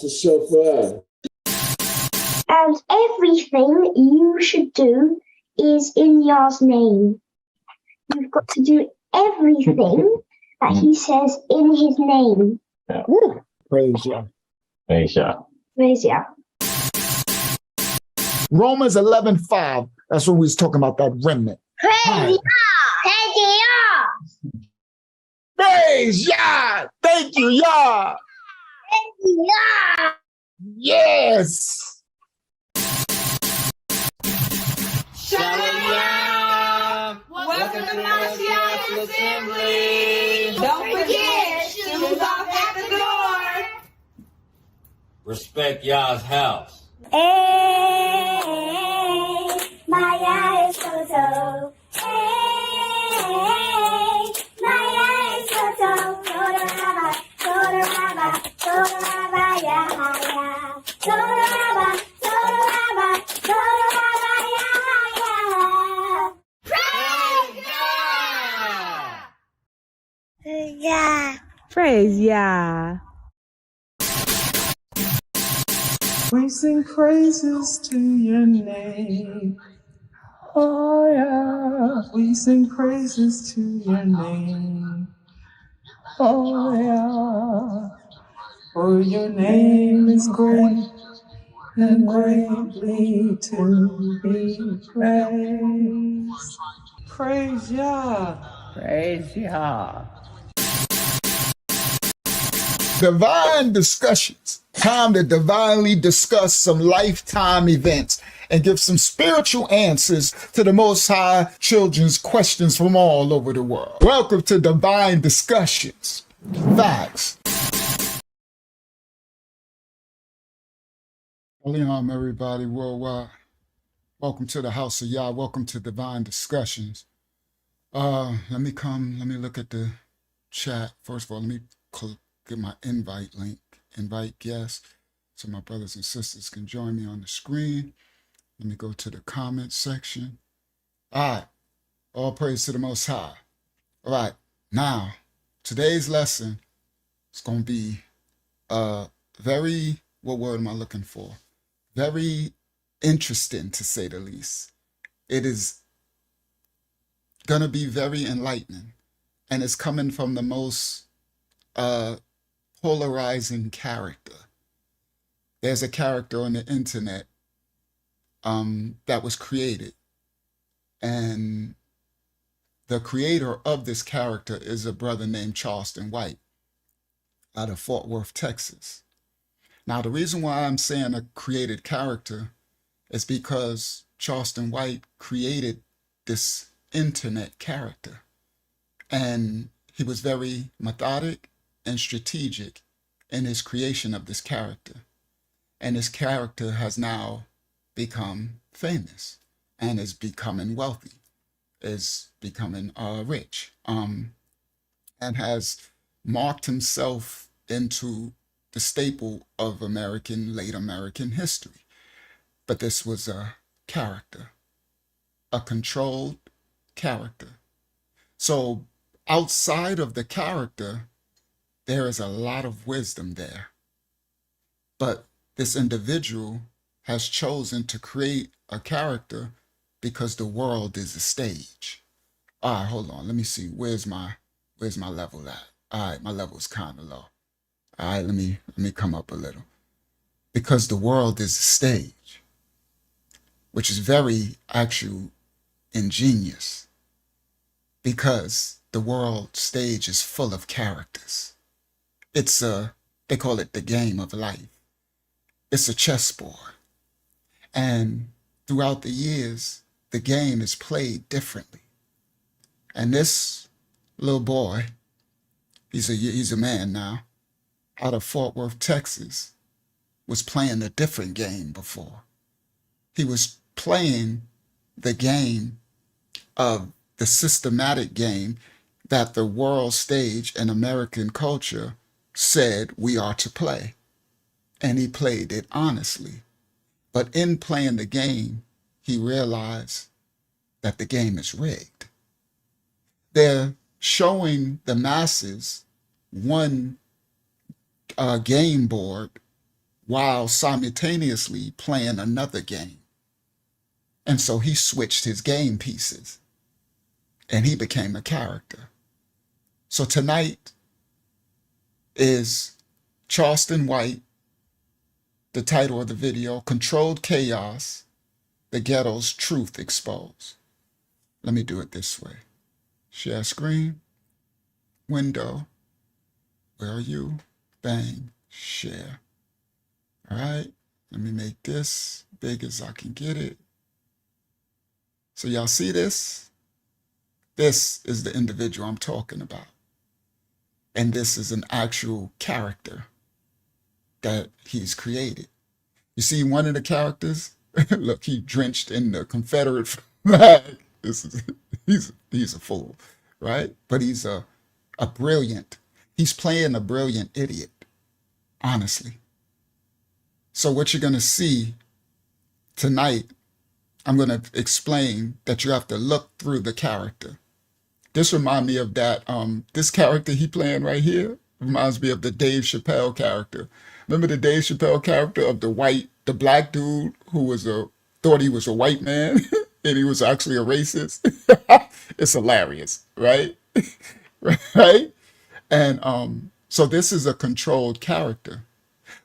a chauffeur. And everything you should do is in Yah's name. You've got to do everything that he says in his name. Yeah. Woo. Praise Yah. Praise Yah. Praise Yah. Romans 11:5. That's what we was talking about, that remnant. Praise Yah. Praise Yah. Praise Yah. Thank you, Yah. Praise Yah. Yes. Shalom! Welcome to Mashiach's Assembly! Don't forget, shoes off at the door! Respect Yah's house. Hey, my eye is so. Hey, my eye is so. Praise Yah. We sing praises to your name. Oh yeah. We sing praises to your name. Oh yeah. For your name is great and greatly to be praised. Praise Yah. Praise Yah. Divine discussions. Time to divinely discuss some lifetime events and give some spiritual answers to the Most High children's questions from all over the world. Welcome to Divine Discussions. Facts. Shalom, everybody worldwide. Welcome to the House of Yah. Welcome to Divine Discussions. Let me look at the chat. First of all, let me get my invite link. Invite guests so my brothers and sisters can join me on the screen. Let me go to the comment section. All right. All praise to the Most High. All right. Now, today's lesson is going to be what word am I looking for? Very interesting, to say the least. It is going to be very enlightening, and it's coming from the most polarizing character. There's a character on the internet that was created, and the creator of this character is a brother named Charleston White out of Fort Worth, Texas. Now, the reason why I'm saying a created character is because Charleston White created this internet character, and he was very methodic and strategic in his creation of this character. And this character has now become famous and is becoming wealthy, is becoming rich, and has marked himself into the staple of late American history. But this was a character, a controlled character. So outside of the character, there is a lot of wisdom there. But this individual has chosen to create a character because the world is a stage. All right, hold on. Let me see. Where's my level at? All right, my level is kind of low. All right, let me come up a little. Because the world is a stage, which is very actually ingenious, because the world stage is full of characters. They call it the game of life. It's a chessboard. And throughout the years, the game is played differently. And this little boy, he's a man now, out of Fort Worth, Texas, was playing a different game before. He was playing the game of the systematic game that the world stage and American culture said we are to play. And he played it honestly. But in playing the game, he realized that the game is rigged. They're showing the masses one game board while simultaneously playing another game. And so he switched his game pieces and he became a character. So tonight is Charleston White, the title of the video, Controlled Chaos, the Ghettos Truth Exposed. Let me do it this way. Share screen, window, where are you? Bang, share. All right, let me make this big as I can get it. So y'all see this? This is the individual I'm talking about. And this is an actual character that he's created. You see one of the characters? Look, he drenched in the Confederate flag. He's a fool, right? But he's a brilliant. He's playing a brilliant idiot, honestly. So what you're going to see tonight, I'm going to explain that you have to look through the character. This reminds me of that, this character he playing right here reminds me of the Dave Chappelle character. Remember the Dave Chappelle character of the black dude who thought he was a white man and he was actually a racist? It's hilarious, right? Right? And so this is a controlled character.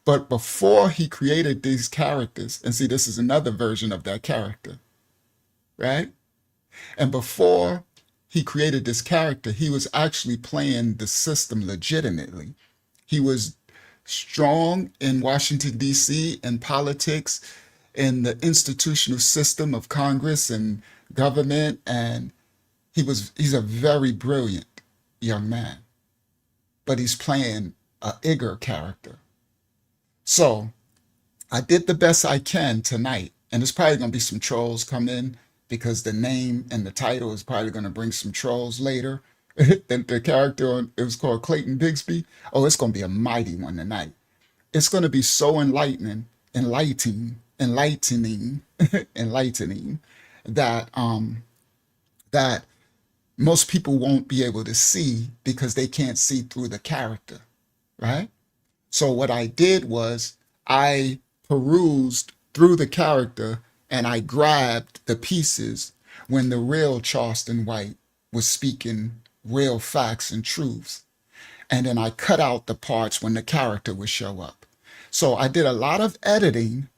But before he created these characters, and see, this is another version of that character, right? And before he created this character, he was actually playing the system legitimately. He was strong in Washington, D.C., in politics, in the institutional system of Congress and government, and he's a very brilliant young man. But he's playing a Igor character. So I did the best I can tonight, and there's probably going to be some trolls come in because the name and the title is probably going to bring some trolls later. The character, it was called Clayton Bigsby. Oh, it's going to be a mighty one tonight. It's going to be so enlightening enlightening that that most people won't be able to see because they can't see through the character, right? So what I did was I perused through the character and I grabbed the pieces when the real Charleston White was speaking real facts and truths. And then I cut out the parts when the character would show up. So I did a lot of editing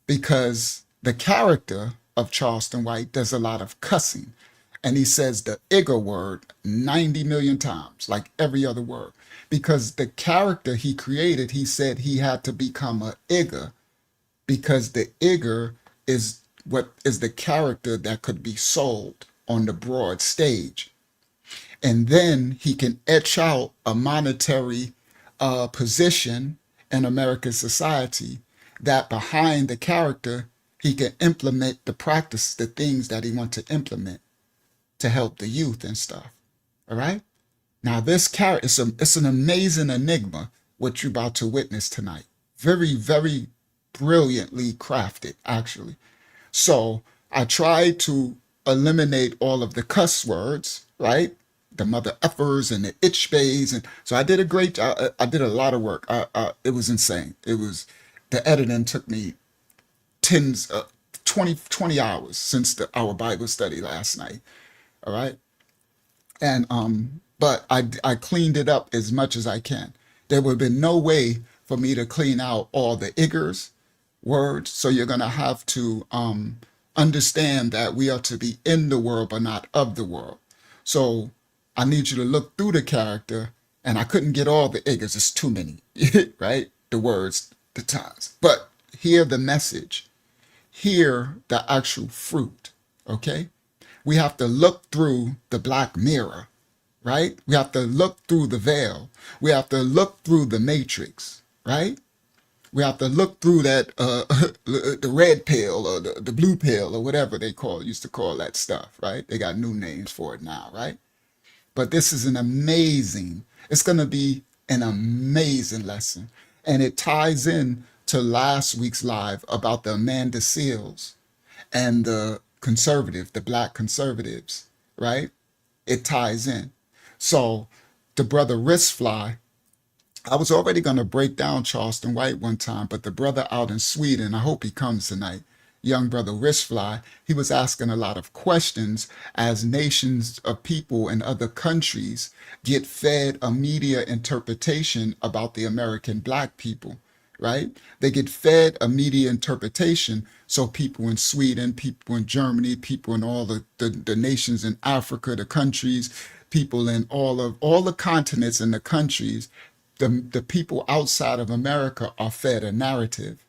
because the character of Charleston White does a lot of cussing. And he says the Igor word 90 million times, like every other word. Because the character he created, he said he had to become a Igor because the Igor is what is the character that could be sold on the broad stage. And then he can etch out a monetary position in American society that behind the character, he can implement the practice, the things that he wants to implement to help the youth and stuff. All right. Now this character, it's an amazing enigma, what you're about to witness tonight. Very, very brilliantly crafted, actually. So I tried to eliminate all of the cuss words, right? The mother effers and the itch bays. And so I did a great job. I did a lot of work. It was insane. The editing took me 20 hours since our Bible study last night. All right. And, but I cleaned it up as much as I can. There would have been no way for me to clean out all the Igors words. So you're going to have to understand that we are to be in the world, but not of the world. So I need you to look through the character, and I couldn't get all the Igors. It's too many, right? The words, the times. But hear the message. Hear the actual fruit, okay? We have to look through the black mirror, right? We have to look through the veil. We have to look through the matrix, right? We have to look through that, the red pill or the blue pill or whatever they used to call that stuff, right? They got new names for it now, right? But this is it's going to be an amazing lesson. And it ties in to last week's live about the Amanda Seals and the black conservatives, right? It ties in. So the brother Wristfly, I was already going to break down Charleston White one time, but the brother out in Sweden, I hope he comes tonight, young brother Wristfly, he was asking a lot of questions as nations of people in other countries get fed a media interpretation about the American black people, right? They get fed a media interpretation. So people in Sweden, people in Germany, people in all the nations in Africa, the countries, people in all the continents and the countries, the people outside of America are fed a narrative,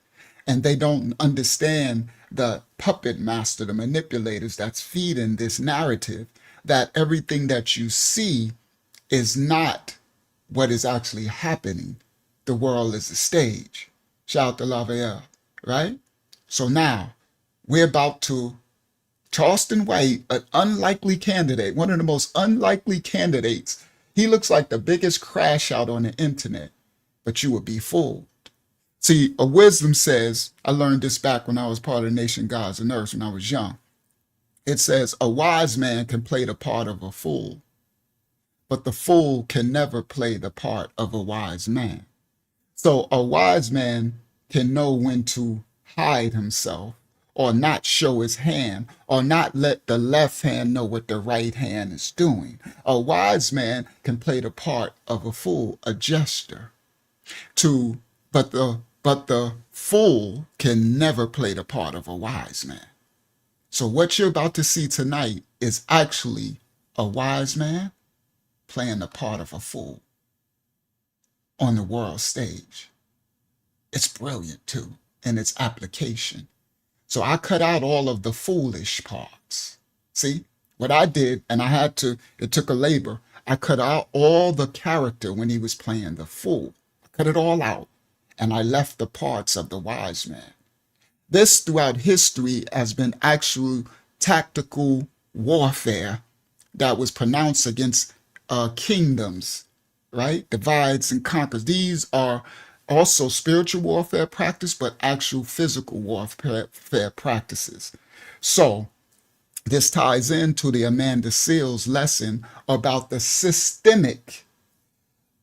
and they don't understand the puppet master, the manipulators that's feeding this narrative, that everything that you see is not what is actually happening. The world is a stage. Shout out to Lavaelle, right? So now we're about to Charleston White, an unlikely candidate, one of the most unlikely candidates. He looks like the biggest crash out on the internet, but you would be fooled. See, a wisdom says, I learned this back when I was part of the Nation Gods and Earths when I was young. It says, a wise man can play the part of a fool, but the fool can never play the part of a wise man. So a wise man can know when to hide himself or not show his hand or not let the left hand know what the right hand is doing. A wise man can play the part of a fool, a jester. But the fool can never play the part of a wise man. So what you're about to see tonight is actually a wise man playing the part of a fool on the world stage. It's brilliant too in its application. So I cut out all of the foolish parts. See what I did, and it took a labor. I cut out all the character when he was playing the fool. I cut it all out, and I left the parts of the wise man. This throughout history has been actual tactical warfare that was pronounced against kingdoms, right? Divides and conquers. These are also spiritual warfare practice, but actual physical warfare practices. So this ties into the Amanda Seals lesson about the systemic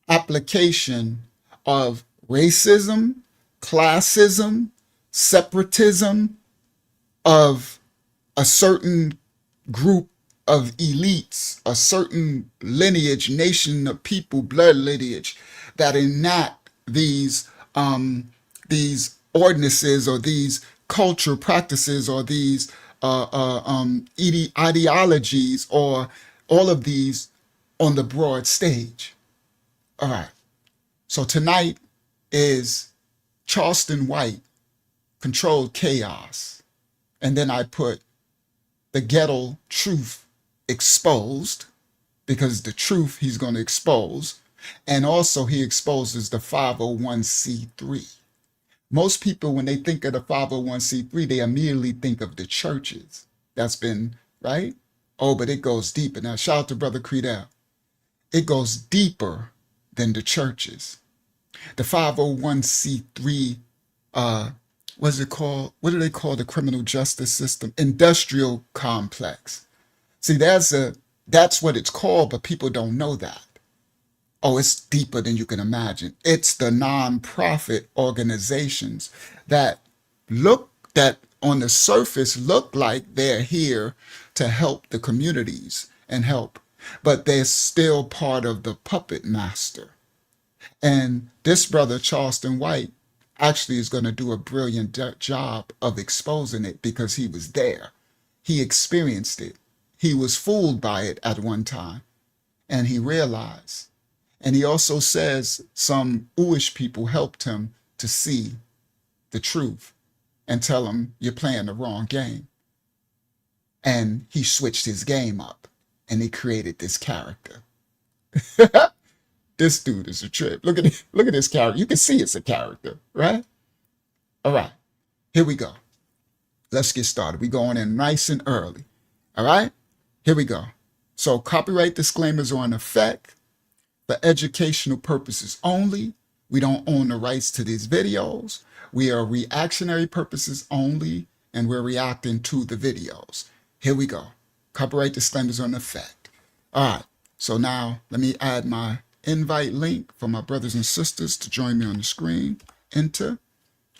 application of racism, classism, separatism of a certain group of elites, a certain lineage, nation of people, blood lineage that enact these ordinances or these cultural practices or these ideologies or all of these on the broad stage. All right. So tonight is Charleston White, Controlled Chaos. And then I put the ghetto truth exposed, because the truth he's going to expose. And also he exposes the 501c3. Most people, when they think of the 501c3, they immediately think of the churches. That's been, right? Oh, but it goes deeper. Now, shout out to Brother Creedell. It goes deeper than the churches. The 501c3, what's it called? What do they call the criminal justice system? Industrial complex. See, that's what it's called, but people don't know that. Oh, it's deeper than you can imagine. It's the nonprofit organizations that on the surface look like they're here to help the communities and help, but they're still part of the puppet master. And this brother, Charleston White, actually is going to do a brilliant job of exposing it because he was there. He experienced it. He was fooled by it at one time, and he realized. And he also says some Uish people helped him to see the truth and tell him, you're playing the wrong game. And he switched his game up, and he created this character. This dude is a trip. Look at this character. You can see it's a character, right? All right, here we go. Let's get started. We're going in nice and early. All right, here we go. So copyright disclaimers are in effect for educational purposes only. We don't own the rights to these videos. We are reactionary purposes only, and we're reacting to the videos. Here we go. Copyright disclaimers are in effect. All right, so now let me add my invite link for my brothers and sisters to join me on the screen. Enter.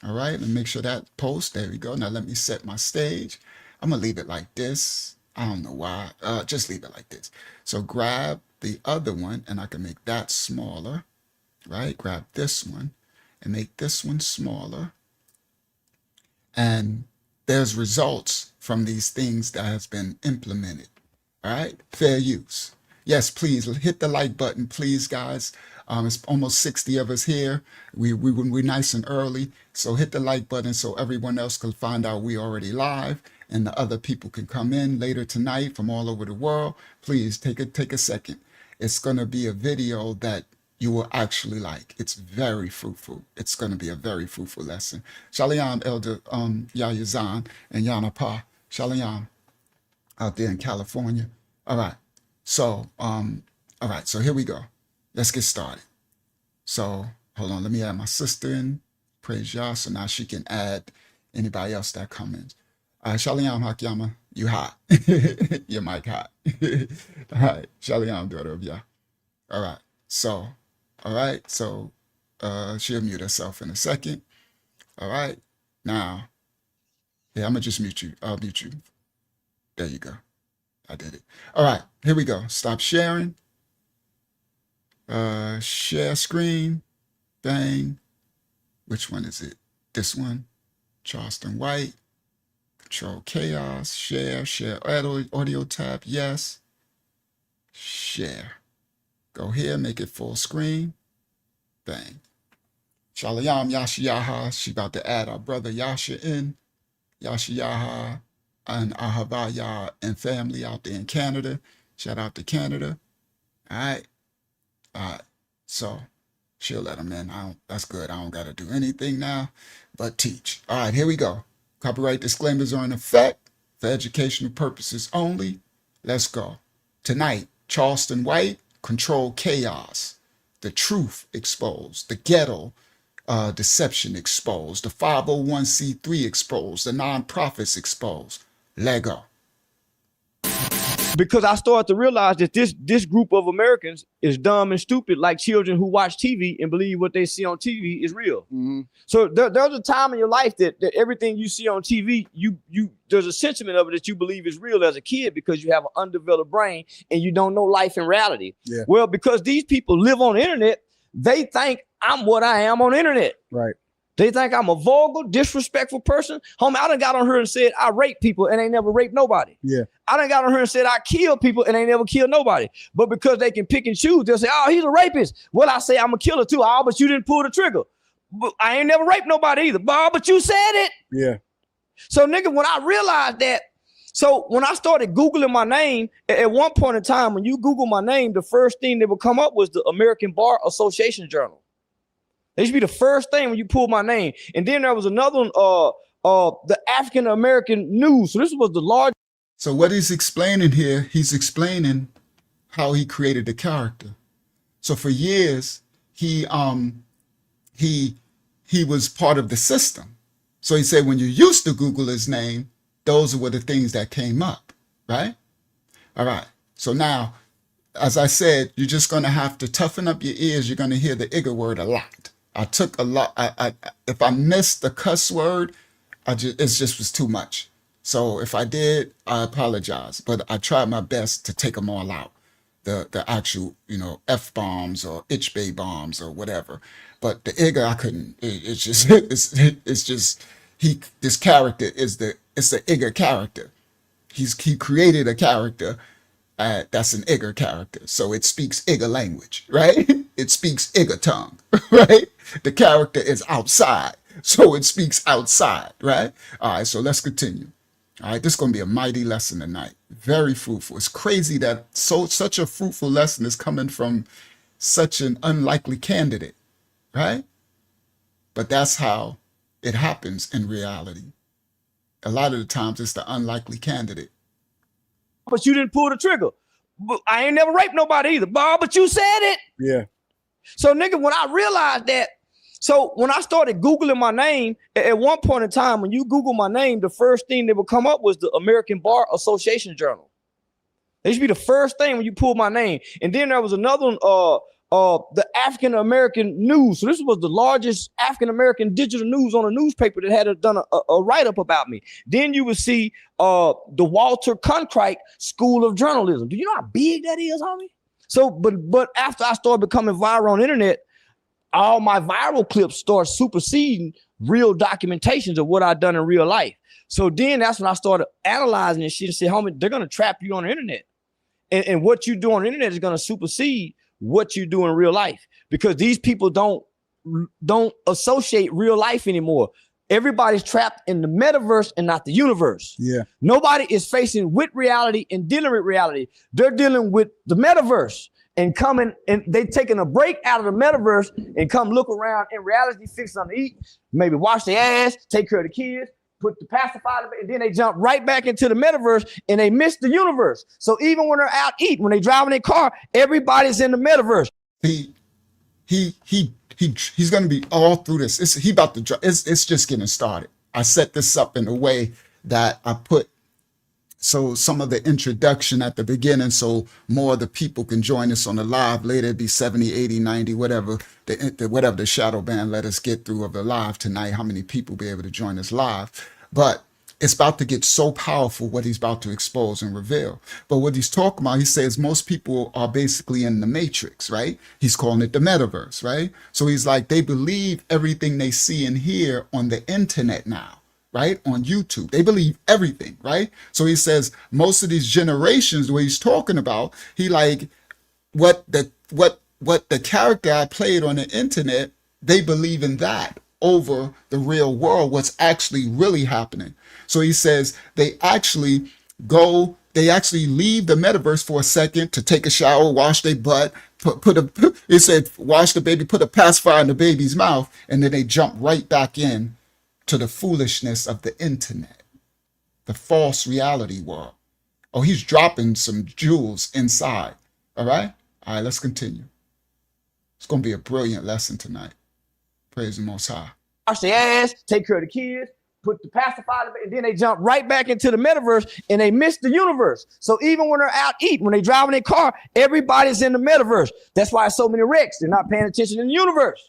All right, and make sure that post, there we go. Now let me set my stage. I'm gonna leave it like this. I don't know why, just leave it like this. So grab the other one and I can make that smaller, right? Grab this one and make this one smaller. And there's results from these things that has been implemented, all right? Fair use. Yes, please hit the like button, please, guys. It's almost 60 of us here. We're nice and early, so hit the like button so everyone else can find out we already live, and the other people can come in later tonight from all over the world. Please take a second. It's gonna be a video that you will actually like. It's very fruitful. It's gonna be a very fruitful lesson. Shalom, Elder Yayazan and Yana Pa. Shalom out there in California. All right. So, all right, so here we go. Let's get started. So, hold on, let me add my sister in. Praise Yah, so now she can add anybody else that comes in. Shalom, Hakyama, you hot. Your mic hot. All right, Shalom, daughter of Yah. All right, so, she'll mute herself in a second. All right, now, yeah, I'm gonna just mute you. I'll mute you. There you go. I did it. All right, here we go. Stop sharing. Share screen. Bang. Which one is it? This one. Charleston White. Control chaos. Share. Share audio tab. Yes. Share. Go here. Make it full screen. Bang. Shalom Yashiyaha. She about to add our brother Yasha in. Yashiyaha. And Ahavaya and family out there in Canada. Shout out to Canada. All right. So she'll let them in. That's good. I don't got to do anything now but teach. All right, here we go. Copyright disclaimers are in effect for educational purposes only. Let's go. Tonight, Charleston White, Control Chaos. The truth exposed. The ghetto deception exposed. The 501c3 exposed. The nonprofits exposed. Lego. Because I started to realize that this group of Americans is dumb and stupid, like children who watch TV and believe what they see on TV is real. Mm-hmm. So there's a time in your life that everything you see on TV, there's a sentiment of it that you believe is real as a kid because you have an undeveloped brain and you don't know life in reality. Yeah. Well, because these people live on the internet, they think I'm what I am on the internet. Right. They think I'm a vulgar, disrespectful person. Homie, I done got on here and said I rape people and ain't never raped nobody. Yeah. I done got on here and said I kill people and ain't never killed nobody. But because they can pick and choose, they'll say, oh, he's a rapist. Well, I say I'm a killer too. Oh, but you didn't pull the trigger. But I ain't never raped nobody either. But you said it. Yeah. So, nigga, when I realized that, so when I started Googling my name, at one point in time, when you Google my name, the first thing that would come up was the American Bar Association Journal. It used to be the first thing when you pull my name. And then there was another one, the African American News. So this was the largest. So what he's explaining here, he's explaining how he created the character. So for years, he was part of the system. So he said when you used to Google his name, those were the things that came up, right? All right. So now, as I said, you're just going to have to toughen up your ears. You're going to hear the Igor word a lot. I took a lot. If I missed the cuss word, it just was too much. So if I did, I apologize. But I tried my best to take them all out. The actual, F-bombs or itch-bay bombs or whatever. But the Igor, I couldn't. It's just this character it's the Igor character. He created a character that's an Igor character. So it speaks Igor language, right? It speaks Igor tongue, right? The character is outside. So it speaks outside, right? All right, so let's continue. All right, this is going to be a mighty lesson tonight. Very fruitful. It's crazy that such a fruitful lesson is coming from such an unlikely candidate, right? But that's how it happens in reality. A lot of the times it's the unlikely candidate. But you didn't pull the trigger. But I ain't never raped nobody either. But you said it. Yeah. So, nigga, when I realized that, so when I started Googling my name, at one point in time, when you Google my name, the first thing that would come up was the American Bar Association Journal. It used to be the first thing when you pull my name. And then there was another one, the African American news. So this was the largest African American digital news on a newspaper that had done a write up about me. Then you would see the Walter Cronkite School of Journalism. Do you know how big that is, homie? So, but after I started becoming viral on the internet, all my viral clips start superseding real documentations of what I've done in real life. So then that's when I started analyzing this shit and said, homie, they're gonna trap you on the internet. And what you do on the internet is gonna supersede what you do in real life, because these people don't associate real life anymore. Everybody's trapped in the metaverse and not the universe. Yeah. Nobody is facing with reality and dealing with reality. They're dealing with the metaverse and coming, and they taking a break out of the metaverse and come look around in reality, fix something to eat, maybe wash their ass, take care of the kids, put the pacifier, and then they jump right back into the metaverse and they miss the universe. So even when they're out eating, when they driving their car, everybody's in the metaverse. He's going to be all through this. It's just getting started. I set this up in a way that I put some of the introduction at the beginning, so more of the people can join us on the live. Later it'd be 70, 80, 90, whatever the shadow band let us get through of the live tonight, how many people be able to join us live. But it's about to get so powerful what he's about to expose and reveal. But what he's talking about, he says most people are basically in the matrix, right? He's calling it the metaverse, right? So he's like, they believe everything they see and hear on the internet now, right? On YouTube, they believe everything, right? So he says most of these generations, the way he's talking about, he like what the character I played on the internet, they believe in that over the real world, what's actually really happening. So he says they actually leave the metaverse for a second to take a shower, wash their butt, it said wash the baby, put a pacifier in the baby's mouth, and then they jump right back in to the foolishness of the internet, the false reality world. Oh, he's dropping some jewels inside. All right, let's continue. It's going to be a brilliant lesson tonight. Praise the Most High. Wash their ass, take care of the kids, put the pacifier, and then they jump right back into the metaverse and they miss the universe. So even when they're out eating, when they driving their car, everybody's in the metaverse. That's why so many wrecks. They're not paying attention in the universe.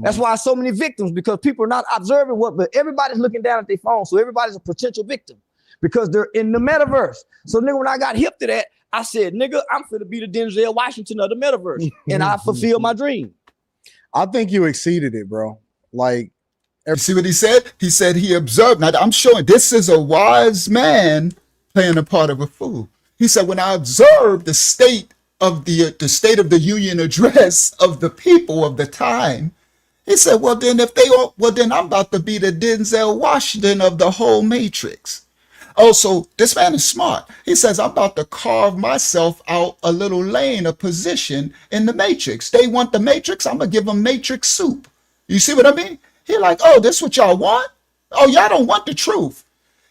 That's why so many victims, because people are not observing but everybody's looking down at their phone. So everybody's a potential victim because they're in the metaverse. So nigga, when I got hip to that, I said, nigga, I'm finna be the Denzel Washington of the metaverse. And I fulfilled my dream. I think you exceeded it, bro. Like, you see what he said? He said he observed. Now I'm showing this is a wise man playing the part of a fool. He said, when I observed the state of the Union address of the people of the time, he said, well then I'm about to be the Denzel Washington of the whole matrix. Also, this man is smart. He says, I'm about to carve myself out a little lane, a position in the matrix. They want the matrix. I'm going to give them matrix soup. You see what I mean? He like, oh, this what y'all want? Oh, y'all don't want the truth.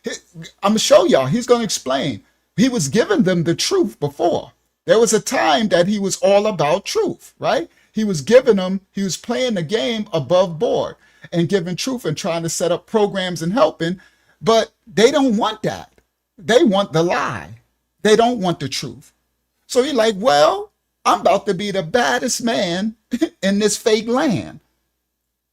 I'm going to show y'all. He's going to explain. He was giving them the truth before. There was a time that he was all about truth, right? He was giving them, he was playing the game above board and giving truth and trying to set up programs and helping. But they don't want that. They want the lie. They don't want the truth. So he's like, well, I'm about to be the baddest man in this fake land.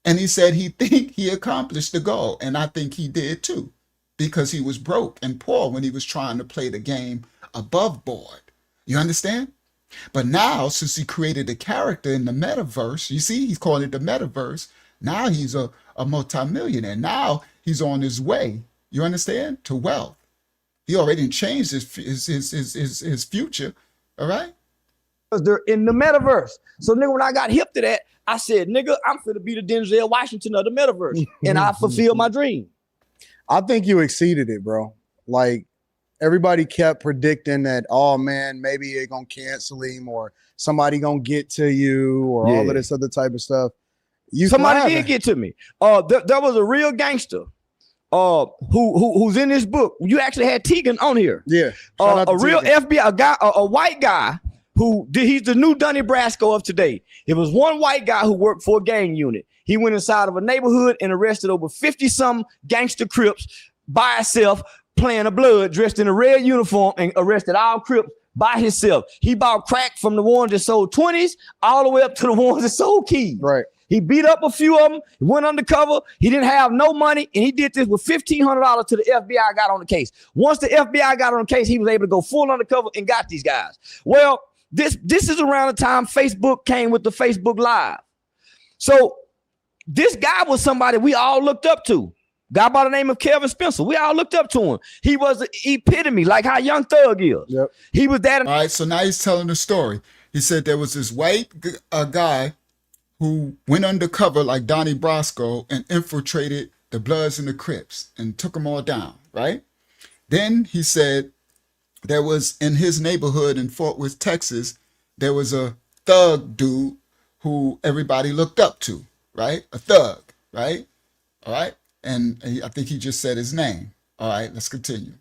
And he said he think he accomplished the goal. And I think he did too, because he was broke and poor when he was trying to play the game above board. You understand? But now, since he created a character in the metaverse, you see, he's calling it the metaverse. Now he's a multimillionaire. Now he's on his way. You understand? To wealth. He already changed his future. All right. Because they're in the metaverse. So nigga, when I got hip to that, I said, nigga, I'm finna be the Denzel Washington of the metaverse. And I fulfilled my dream. I think you exceeded it, bro. Like, everybody kept predicting that, oh man, maybe they're gonna cancel him or somebody gonna get to you or all of this other type of stuff. Somebody did get to me. There was a real gangster who's in this book. You actually had Tegan on here. Yeah. A real FBI, a guy, a white guy he's the new Donnie Brasco of today. It was one white guy who worked for a gang unit. He went inside of a neighborhood and arrested over 50-some gangster Crips by himself, playing a blood, dressed in a red uniform, and arrested all Crips by himself. He bought crack from the ones that sold 20s all the way up to the ones that sold keys. Right. He beat up a few of them, went undercover. He didn't have no money, and he did this with $1,500 till the FBI got on the case. Once the FBI got on the case, he was able to go full undercover and got these guys. Well, this is around the time Facebook came with the Facebook Live. So this guy was somebody we all looked up to. Guy by the name of Kevin Spencer. We all looked up to him. He was the epitome, like how Young Thug is. Yep. He was that. All right, so now he's telling the story. He said there was this white guy who went undercover like Donnie Brasco and infiltrated the Bloods and the Crips and took them all down, right? Then he said there was in his neighborhood in Fort Worth, Texas, there was a thug dude who everybody looked up to, right? A thug, right? All right. And I think he just said his name. All right, let's continue.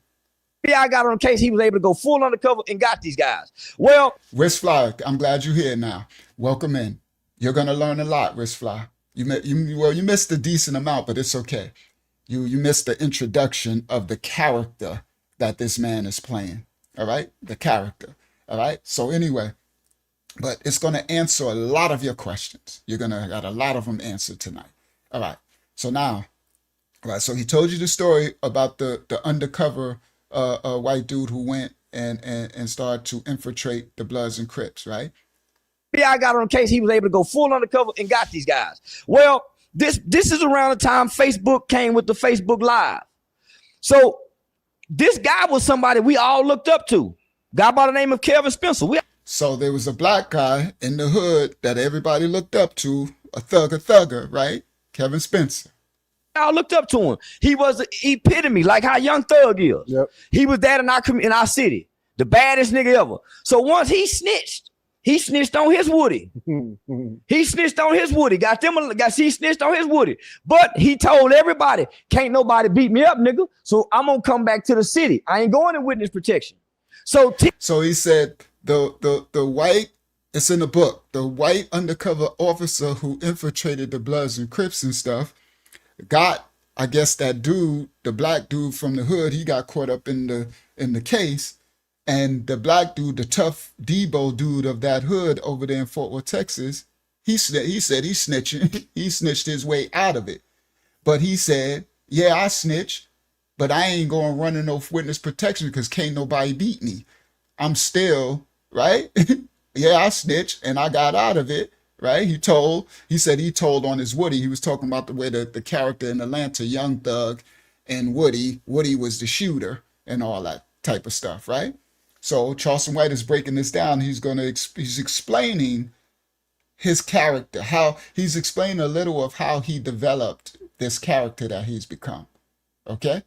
FBI got on the case. He was able to go full undercover and got these guys. Well, Wrist Fly, I'm glad you're here now. Welcome in. You're gonna learn a lot, Wrist Fly. You missed a decent amount, but it's okay. You missed the introduction of the character that this man is playing. All right, the character. All right. So anyway, but it's gonna answer a lot of your questions. You're gonna got a lot of them answered tonight. All right. So now, all right. So he told you the story about the undercover white dude who went and started to infiltrate the Bloods and Crips, right? FBI got on the case. He was able to go full undercover and got these guys. Well, this is around the time Facebook came with the Facebook Live. So this guy was somebody we all looked up to. Guy by the name of Kevin Spencer. So there was a black guy in the hood that everybody looked up to, a thugger, right? Kevin Spencer. I looked up to him. He was the epitome, like how Young Thug is. Yep. He was that in our city, the baddest nigga ever. So once he snitched on his Woody. He snitched on his Woody. He snitched on his Woody. But he told everybody, can't nobody beat me up, nigga. So I'm gonna come back to the city. I ain't going in witness protection. So he said the white, it's in the book, the white undercover officer who infiltrated the Bloods and Crips and stuff got, I guess that dude, the black dude from the hood, he got caught up in the case. And the black dude, the tough Debo dude of that hood over there in Fort Worth, Texas, he said he snitching. He snitched his way out of it. But he said, yeah, I snitched, but I ain't going running no witness protection because can't nobody beat me. I'm still, right? Yeah, I snitched and I got out of it, right? He said he told on his Woody. He was talking about the way the character in Atlanta, Young Thug, and Woody was the shooter and all that type of stuff, right? So Charleston White is breaking this down. He's explaining his character, how he's explaining a little of how he developed this character that he's become. Okay.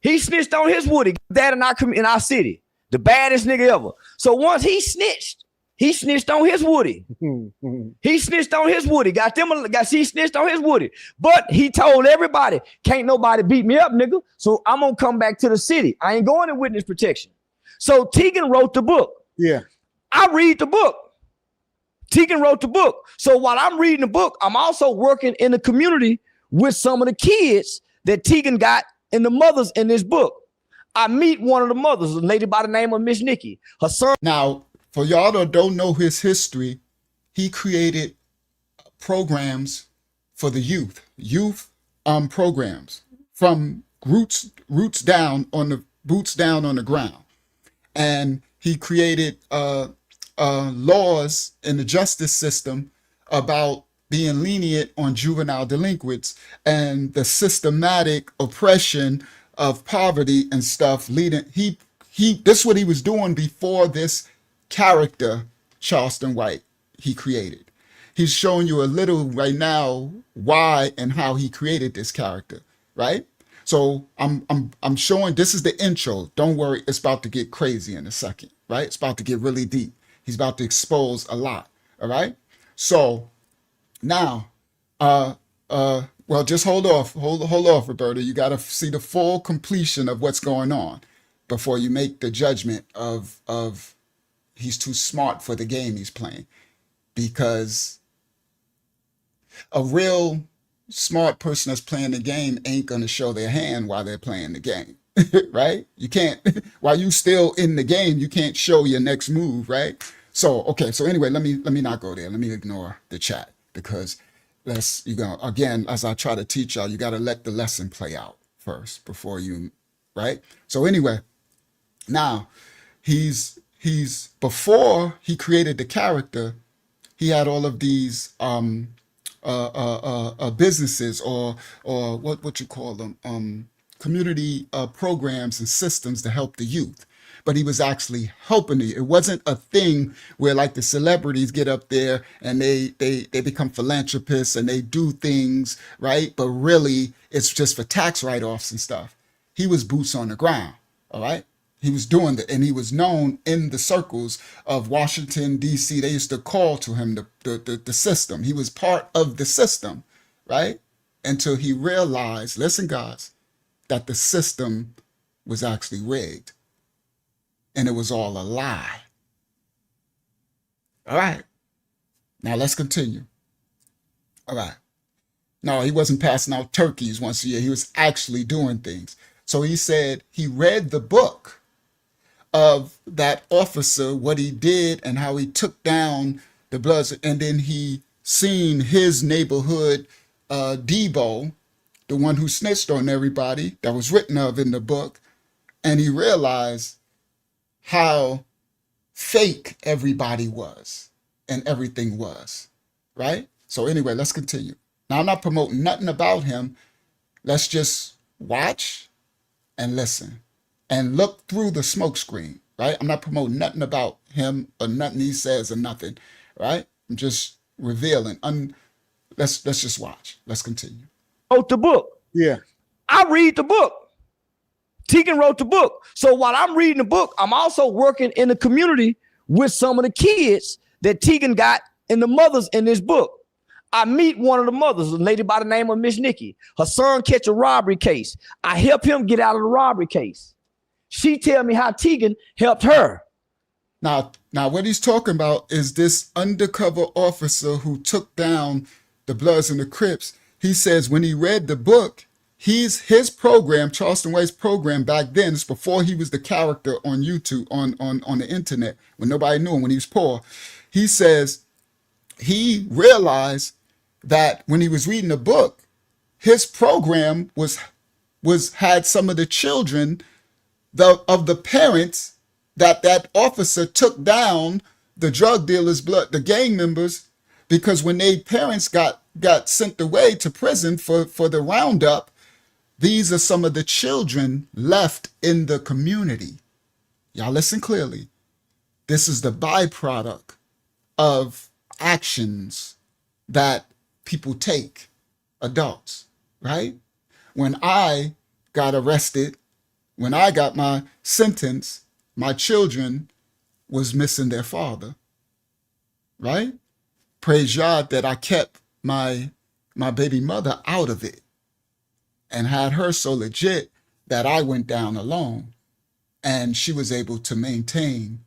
he snitched on his Woody, that in our city, the baddest nigga ever. So once he snitched on his Woody. He snitched on his Woody. He snitched on his Woody. But he told everybody, can't nobody beat me up, nigga. So I'm gonna come back to the city. I ain't going in witness protection. So Tegan wrote the book. Yeah. I read the book. Tegan wrote the book. So while I'm reading the book, I'm also working in the community with some of the kids that Tegan got and the mothers in this book. I meet one of the mothers, a lady by the name of Miss Nikki. Her son. Now, for y'all that don't know his history, he created programs for the youth programs from roots down on the boots down on the ground. And he created laws in the justice system about being lenient on juvenile delinquents and the systematic oppression of poverty and stuff leading. This is what he was doing before this character, Charleston White, he created. He's showing you a little right now why and how he created this character, right? So I'm showing, this is the intro. Don't worry, it's about to get crazy in a second, right? It's about to get really deep. He's about to expose a lot, all right? So now, well, just hold off, Roberta. You got to see the full completion of what's going on before you make the judgment of he's too smart for the game he's playing, because a real smart person that's playing the game ain't going to show their hand while they're playing the game. right? You can't, while you still in the game, you can't show your next move, right? So, okay. So anyway, let me not go there. Let me ignore the chat because again, as I try to teach y'all, you got to let the lesson play out first before you, right? So anyway, now before he created the character, he had all of these businesses or what you call them community programs and systems to help the youth. But he was actually helping you. It wasn't a thing where like the celebrities get up there and they become philanthropists and they do things, right? But really it's just for tax write-offs and stuff. He was boots on the ground, all right? He was doing that, and he was known in the circles of Washington, D.C. They used to call to him the system. He was part of the system, right? Until he realized, listen, guys, that the system was actually rigged. And it was all a lie. All right. Now let's continue. All right. No, he wasn't passing out turkeys once a year. He was actually doing things. So he said he read the book of that officer, what he did and how he took down the Bloods. And then he seen his neighborhood Debo, the one who snitched on everybody that was written of in the book. And he realized how fake everybody was and everything was, right? So anyway, let's continue. Now, I'm not promoting nothing about him. Let's just watch and listen and look through the smoke screen, right? I'm not promoting nothing about him or nothing he says or nothing, right? I'm just revealing. Let's just watch. Let's continue. Wrote the book. Yeah. I read the book. Tegan wrote the book. So while I'm reading the book, I'm also working in the community with some of the kids that Tegan got and the mothers in this book. I meet one of the mothers, a lady by the name of Miss Nikki. Her son catch a robbery case. I help him get out of the robbery case. She tell me how Tegan helped her. Now, what he's talking about is this undercover officer who took down the Bloods and the Crips. He says when he read the book, his program, Charleston White's program back then, it's before he was the character on YouTube, on the internet, when nobody knew him, when he was poor. He says he realized that when he was reading the book, his program had some of the children of the parents that officer took down, the drug dealers, the gang members, because when their parents got sent away to prison for the roundup, these are some of the children left in the community. Y'all listen clearly. This is the byproduct of actions that people take, adults, right? When I got arrested, when I got my sentence, my children was missing their father, right? Praise God that I kept my baby mother out of it and had her so legit that I went down alone and she was able to maintain,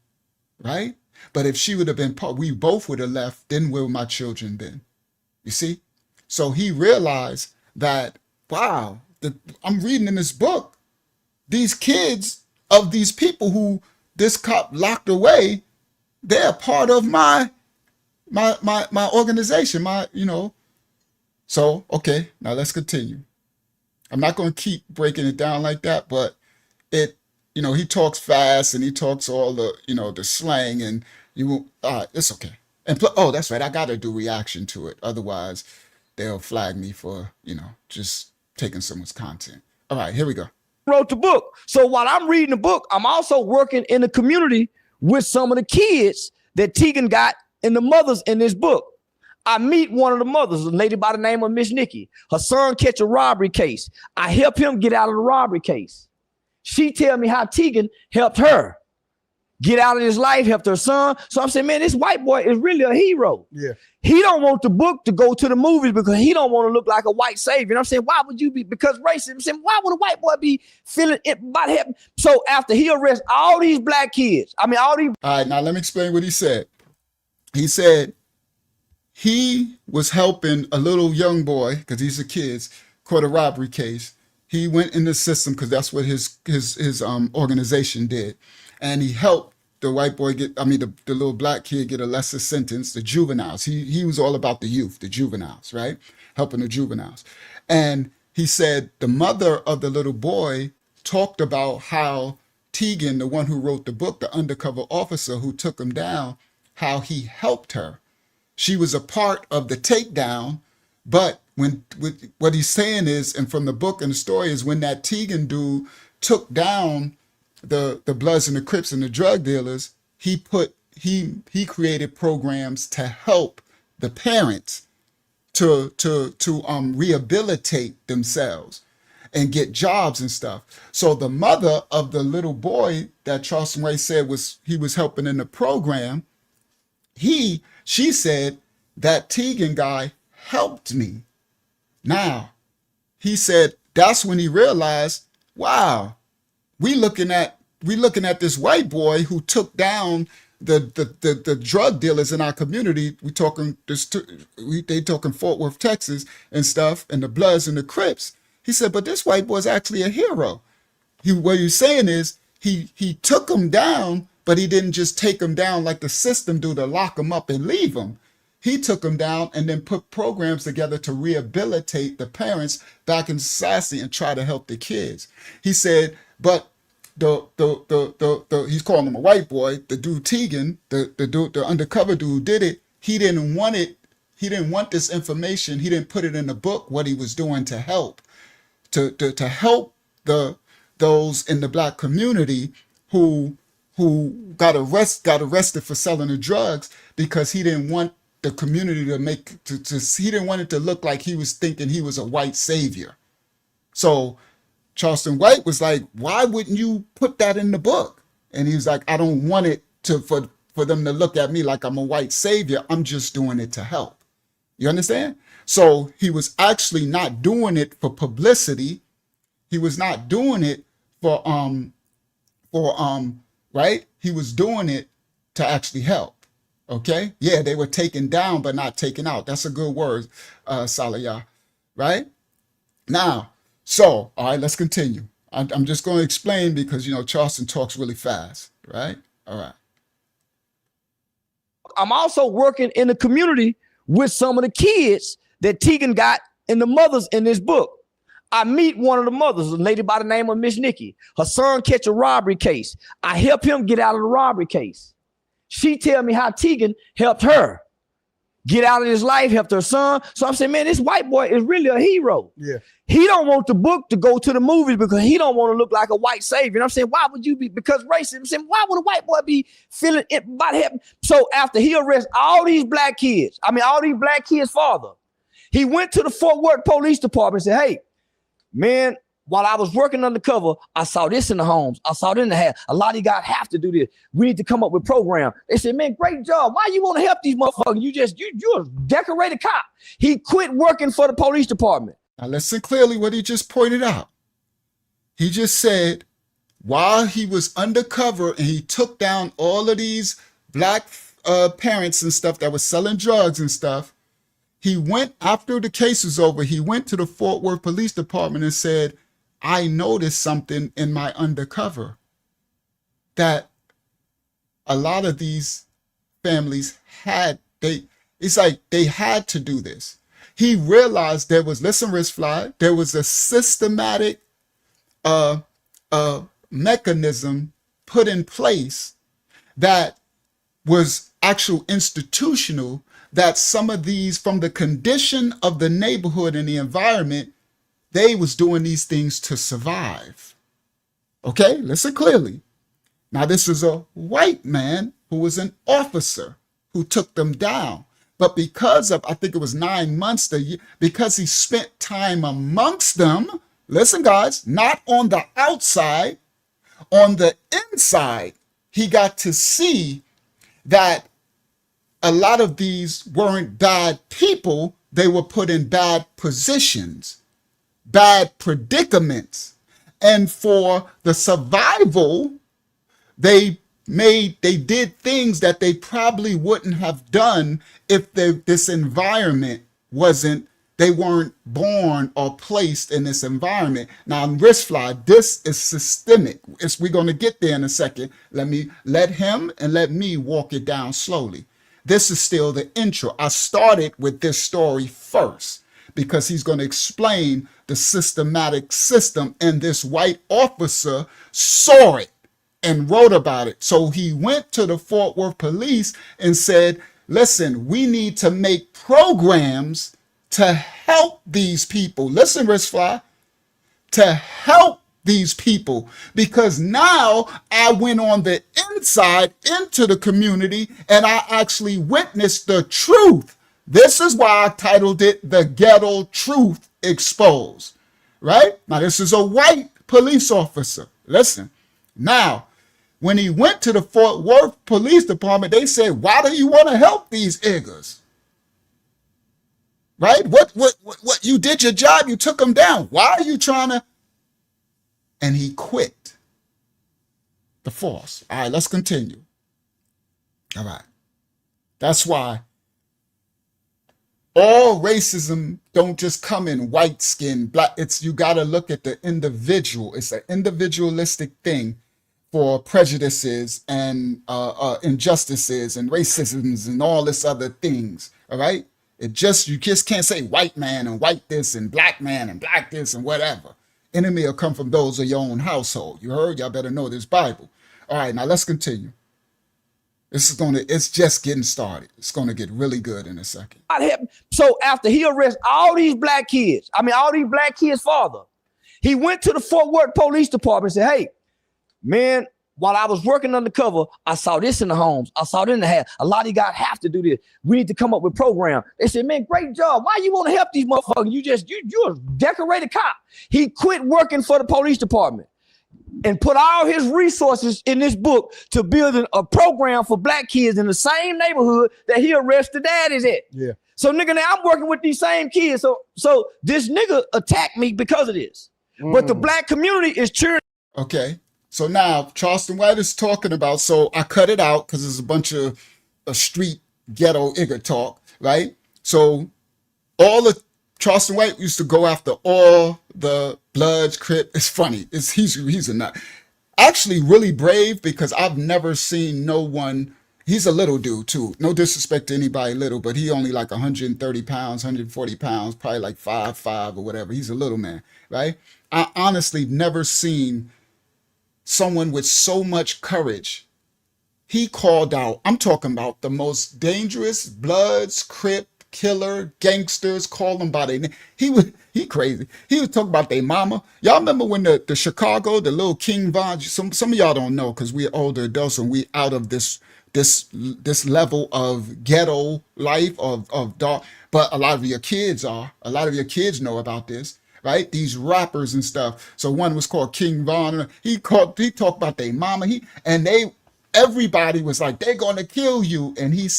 right? But if she would have been we both would have left, then where would my children been? You see? So he realized that, wow, I'm reading in this book, these kids of these people who this cop locked away, they're part of my organization, So, okay, now let's continue. I'm not going to keep breaking it down like that, but he talks fast and he talks all the, the slang and it's okay. And that's right. I got to do reaction to it. Otherwise they'll flag me for, just taking someone's content. All right, here we go. Wrote the book. So while I'm reading the book, I'm also working in the community with some of the kids that Tegan got and the mothers in this book. I meet one of the mothers, a lady by the name of Miss Nikki. Her son catch a robbery case. I help him get out of the robbery case. She tell me how Tegan helped her get out of his life, helped her son. So I'm saying, man, this white boy is really a hero. Yeah. He don't want the book to go to the movies because he don't want to look like a white savior. And I'm saying, why would you be? Because racism. I'm saying, why would a white boy be feeling it about him? So after he arrests all these black kids, all right, now let me explain what he said. He said he was helping a little young boy, because these are kids, caught a robbery case. he went in the system because that's what his organization did, and he helped the white boy get, I mean, the little black kid get a lesser sentence, the juveniles. He was all about the youth, the juveniles, right? Helping the juveniles. And he said the mother of the little boy talked about how Tegan, the one who wrote the book, the undercover officer who took him down, how he helped her. She was a part of the takedown, but what he's saying is, and from the book and the story is, when that Tegan dude took down the Bloods and the Crips and the drug dealers, he created programs to help the parents to rehabilitate themselves and get jobs and stuff. So the mother of the little boy that Charleston White said he was helping in the program, she said that Tegan guy helped me. Now, he said that's when he realized, wow, we looking at this white boy who took down the drug dealers in our community. They talking Fort Worth, Texas and stuff, and the Bloods and the Crips. He said, but this white boy is actually a hero. What he's saying is he took him down, but he didn't just take him down like the system do to lock him up and leave him. He took them down and then put programs together to rehabilitate the parents back in society and try to help the kids. He said, but he's calling him a white boy, the dude Tegan, the undercover dude who did it. He didn't want it. He didn't want this information. He didn't put it in the book, what he was doing to help, to help those in the black community who got arrested for selling the drugs, because he didn't want the community he didn't want it to look like he was thinking he was a white savior. So Charleston White was like, why wouldn't you put that in the book? And he was like, I don't want it for them to look at me like I'm a white savior. I'm just doing it to help. You understand? So he was actually not doing it for publicity. He was not doing it for right? He was doing it to actually help. Okay? Yeah, they were taken down, but not taken out. That's a good word, Salaya, right? Now, so, all right, let's continue. I'm just going to explain because, Charleston talks really fast, right? All right. I'm also working in the community with some of the kids that Tegan got and the mothers in this book. I meet one of the mothers, a lady by the name of Miss Nikki. Her son catch a robbery case. I help him get out of the robbery case. She tell me how Tegan helped her get out of his life, helped her son. So I'm saying, man, this white boy is really a hero. Yeah. He don't want the book to go to the movies because he don't want to look like a white savior. And I'm saying, why would you be? Because racism. I'm saying, why would a white boy be feeling it about him? So after he arrests all these black kids, all these black kids' father, he went to the Fort Worth Police Department and said, hey, man, while I was working undercover, I saw this in the homes. I saw it in the house. A lot of you guys have to do this. We need to come up with program. They said, man, great job. Why you want to help these motherfuckers? You're a decorated cop. He quit working for the police department. Now listen clearly what he just pointed out. He just said, while he was undercover and he took down all of these black parents and stuff that was selling drugs and stuff, he went, after the case was over, he went to the Fort Worth Police Department and said, I noticed something in my undercover, that a lot of these families it's like they had to do this. He realized there was, listen, Wrist Fly, there was a systematic mechanism put in place that was actual institutional, that some of these, from the condition of the neighborhood and the environment, they was doing these things to survive. Okay, listen clearly. Now, this is a white man who was an officer who took them down. But because of, I think it was 9 months, because he spent time amongst them, listen, guys, not on the outside, on the inside, he got to see that a lot of these weren't bad people. They were put in bad positions, bad predicaments. And for the survival, they did things that they probably wouldn't have done if this environment wasn't They weren't born or placed in this environment. Now, in Wristfly, this is systemic. We're going to get there in a second. Let him and let me walk it down slowly. This is still the intro. I started with this story first because he's going to explain the systematic system, and this white officer saw it and wrote about it. So he went to the Fort Worth police and said, listen, we need to make programs to help these people. Listen, Wristfly, to help these people, because now I went on the inside into the community and I actually witnessed the truth. This is why I titled it The Ghetto Truth Exposed, right? Now, this is a white police officer. Listen, now, when he went to the Fort Worth Police Department, they said, why do you want to help these niggas? Right? What, you did your job, you took them down. Why are you trying to? And he quit the force. All right, let's continue. All right. That's why all racism don't just come in white skin, black. You got to look at the individual. It's an individualistic thing for prejudices and injustices and racisms and all this other things. All right. You just can't say white man and white this and black man and black this and whatever. Enemy will come from those of your own household. You heard? Y'all better know this Bible. All right, now let's continue. It's just getting started. It's gonna get really good in a second. So after he arrests all these black kids, all these black kids' father, he went to the Fort Worth Police Department and said, hey, man, while I was working undercover, I saw this in the homes. I saw it in the house. A lot of you guys have to do this. We need to come up with program. They said, man, great job. Why you want to help these motherfuckers? You're a decorated cop. He quit working for the police department and put all his resources in this book to build a program for black kids in the same neighborhood that he arrested daddies at. Yeah. So nigga, now I'm working with these same kids. So this nigga attacked me because of this. But the black community is cheering. Okay. So now Charleston White is talking about, so I cut it out because there's a bunch of street ghetto igger talk, right? So all the Charleston White used to go after all the Bloods, Crip. It's funny. He's a nut. Actually really brave, because I've never seen no one. He's a little dude too. No disrespect to anybody little, but he only like 130 pounds, 140 pounds, probably like 5'5" or whatever. He's a little man, right? I honestly never seen someone with so much courage. He called out, I'm talking about the most dangerous Bloods, Crip, killer, gangsters, call them by their name. He crazy. He was talking about their mama. Y'all remember when the Chicago, the little King Von, some of y'all don't know because we're older adults and we out of this level of ghetto life of dark, but a lot of your kids know about this. Right? These rappers and stuff. So one was called King Von. He talked about their mama. Everybody was like, they're gonna kill you. And he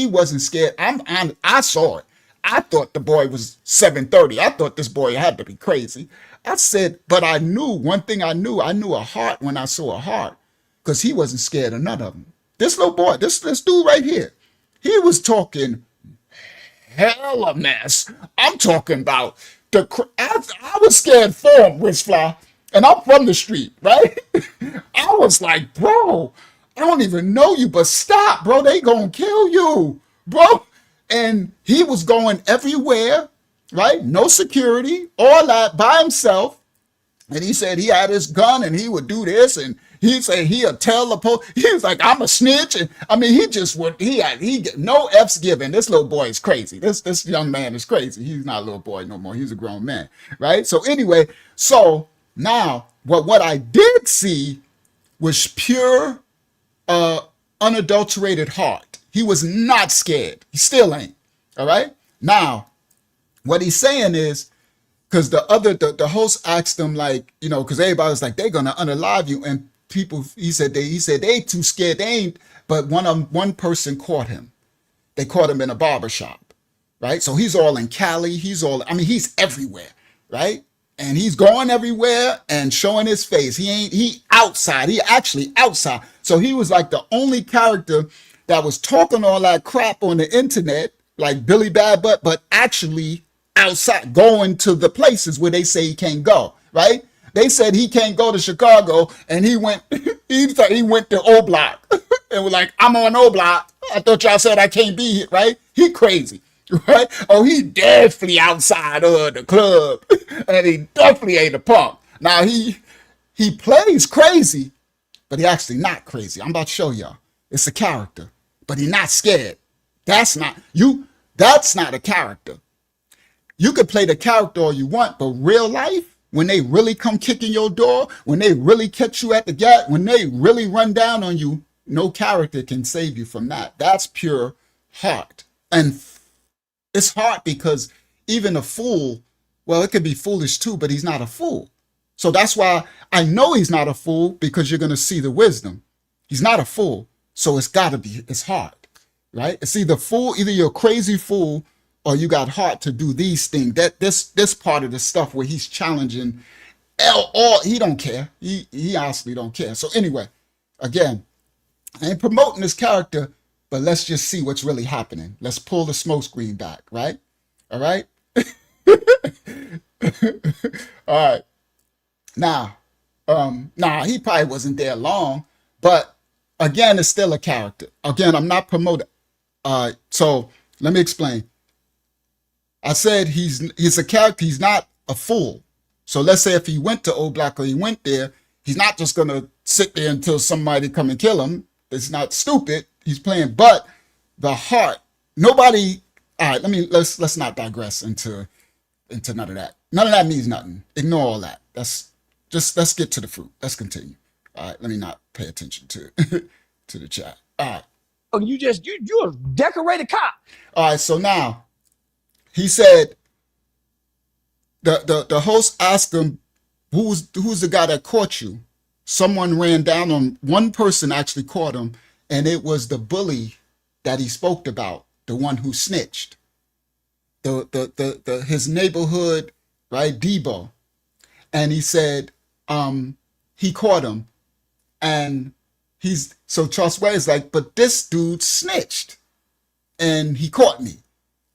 wasn't scared. I saw it. I thought the boy was 730. I thought this boy had to be crazy. I said, but I knew one thing. I knew a heart when I saw a heart, because he wasn't scared of none of them. This little boy, this dude right here, he was talking hella mess. I'm talking about I was scared for him, Wristfly, and I'm from the street, right? I was like, bro, I don't even know you, but stop, bro. They gonna kill you, bro. And he was going everywhere, right? No security, all that by himself. And he said he had his gun and he would do this, and he said he'll tell the police. He was like, I'm a snitch. And he just would, he no F's given. This little boy is crazy. This young man is crazy. He's not a little boy no more. He's a grown man, right? So anyway, so now what I did see was pure, unadulterated heart. He was not scared. He still ain't. All right. Now, what he's saying is, because the host asked him, like, because everybody was like, they're gonna unalive you, and people, he said they too scared, they ain't. But one person caught him. They caught him in a barber shop, right? So he's all in Cali. He's everywhere, right? And he's going everywhere and showing his face. He outside. He actually outside. So he was like the only character that was talking all that crap on the internet, like Billy Bad Butt, but actually outside, going to the places where they say he can't go, right? They said he can't go to Chicago, and he went he went to O Block and was like, I'm on O Block. I thought y'all said I can't be here, right? He crazy, right? Oh, he definitely outside of the club, and he definitely ain't a punk. Now he plays crazy, but he actually not crazy. I'm about to show y'all. It's a character, but he not scared. That's not a character. You could play the character all you want, but real life, when they really come kicking your door, when they really catch you at the gate, when they really run down on you, no character can save you from that. That's pure heart. And it's hard because even a fool, well, it could be foolish too, but he's not a fool. So that's why I know he's not a fool, because you're going to see the wisdom. He's not a fool. So it's hard, right? It's either you're a crazy fool, or you got heart to do these things. That this part of the stuff where he's challenging, or he don't care. He honestly don't care. So anyway, again, I ain't promoting this character, but let's just see what's really happening. Let's pull the smoke screen back, right? All right. All right. Now, he probably wasn't there long, but again, it's still a character. Again, I'm not promoting. So let me explain. I said he's a character. He's not a fool. So let's say if he went to O Block or he went there, he's not just gonna sit there until somebody come and kill him. It's not stupid. He's playing, but the heart. Nobody. All right. Let's not digress into none of that. None of that means nothing. Ignore all that. Let's get to the fruit. Let's continue. All right. Let me not pay attention to to the chat. All right. Oh, you're a decorated cop. All right. So now. He said, the host asked him, who's the guy that caught you? Someone ran down on one person, actually caught him, and it was the bully that he spoke about, the one who snitched. His neighborhood, right, Debo. And he said, he caught him, and so Charles White is like, but this dude snitched, and he caught me.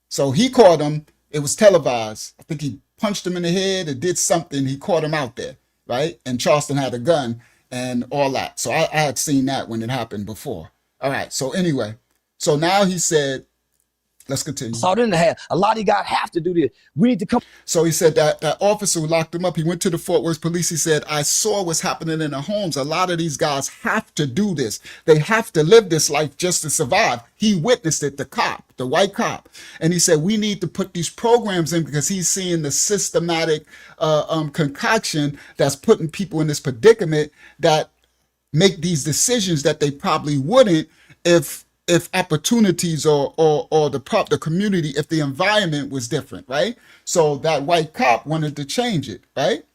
So he caught him. It was televised. I think he punched him in the head or did something. He caught him out there, right? And Charleston had a gun and all that. So I had seen that when it happened before. All right. So anyway, so now he said, let's continue. Saw it in the head. A lot of you guys have to do this. We need to come. So he said that officer who locked him up, he went to the Fort Worth police. He said, I saw what's happening in the homes. A lot of these guys have to do this. They have to live this life just to survive. He witnessed it, the white cop. And he said, we need to put these programs in, because he's seeing the systematic concoction that's putting people in this predicament that make these decisions that they probably wouldn't if opportunities or the community, if the environment was different, right? So that white cop wanted to change it, right?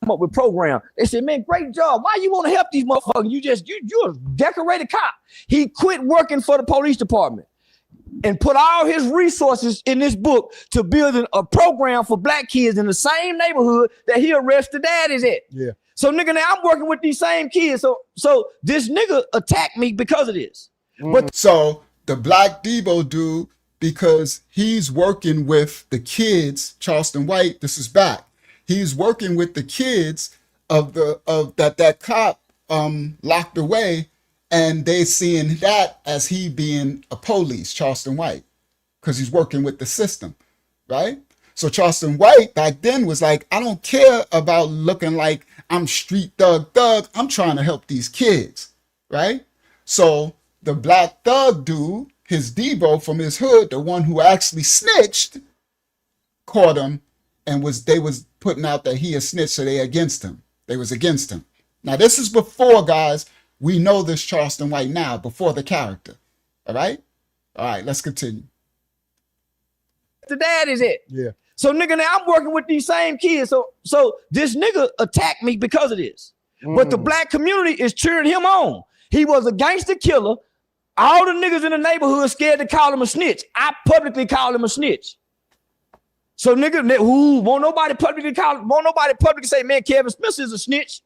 Come up with program. They said, man, great job. Why you want to help these motherfuckers? You're a decorated cop. He quit working for the police department and put all his resources in this book to build a program for black kids in the same neighborhood that he arrested daddies at. Yeah. So nigga, now I'm working with these same kids. So this nigga attacked me because of this. But so the black Debo dude, because he's working with the kids, Charleston White, this is back. He's working with the kids of that cop locked away, and they seeing that as he being a police, Charleston White, because he's working with the system, right? So Charleston White back then was like, I don't care about looking like I'm street thug. I'm trying to help these kids, right? So the black thug dude, his Debo from his hood, the one who actually snitched, caught him, and they was putting out that he a snitch, so they against him. They was against him. Now this is before, guys, we know this Charleston White now, before the character. All right? All right, let's continue. The dad is it. Yeah. So nigga, now I'm working with these same kids. So this nigga attacked me because of this. But the black community is cheering him on. He was a gangster killer. All the niggas in the neighborhood scared to call him a snitch. I publicly called him a snitch. So nigga, won't nobody publicly say, man, Kevin Smith is a snitch.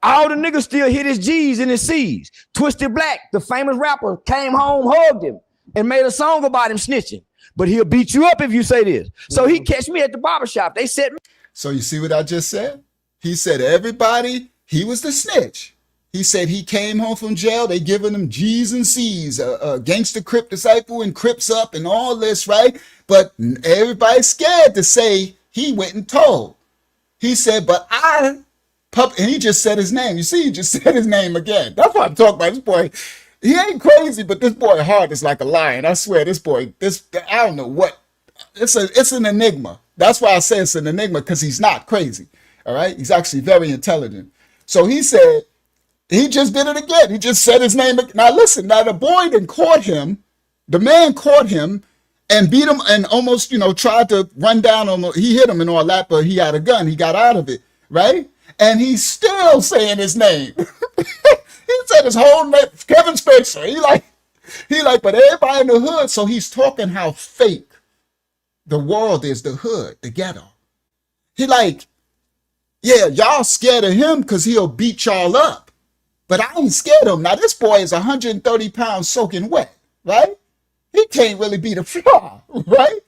All the niggas still hit his G's and his C's. Twisted Black, the famous rapper, came home, hugged him. and made a song about him snitching. But he'll beat you up if you say this. So he catch me at the barbershop. They set me. So you see what I just said? He said everybody, he was the snitch. He said he came home from jail. They giving him G's and C's, a gangster Crip disciple and Crips up and all this, right? But everybody's scared to say he went and told. He said, but and he just said his name. You see, he just said his name again. That's what I'm talking about. This boy, he ain't crazy, but this boy heart is like a lion. I swear, this boy, I don't know what. It's an enigma. That's why I say it's an enigma, because he's not crazy. All right? He's actually very intelligent. So he said, he just did it again. He just said his name. Now listen, now the boy then caught him. The man caught him and beat him and almost, tried to run down on him. He hit him and all that, but he had a gun. He got out of it, right? And he's still saying his name. He said his whole name, Kevin Spacey. He like, but everybody in the hood. So he's talking how fake the world is, the hood, the ghetto. He like, yeah, y'all scared of him because he'll beat y'all up. But I ain't scared of him. Now, this boy is 130 pounds soaking wet, right? He can't really beat a fly, right?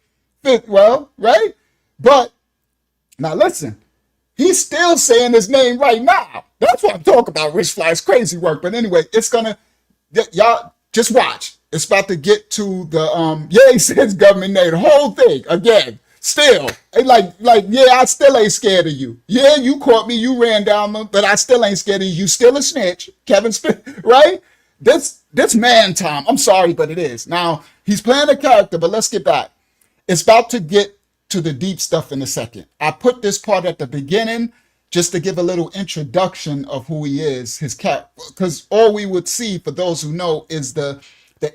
Well, right? But, now listen, he's still saying his name right now. That's what I'm talking about, Rich Fly's crazy work. But anyway, it's gonna, y'all, just watch. It's about to get to the, he says government name, the whole thing, again. Still, like, yeah, I still ain't scared of you. Yeah, you caught me, you ran down me, but I still ain't scared of you. You still a snitch, Kevin Smith, right? This man time. I'm sorry, but it is. Now, he's playing a character, but let's get back. It's about to get to the deep stuff in a second. I put this part at the beginning just to give a little introduction of who he is, his because all we would see, for those who know, is the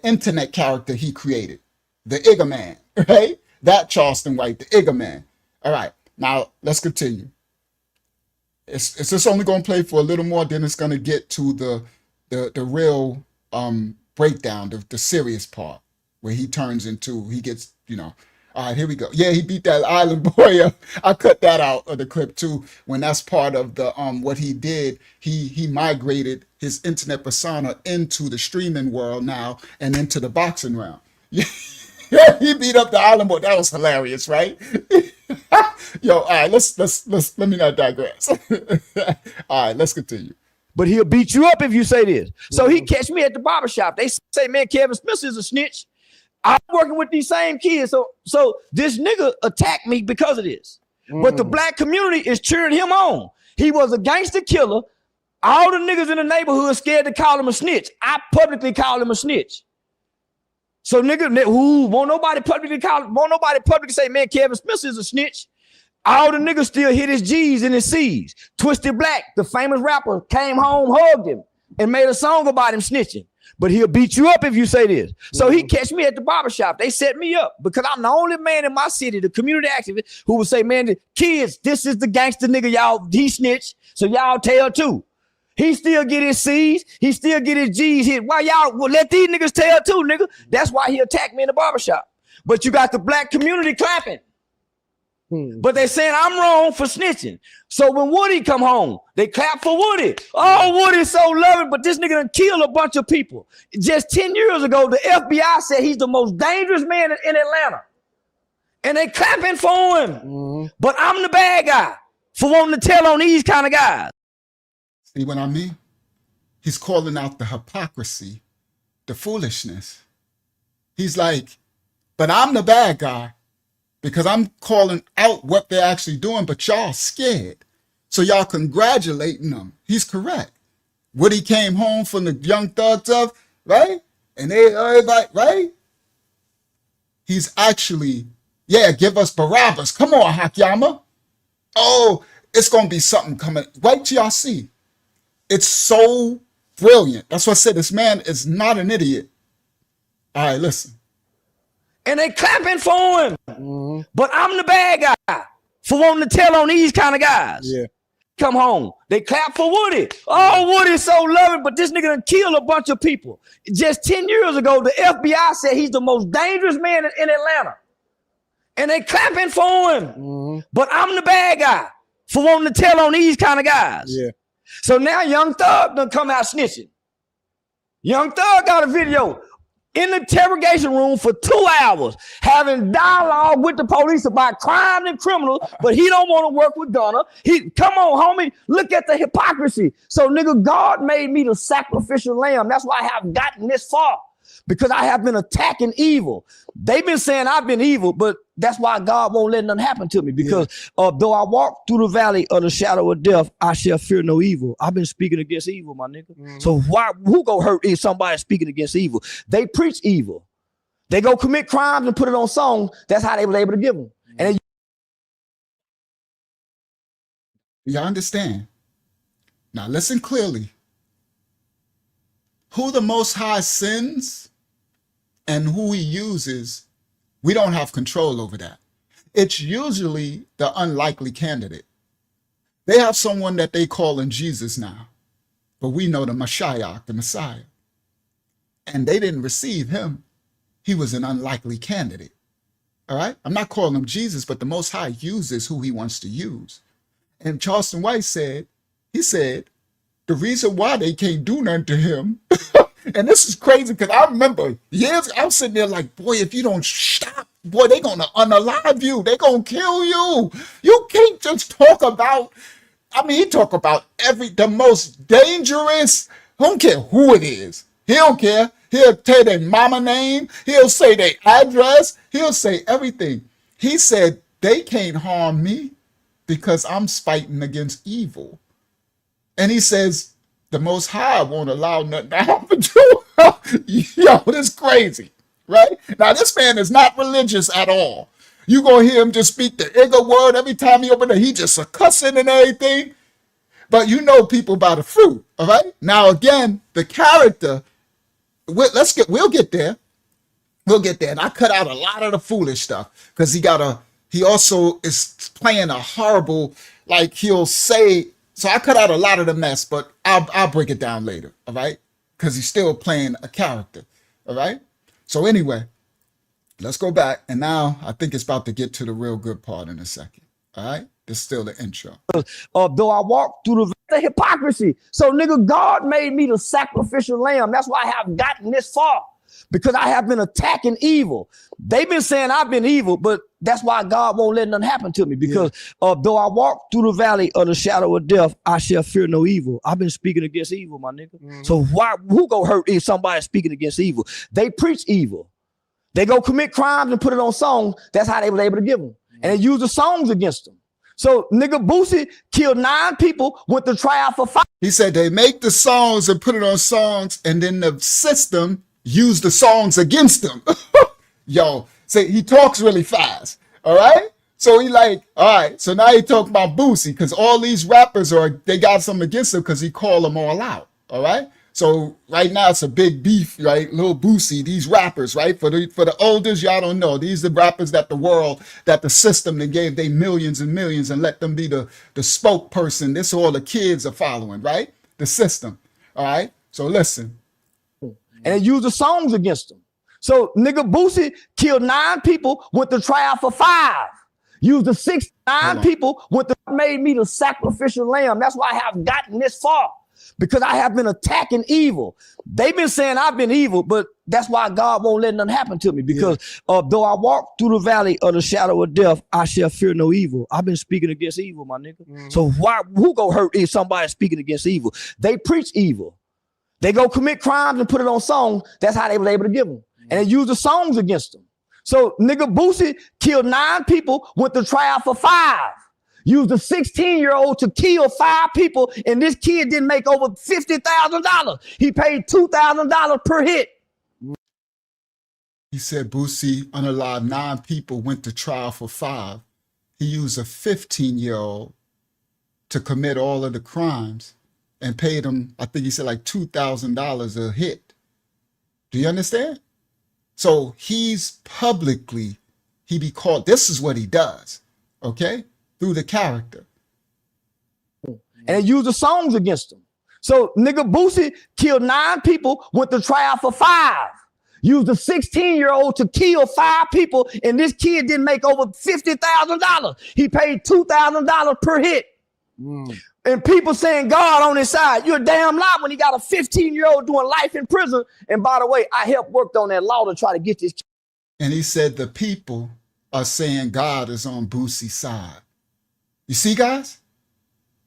internet character he created, the Igga Man, right? That Charleston White, the Igga Man. All right, now let's continue. It's just only going to play for a little more, then it's going to get to the real breakdown, the serious part, where he turns into, he gets, all right, here we go. Yeah, he beat that island boy up. I cut that out of the clip too, when that's part of the what he did. He migrated his internet persona into the streaming world now and into the boxing realm. Yeah, he beat up the island boy. That was hilarious, right? Yo, all right, let me not digress. All right, let's continue. But he'll beat you up if you say this. So he catch me at the barbershop. They say, man, Kevin Smith is a snitch. I'm working with these same kids. So this nigga attacked me because of this. But the black community is cheering him on. He was a gangster killer. All the niggas in the neighborhood scared to call him a snitch. I publicly call him a snitch. So won't nobody publicly say, man, Kevin Smith is a snitch. All the niggas still hit his G's and his C's. Twisted Black, the famous rapper, came home, hugged him, and made a song about him snitching. But he'll beat you up if you say this. So he catch me at the barbershop. They set me up because I'm the only man in my city, the community activist, who would say, man, the kids, this is the gangster nigga, y'all, he snitched, so y'all tell too. He still get his C's. He still get his G's hit. Why y'all let these niggas tell too, nigga? That's why he attacked me in the barbershop. But you got the black community clapping. But they saying I'm wrong for snitching. So when Woody come home, they clap for Woody. Oh, Woody's so loving, but this nigga done killed a bunch of people. Just 10 years ago, the FBI said he's the most dangerous man in Atlanta. And they clapping for him. But I'm the bad guy for wanting to tell on these kind of guys. See what I mean? He's calling out the hypocrisy, the foolishness. He's like, but I'm the bad guy because I'm calling out what they're actually doing, but y'all scared. So y'all congratulating them. He's correct. Woody came home from the Young Thug stuff, right? And everybody, right? He's actually, yeah, give us Barabbas. Come on, Hakyama. Oh, it's going to be something coming. Wait till y'all see. It's so brilliant. That's what I said. This man is not an idiot. All right, listen. And they clapping for him. But I'm the bad guy for wanting to tell on these kind of guys. Yeah. Come home. They clap for Woody. Oh, Woody's so loving, but this nigga done killed a bunch of people. Just 10 years ago, the FBI said he's the most dangerous man in Atlanta. And they clapping for him. But I'm the bad guy for wanting to tell on these kind of guys. Yeah. So now Young Thug done come out snitching. Young Thug got a video. in the interrogation room for 2 hours, having dialogue with the police about crime and criminals, but he don't want to work with Gunner. Come on, homie, look at the hypocrisy. So, nigga, God made me the sacrificial lamb. That's why I have gotten this far, because I have been attacking evil. They've been saying I've been evil, but that's why God won't let nothing happen to me, because though I walk through the valley of the shadow of death, I shall fear no evil. I've been speaking against evil, my nigga. So who go hurt if somebody speaking against evil? They preach evil. They go commit crimes and put it on songs. That's how they was able to give them. And You understand? Now listen clearly. Who the Most High sends and who he uses, we don't have control over that. It's usually the unlikely candidate. They have someone that they call in Jesus now, but we know the Mashiach, the Messiah. And they didn't receive him. He was an unlikely candidate. All right? I'm not calling him Jesus, but the Most High uses who he wants to use. And Charleston White said, the reason why they can't do nothing to him, and this is crazy because I remember years, I was sitting there like, boy, if you don't stop, boy, they're going to unalive you. They're going to kill you. You can't just talk about, he talk about the most dangerous, I don't care who it is. He don't care. He'll tell their mama name. He'll say their address. He'll say everything. He said, they can't harm me because I'm fighting against evil. And he says, the Most High won't allow nothing to happen to him. Yo, this is crazy, right? Now, this man is not religious at all. You gonna hear him just speak the Igga word every time he open it. He just a cussing and everything. But you know people by the fruit, all right? Now, again, the character, we'll get there. We'll get there. And I cut out a lot of the foolish stuff because he also is playing a horrible, like he'll say, so I cut out a lot of the mess, but I'll break it down later, all right? Because he's still playing a character, all right? So anyway, let's go back. And now I think it's about to get to the real good part in a second, all right? This is still the intro. Though I walk through the hypocrisy. So, nigga, God made me the sacrificial lamb. That's why I have gotten this far, because I have been attacking evil. They've been saying I've been evil, but that's why God won't let nothing happen to me, because though I walk through the valley of the shadow of death, I shall fear no evil. I've been speaking against evil, my nigga. So who go hurt if somebody speaking against evil? They preach evil. They go commit crimes and put it on songs. That's how they was able to give them. And they use the songs against them. So nigga Boosie killed 9 people, went to trial for 5. He said they make the songs and put it on songs, and then the system use the songs against them. Yo, say he talks really fast. All right. So he like, all right. So now he talking about Boosie, because all these rappers they got something against him because he called them all out. All right. So right now it's a big beef, right? Lil Boosie, these rappers, right? For the oldest, y'all don't know. These are the rappers that the system that gave they millions and millions and let them be the spokesperson. This all the kids are following, right? The system. All right. So listen. And they use the songs against them. So nigga Boosie killed 9 people, went to trial for 5. Used the 9 people, made me the sacrificial lamb. That's why I have gotten this far, because I have been attacking evil. They've been saying I've been evil, but that's why God won't let nothing happen to me, because though I walk through the valley of the shadow of death, I shall fear no evil. I've been speaking against evil, my nigga. So who go hurt if somebody speaking against evil? They preach evil. They go commit crimes and put it on songs. That's how they was able to give them. And they use the songs against them. So nigga Boosie killed 9 people, went to trial for 5. Used a 16-year-old to kill 5 people, and this kid didn't make over $50,000. He paid $2,000 per hit. He said Boosie unalived 9 people, went to trial for 5. He used a 15-year-old to commit all of the crimes and paid him, I think he said like $2,000 a hit. Do you understand? So he's publicly, he be called, this is what he does, okay? Through the character. And they use the songs against him. So nigga Boosie killed 9 people, went to trial for 5. Used a 16-year-old to kill 5 people, and this kid didn't make over $50,000. He paid $2,000 per hit. And people saying God on his side. You're a damn lie when he got a 15-year-old doing life in prison. And by the way, I helped work on that law to try to get this. And he said the people are saying God is on Boosie's side. You see, guys?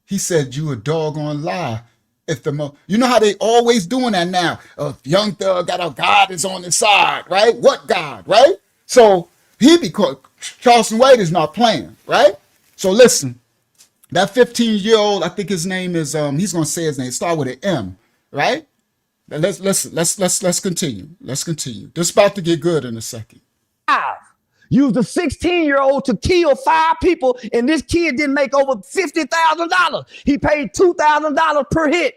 He said you a doggone lie. If you know how they always doing that now. Young Thug got a God is on his side, right? What God, right? So because Charleston White is not playing, right? So listen, that 15-year-old, I think his name is he's gonna say his name, start with an M, right? Let's continue. Let's continue. This is about to get good in a second. Used a 16-year-old to kill 5 people, and this kid didn't make over $50,000. He paid $2,000 per hit.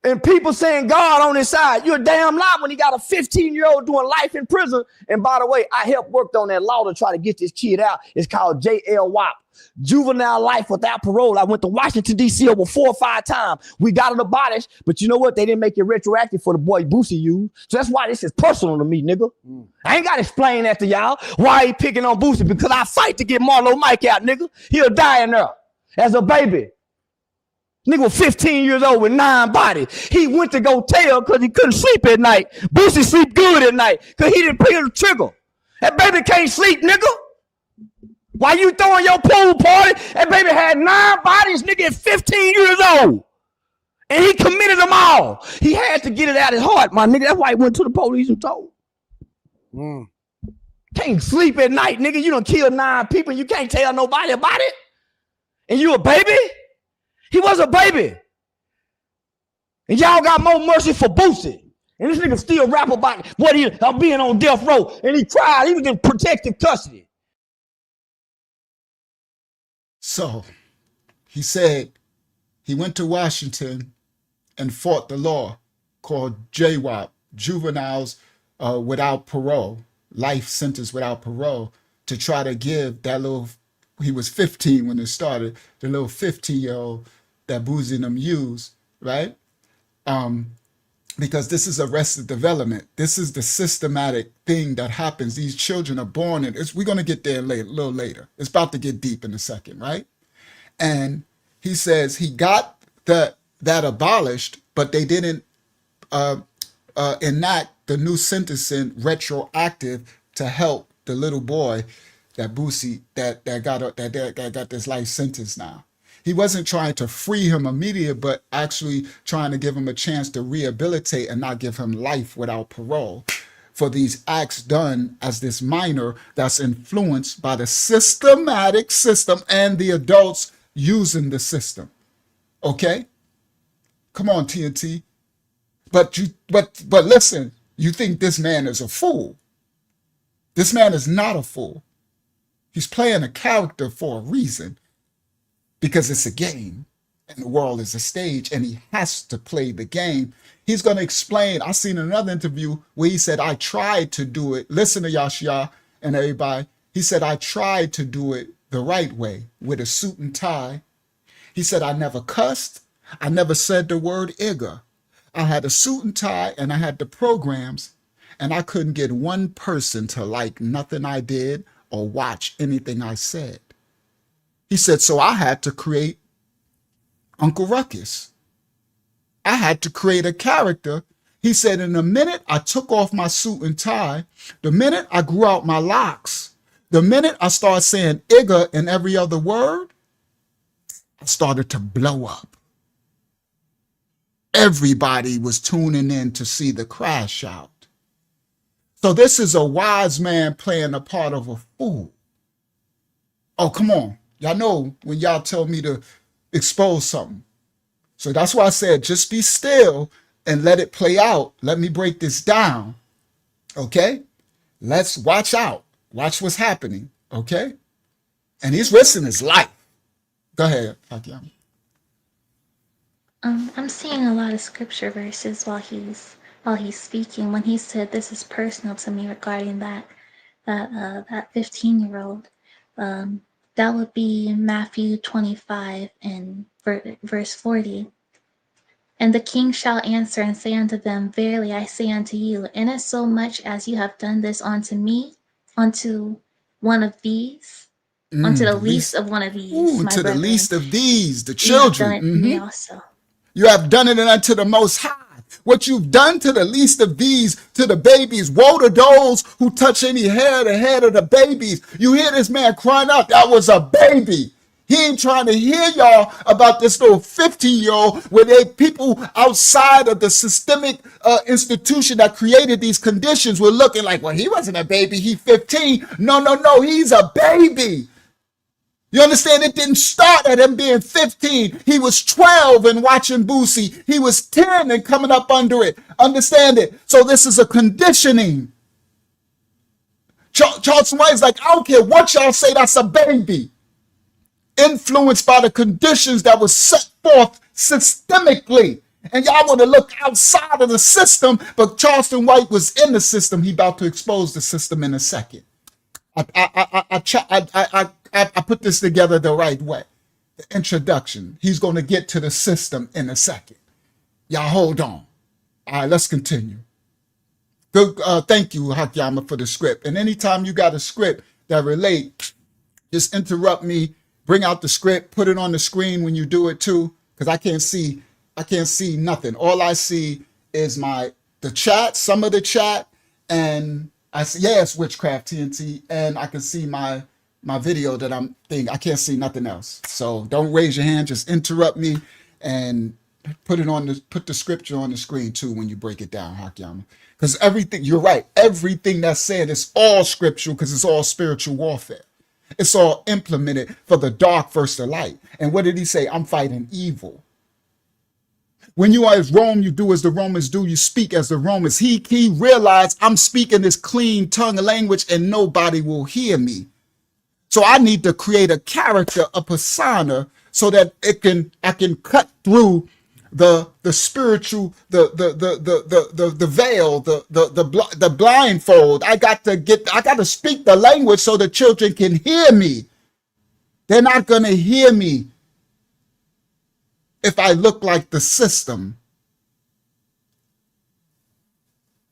And people saying God on his side. You're a damn lie when he got a 15-year-old doing life in prison. And by the way, I helped work on that law to try to get this kid out. It's called JLWOP, juvenile life without parole. I went to Washington, D.C. over 4 or 5 times. We got it abolished, but you know what? They didn't make it retroactive for the boy Boosie used. So that's why this is personal to me, nigga. I ain't got to explain that to y'all. Why he picking on Boosie? Because I fight to get Marlo Mike out, nigga. He'll die in there as a baby. Nigga was 15 years old with 9 bodies. He went to go tell because he couldn't sleep at night. Boosie sleep good at night because he didn't pull the trigger. That baby can't sleep, nigga. Why you throwing your pool party? That baby had 9 bodies, nigga, at 15 years old. And he committed them all. He had to get it out of his heart, my nigga. That's why he went to the police and told. Can't sleep at night, nigga. You done killed 9 people and you can't tell nobody about it? And you a baby? He was a baby. And y'all got more mercy for Boosie. And this nigga still rap about what I'm being on death row. And he cried. He was in protective custody. So he said he went to Washington and fought the law called JWOP, juveniles without parole, life sentence without parole, to try to give that little, he was 15 when it started, the little 15-year-old that Boosie and them used, right? Because this is arrested development. This is the systematic thing that happens. These children are born in, we're going to get there a little later. It's about to get deep in a second, right? And he says he got that abolished, but they didn't enact the new sentencing retroactive to help the little boy that Boosie that got this life sentence now. He wasn't trying to free him immediately, but actually trying to give him a chance to rehabilitate and not give him life without parole for these acts done as this minor that's influenced by the systematic system and the adults using the system. Okay? Come on, TNT. But listen, you think this man is a fool. This man is not a fool. He's playing a character for a reason, because it's a game and the world is a stage and he has to play the game. He's going to explain. I seen another interview where he said, I tried to do it. Listen to Yashia and everybody. He said, I tried to do it the right way with a suit and tie. He said, I never cussed. I never said the word igga. I had a suit and tie and I had the programs, and I couldn't get one person to like nothing I did or watch anything I said. He said, so I had to create Uncle Ruckus. I had to create a character. He said, in the minute I took off my suit and tie, the minute I grew out my locks, the minute I started saying igga in every other word, I started to blow up. Everybody was tuning in to see the crash out. So this is a wise man playing the part of a fool. Oh, come on. Y'all know when y'all tell me to expose something. So that's why I said, just be still and let it play out. Let me break this down. Okay? Let's watch out. Watch what's happening. Okay? And he's risking his life. Go ahead, Tatiana. I'm seeing a lot of scripture verses while he's speaking. When he said, this is personal to me regarding that 15-year-old. That would be Matthew 25 and verse 40. And the king shall answer and say unto them, verily I say unto you, insomuch as you have done this unto me, unto one of these, unto the least of one of these, my to the brethren. least of these, the You have children. done it to me also. You have done it unto the Most High. What you've done to the least of these, to the babies, woe to those who touch any hair, the head of the babies. You hear this man crying out, that was a baby. He ain't trying to hear y'all about this little 15-year-old where they people outside of the systemic institution that created these conditions were looking like, well, he wasn't a baby, he 15. No, he's a baby. You understand? It didn't start at him being 15. He was 12 and watching Boosie. He was 10 and coming up under it. Understand it? So this is a conditioning. Charleston White is like, I don't care what y'all say, that's a baby. Influenced by the conditions that was set forth systemically. And y'all want to look outside of the system, but Charleston White was in the system. He about to expose the system in a second. I put this together the right way. The introduction. He's going to get to the system in a second. Y'all hold on. All right, let's continue. Good. Thank you, Hakyama, for the script. And anytime you got a script that relate, just interrupt me, bring out the script, put it on the screen when you do it too, because I can't see nothing. All I see is the chat, some of the chat, and I see, it's Witchcraft TNT, and I can see my video that I'm thinking. I can't see nothing else. So don't raise your hand, just interrupt me and put the scripture on the screen too when you break it down, Hakyama. Because everything, you're right, everything that's said is all scriptural because it's all spiritual warfare. It's all implemented for the dark versus the light. And what did he say? I'm fighting evil. When you are as Rome, you do as the Romans do. You speak as the Romans. He realized I'm speaking this clean tongue language and nobody will hear me. So I need to create a character, a persona, so that I can cut through the spiritual, the veil, the blindfold. I got to speak the language so the children can hear me. They're not going to hear me if I look like the system.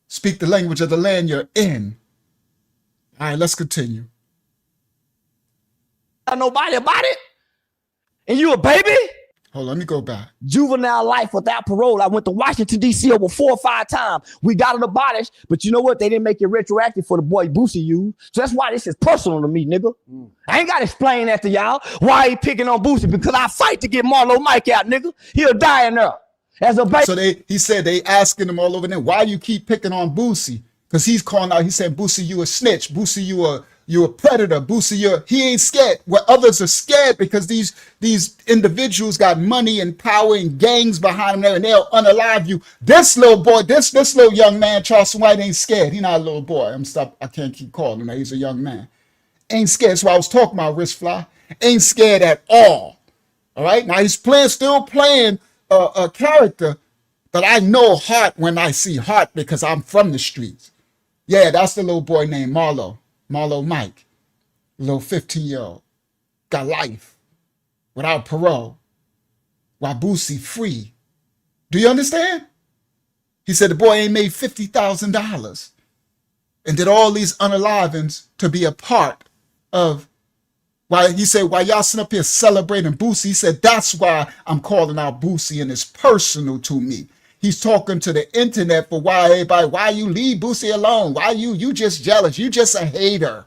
Speak the language of the land you're in. All right, let's continue. Nobody about it? And you a baby? Hold on, let me go back. Juvenile life without parole. I went to Washington, D.C. over 4 or 5 times. We got it abolished, but you know what? They didn't make it retroactive for the boy Boosie used. So that's why this is personal to me, nigga. I ain't got to explain that to y'all. Why he picking on Boosie? Because I fight to get Marlo Mike out, nigga. He'll die in there. As a baby. So he said they asking him all over there, why you keep picking on Boosie? Because he's calling out, he said, Boosie, you a snitch. Boosie, you a predator. Boosie, he ain't scared. Where others are scared because these individuals got money and power and gangs behind them and they'll unalive you. This little boy, this little young man, Charleston White, ain't scared. He not a little boy. I can't keep calling him. He's a young man. Ain't scared. That's why I was talking about wrist fly. Ain't scared at all. All right. Now he's still playing a character, but I know heart when I see heart because I'm from the streets. Yeah, that's the little boy named Marlo Mike, little 15-year-old, got life without parole, while Boosie free. Do you understand? He said the boy ain't made $50,000 and did all these unalivings to be a part of why he said, why y'all sitting up here celebrating Boosie, he said, that's why I'm calling out Boosie and it's personal to me. He's talking to the internet for why you leave Boosie alone? Why you just jealous? You just a hater.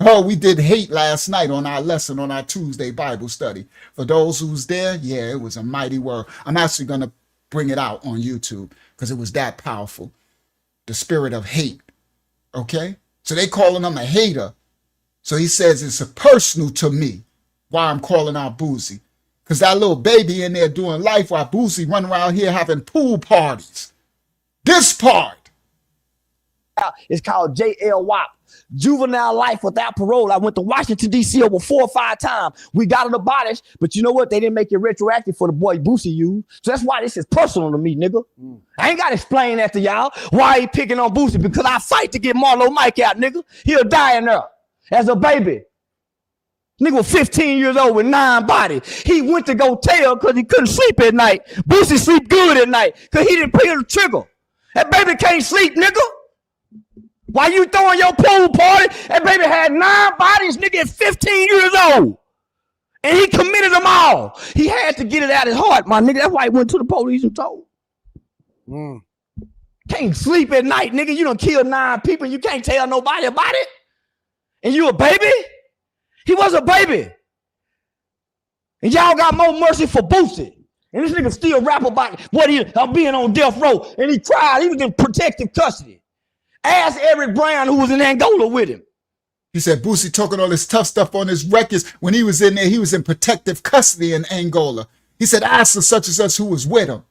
Oh, we did hate last night on our lesson on our Tuesday Bible study. For those who's there, yeah, it was a mighty word. I'm actually going to bring it out on YouTube because it was that powerful. The spirit of hate. Okay? So they calling him a hater. So he says it's a personal to me why I'm calling out Boosie. Because that little baby in there doing life while Boosie running around here having pool parties. This part. It's called JLWAP. Juvenile life without parole. I went to Washington, D.C. over 4 or 5 times. We got it abolished, but you know what? They didn't make it retroactive for the boy Boosie used. So that's why this is personal to me, nigga. I ain't got to explain that to y'all. Why he picking on Boosie? Because I fight to get Marlo Mike out, nigga. He'll die in there as a baby. Nigga was 15 years old with 9 bodies. He went to go tell because he couldn't sleep at night. Boosie sleep good at night because he didn't pull the trigger. That baby can't sleep, nigga. Why you throwing your pool party? That baby had 9 bodies, nigga, at 15 years old. And he committed them all. He had to get it out of his heart, my nigga. That's why he went to the police and told. Can't sleep at night, nigga. You done killed 9 people and you can't tell nobody about it? And you a baby? He was a baby. And y'all got more mercy for Boosie. And this nigga still rap about what he being on death row. And he tried. He was in protective custody. Ask Eric Brown, who was in Angola with him. He said Boosie talking all this tough stuff on his records. When he was in there, he was in protective custody in Angola. He said, ask the such and such who was with him.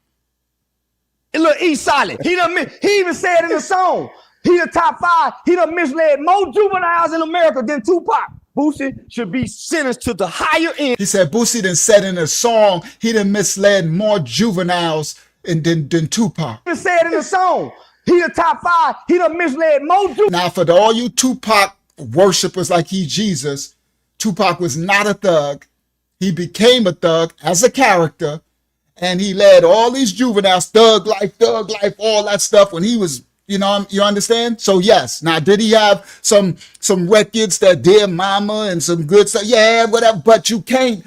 And look, he's silent. He even said in the song, he the top 5. He done misled more juveniles in America than Tupac. Boosie should be sentenced to the higher end. He said Boosie done said in a song, he done misled more juveniles than Tupac. He said in the song, he the top 5. He done misled more juveniles. Now for all you Tupac worshipers like he Jesus, Tupac was not a thug. He became a thug as a character, and he led all these juveniles, thug life, all that stuff when he was, you know, you understand? So yes. Now did he have some records that Dear Mama and some good stuff? Yeah, whatever. But you can't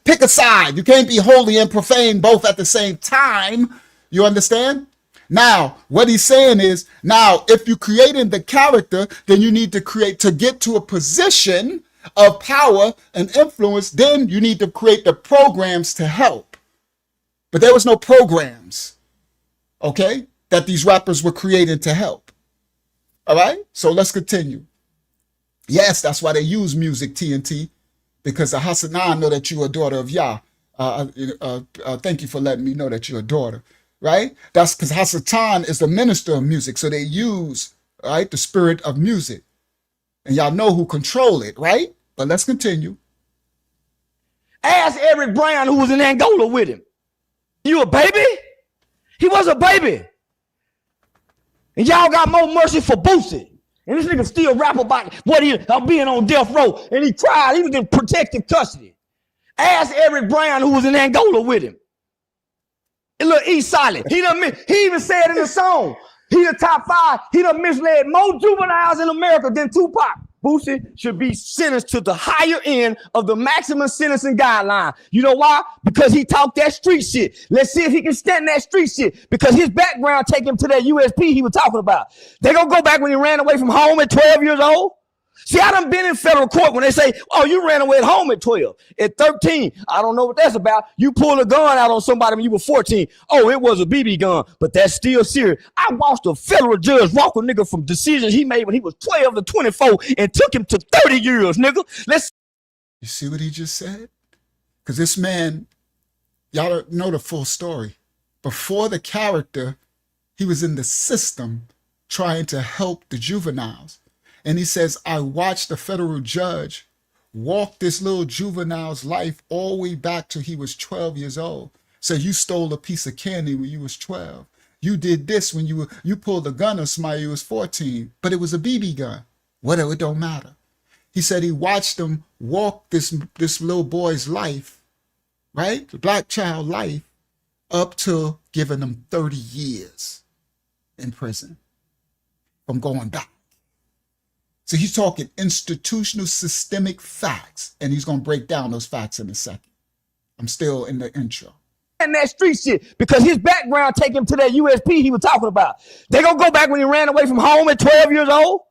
pick a side. You can't be holy and profane both at the same time. You understand? Now, what he's saying is, now, if you're creating the character, then you need to create, to get to a position of power and influence, then you need to create the programs to help. But there was no programs, okay, that these rappers were created to help. All right? So let's continue. Yes, that's why they use music, TNT, because the Hassanan know that you're a daughter of Yah. Thank you for letting me know that you're a daughter. Right? That's because Hasatan is the minister of music. So they use, right, the spirit of music. And y'all know who control it, right? But let's continue. Ask Eric Brown, who was in Angola with him. You a baby? He was a baby. And y'all got more mercy for Boosie. And this nigga still rap about what he being on death row. And he tried. He was in protective custody. Ask Eric Brown, who was in Angola with him. And look, he's silent. He even said in the song, he the top 5. He done misled more juveniles in America than Tupac. Boosie should be sentenced to the higher end of the maximum sentencing guideline. You know why? Because he talked that street shit. Let's see if he can stand that street shit. Because his background take him to that USP he was talking about. They gonna go back when he ran away from home at 12 years old. See, I done been in federal court when they say, oh, you ran away at home at 12. At 13, I don't know what that's about. You pulled a gun out on somebody when you were 14. Oh, it was a BB gun, but that's still serious. I watched a federal judge walk a nigga from decisions he made when he was 12 to 24 and took him to 30 years, nigga. You see what he just said? Because this man, y'all don't know the full story. Before the character, he was in the system trying to help the juveniles. And he says, I watched a federal judge walk this little juvenile's life all the way back to he was 12 years old. So you stole a piece of candy when you was 12. You did this when you pulled a gun on somebody who was 14, but it was a BB gun. Whatever, it don't matter. He said he watched them walk this little boy's life, right? The black child life, up to giving them 30 years in prison from going back. So he's talking institutional systemic facts, and he's going to break down those facts in a second. I'm still in the intro. And that street shit, because his background take him to that USP he was talking about. They gonna go back when he ran away from home at 12 years old.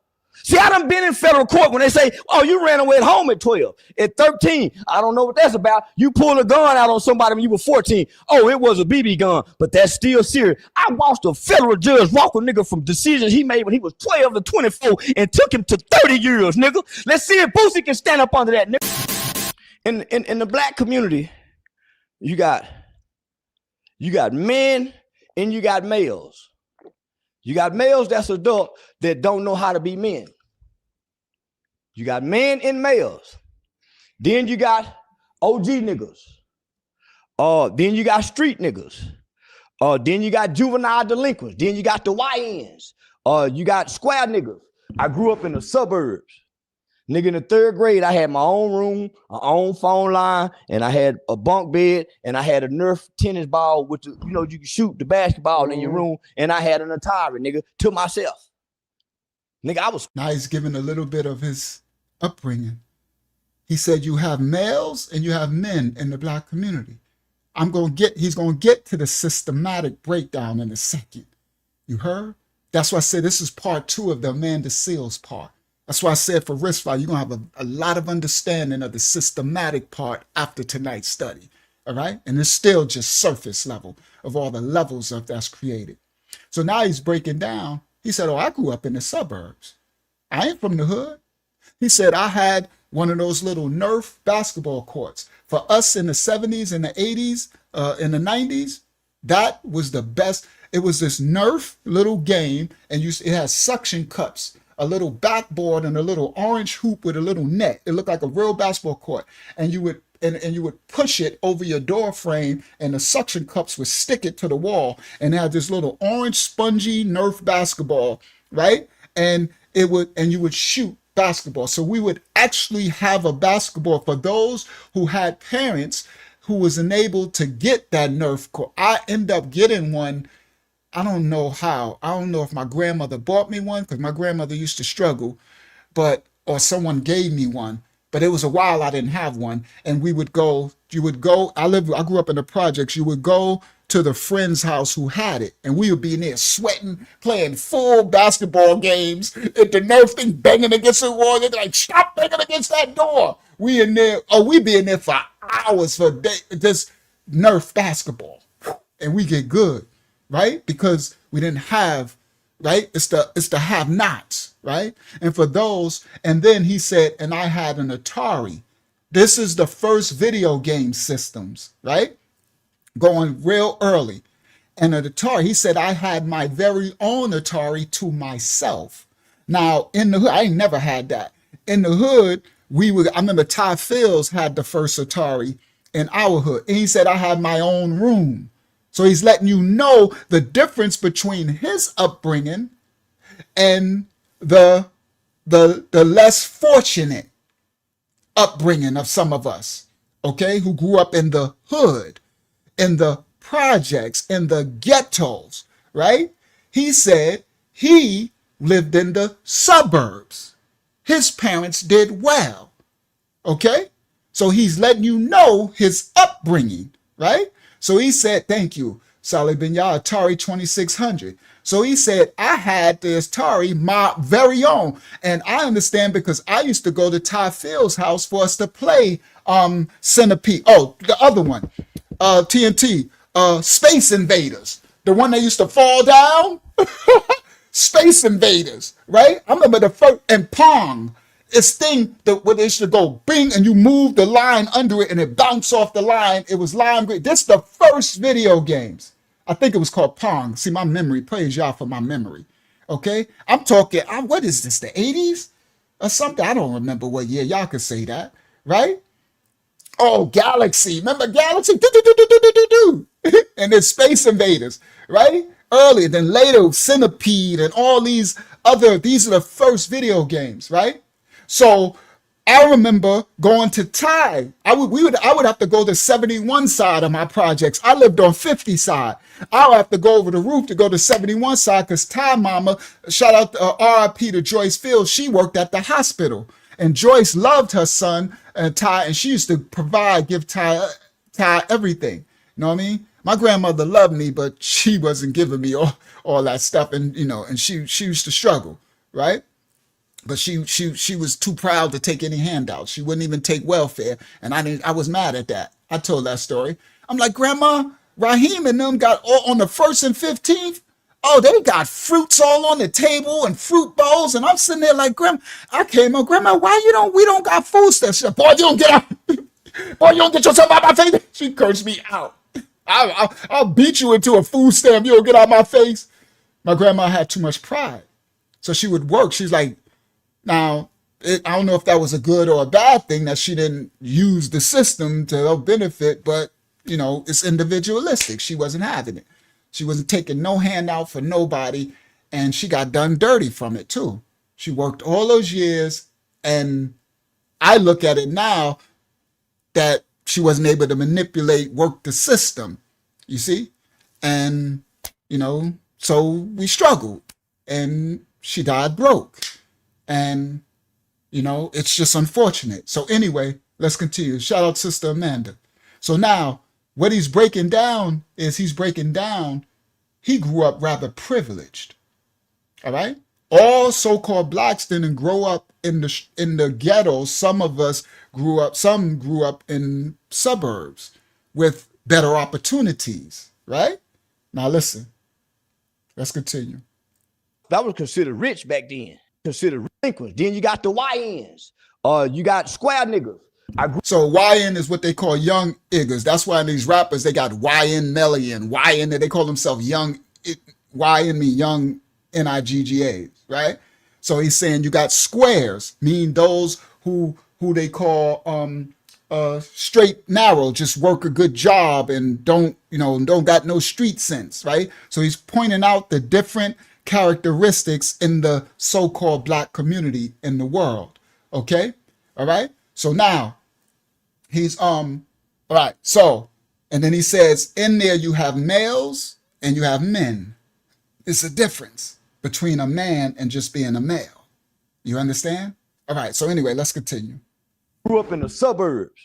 See, I done been in federal court when they say, oh, you ran away at home at 12. At 13, I don't know what that's about. You pulled a gun out on somebody when you were 14. Oh, it was a BB gun, but that's still serious. I watched a federal judge walk a nigga from decisions he made when he was 12 to 24 and took him to 30 years, nigga. Let's see if Boosie can stand up under that, nigga. In the black community, you got men and you got males. You got males that's adult that don't know how to be men. You got men and males. Then you got OG niggas. Then you got street niggas. Then you got juvenile delinquents. Then you got the YNs. You got square niggas. I grew up in the suburbs. Nigga, in the 3rd grade, I had my own room, my own phone line, and I had a bunk bed, and I had a Nerf tennis ball, which, you know, you can shoot the basketball in your room, and I had an Atari, nigga, to myself. Nigga, I was. Now he's giving a little bit of his upbringing. He said you have males and you have men in the black community. He's going to get to the systematic breakdown in a second. You heard? That's why I said this is part 2 of the Amanda Seals part. That's why I said for risk file, you're going to have a lot of understanding of the systematic part after tonight's study. All right? And it's still just surface level of all the levels of that's created. So now he's breaking down. He said, oh, I grew up in the suburbs. I ain't from the hood. He said, I had one of those little Nerf basketball courts. For us in the 70s and the 80s, in the 90s, that was the best. It was this Nerf little game, and it has suction cups, a little backboard, and a little orange hoop with a little net. It looked like a real basketball court. And you would push it over your door frame, and the suction cups would stick it to the wall, and it had this little orange spongy Nerf basketball, right? And you would shoot basketball. So we would actually have a basketball for those who had parents who was enabled to get that Nerf court. I end up getting one. I don't know how. I don't know if my grandmother bought me one, because my grandmother used to struggle, or someone gave me one. But it was a while I didn't have one. And you would go, I grew up in the projects. You would go to the friend's house who had it, and we would be in there sweating, playing full basketball games, and the Nerf thing banging against the wall. They're like, stop banging against that door. We'd be in there for hours, for days, just Nerf basketball. And we get good, right? Because we didn't have, right? It's the have-nots, right? And for those, and then he said, and I had an Atari. This is the first video game systems, right? Going real early. And an Atari, he said, I had my very own Atari to myself. Now, in the hood, I ain't never had that. In the hood, I remember Ty Fields had the first Atari in our hood. And he said, I had my own room. So he's letting you know the difference between his upbringing and the less fortunate upbringing of some of us, okay, who grew up in the hood, in the projects, in the ghettos, right? He said he lived in the suburbs. His parents did well, okay? So he's letting you know his upbringing, right? So he said, thank you, Salih Binyah, Atari 2600. So he said, I had the Atari, my very own. And I understand because I used to go to Ty Fields' house for us to play Centipede. Oh, the other one, TNT, Space Invaders. The one that used to fall down. Space Invaders, right? I remember the first, and Pong. It's thing that where they used to go bing and you move the line under it and it bounced off the line. It was lime green. This is the first video games. I think it was called Pong. See, my memory, praise y'all for my memory. Okay? I'm talking, what is this, the 80s or something? I don't remember what year. Y'all could say that, right? Oh, Galaxy. Remember Galaxy? And then Space Invaders, right? Earlier, then later, Centipede and all these are the first video games, right? So I remember going to Ty. I would have to go to 71 side of my projects. I lived on 50 side. I would have to go over the roof to go to 71 side because Ty mama, shout out RIP to Joyce Fields, she worked at the hospital. And Joyce loved her son, Ty, and she used to give Ty everything. You know what I mean? My grandmother loved me, but she wasn't giving me all that stuff. And, and she used to struggle, right? But she was too proud to take any handouts. She wouldn't even take welfare. And I was mad at that. I told that story. I'm like, Grandma, Raheem and them got all on the 1st and 15th. Oh, they got fruits all on the table and fruit bowls. And I'm sitting there like, Grandma, I came on, Grandma, we don't got food stuff? She said, boy, you don't get out. Boy, you don't get yourself out my face. She cursed me out. I'll beat you into a food stamp. You don't get out my face. My grandma had too much pride. So she would work. She's like, now, I don't know if that was a good or a bad thing that she didn't use the system to her benefit, but, it's individualistic. She wasn't having it. She wasn't taking no handout for nobody, and she got done dirty from it, too. She worked all those years, and I look at it now that she wasn't able to work the system, you see? And, so we struggled. And she died broke. And, you know, it's just unfortunate. So anyway, let's continue. Shout out Sister Amanda. So now what he's breaking down is he grew up rather privileged. All right. All so-called blacks didn't grow up in the ghettos. Some grew up in suburbs with better opportunities. Right? Now listen. Let's continue. That was considered rich back then. Considered delinquents. Then you got the YNs. You got square niggas. So YN is what they call young niggas. That's why these rappers, they got YN Melly and YN, they call themselves young, YN mean young NIGGAs, right? So he's saying you got squares, mean those who they call straight narrow, just work a good job and don't got no street sense, right? So he's pointing out the different characteristics in the so-called black community in the world. Okay? All right? So now he's all right. So, and then he says in there you have males and you have men. It's a difference between a man and just being a male. You understand? All right. So anyway, let's continue. Grew up in the suburbs.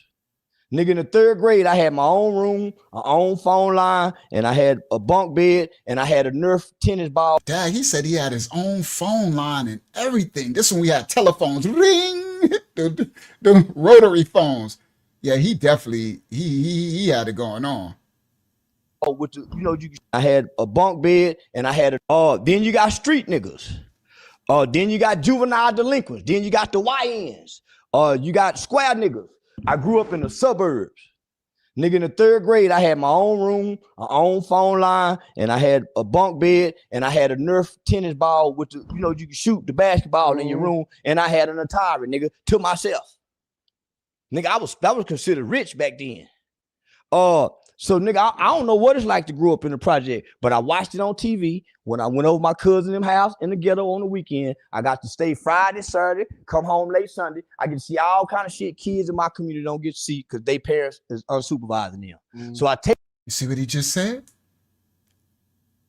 Nigga, in the 3rd grade, I had my own room, my own phone line, and I had a bunk bed, and I had a Nerf tennis ball. Dad, he said he had his own phone line and everything. This one we had telephones, ring, the rotary phones. Yeah, he definitely, he had it going on. Oh, with the, I had a bunk bed, and I had then you got street niggas. Then you got juvenile delinquents. Then you got the YNs. You got square niggas. I grew up in the suburbs. Nigga, in the 3rd grade, I had my own room, my own phone line, and I had a bunk bed, and I had a Nerf tennis ball with the, you can shoot the basketball in your room, and I had an Atari, nigga, to myself. Nigga, that was considered rich back then. So nigga, I don't know what it's like to grow up in the project, but I watched it on TV when I went over my cousin's house in the ghetto on the weekend. I got to stay Friday, Saturday, come home late Sunday. I get to see all kind of shit kids in my community don't get to see because they parents is unsupervising them. So I take. You see what he just said?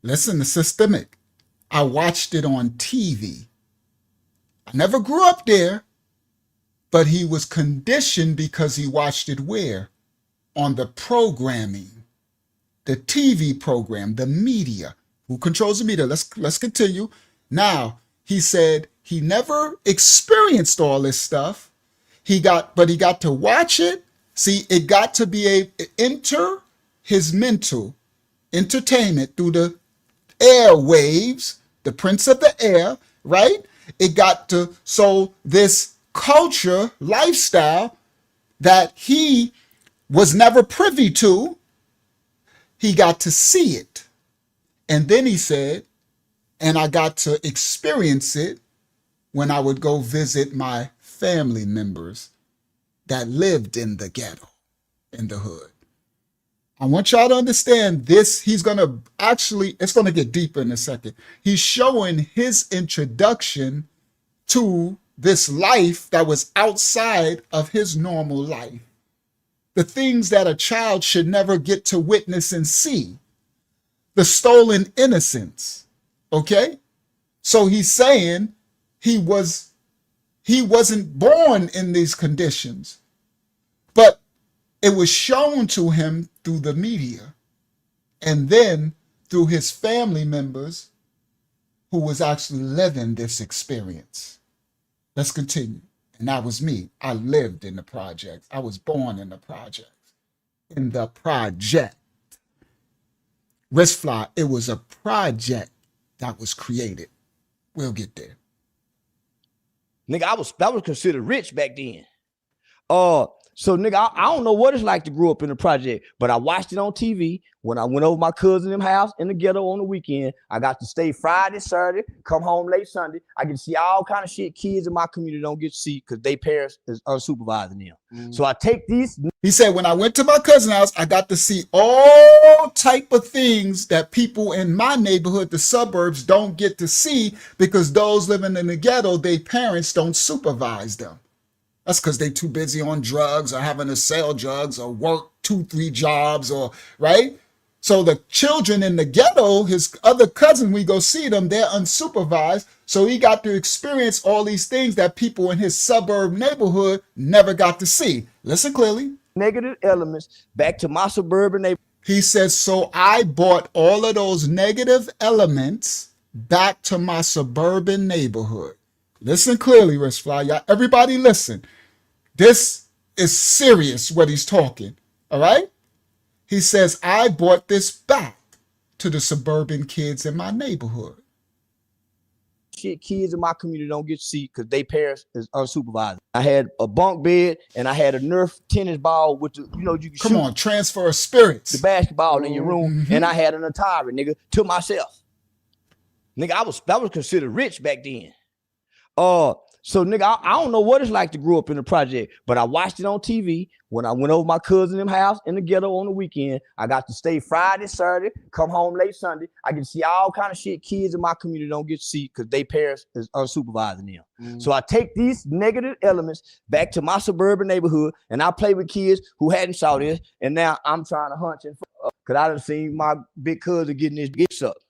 Listen, the systemic. I watched it on TV. I never grew up there, but he was conditioned because he watched it where? On the programming, the TV program, the media. Who controls the media? Let's continue. Now, he said he never experienced all this stuff. But he got to watch it. See, it got to enter his mental entertainment through the airwaves, the prince of the air, right? It got to, so this culture, lifestyle that he was never privy to, he got to see it. And then he said, and I got to experience it when I would go visit my family members that lived in the ghetto, in the hood. I want y'all to understand this. It's going to get deeper in a second. He's showing his introduction to this life that was outside of his normal life. The things that a child should never get to witness and see. The stolen innocence. Okay? So he's saying he wasn't born in these conditions, but it was shown to him through the media and then through his family members who was actually living this experience. Let's continue. And that was me. I lived in the projects. I was born in the projects. In the project. Wristfly, it was a project that was created. We'll get there. Nigga, that was considered rich back then. So nigga, I don't know what it's like to grow up in the project, but I watched it on TV when I went over my cousin's house in the ghetto on the weekend. I got to stay Friday, Saturday, come home late Sunday. I get to see all kind of shit kids in my community don't get to see because they parents is unsupervising them. So I take these. He said, when I went to my cousin's house, I got to see all type of things that people in my neighborhood, the suburbs, don't get to see because those living in the ghetto, their parents don't supervise them. That's because they too busy on drugs or having to sell drugs or work 2-3 jobs or, right? So the children in the ghetto, his other cousin, we go see them, they're unsupervised. So he got to experience all these things that people in his suburb neighborhood never got to see. Listen clearly. Negative elements back to my suburban neighborhood. He says, so I brought all of those negative elements back to my suburban neighborhood. Listen clearly, Rishfly. Y'all, everybody listen. This is serious what he's talking. All right? He says, I brought this back to the suburban kids in my neighborhood. Shit, kids in my community don't get to see because they parents is unsupervised. I had a bunk bed and I had a Nerf tennis ball with the, you know, you can Come on, transfer of spirits. The basketball in your room, and I had an Atari, nigga, to myself. Nigga, I was considered rich back then. So nigga, I don't know what it's like to grow up in the project, but I watched it on TV when I went over my cousin's house in the ghetto on the weekend. I got to stay Friday, Saturday, come home late Sunday. I get to see all kind of shit kids in my community don't get to see because they parents is unsupervising them. So I take these negative elements back to my suburban neighborhood and I play with kids who hadn't saw this, and now I'm trying to hunch and because I done seen my big cousin getting his dick sucked.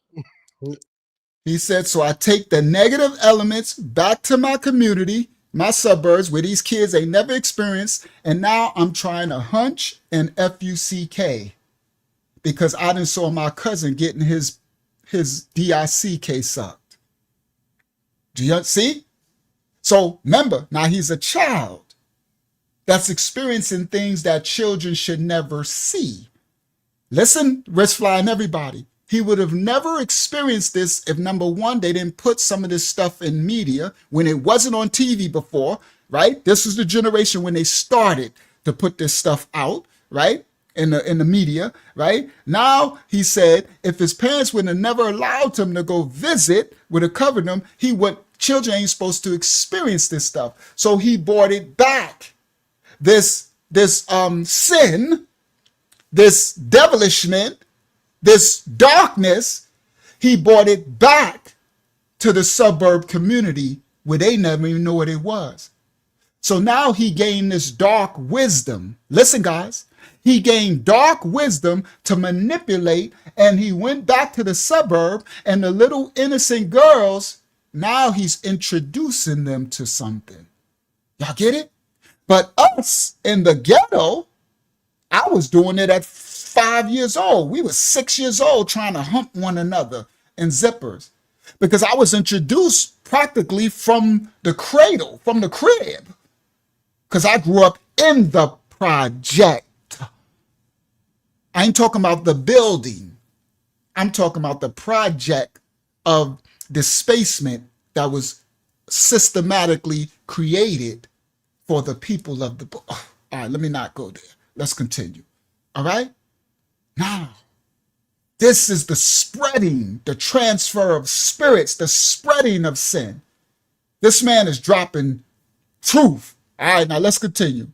He said, so I take the negative elements back to my community, my suburbs, where these kids ain't never experienced, and now I'm trying to hunch and FUCK because I done saw my cousin getting his DICK sucked. Do you see? So remember, now he's a child that's experiencing things that children should never see. Listen, Rishfly and everybody. He would have never experienced this if, number one, they didn't put some of this stuff in media when it wasn't on TV before, right? This was the generation when they started to put this stuff out, right? In the media, right? Now, he said, if his parents would have never allowed him to go visit, would have covered them, children ain't supposed to experience this stuff. So he brought it back. This sin, this devilishment, this darkness, he brought it back to the suburb community where they never even knew what it was. So now he gained this dark wisdom. Listen, guys, he gained dark wisdom to manipulate, and he went back to the suburb, and the little innocent girls, now he's introducing them to something. Y'all get it? But us in the ghetto, I was doing it at 5 years old. We were 6 years old trying to hump one another in zippers because I was introduced practically from the cradle, from the crib, because I grew up in the project. I ain't talking about the building. I'm talking about the project of displacement that was systematically created for the people of the book. All right, let me not go there. Let's continue. All right? Now, this is the spreading, the transfer of spirits, the spreading of sin. This man is dropping truth. All right, now let's continue.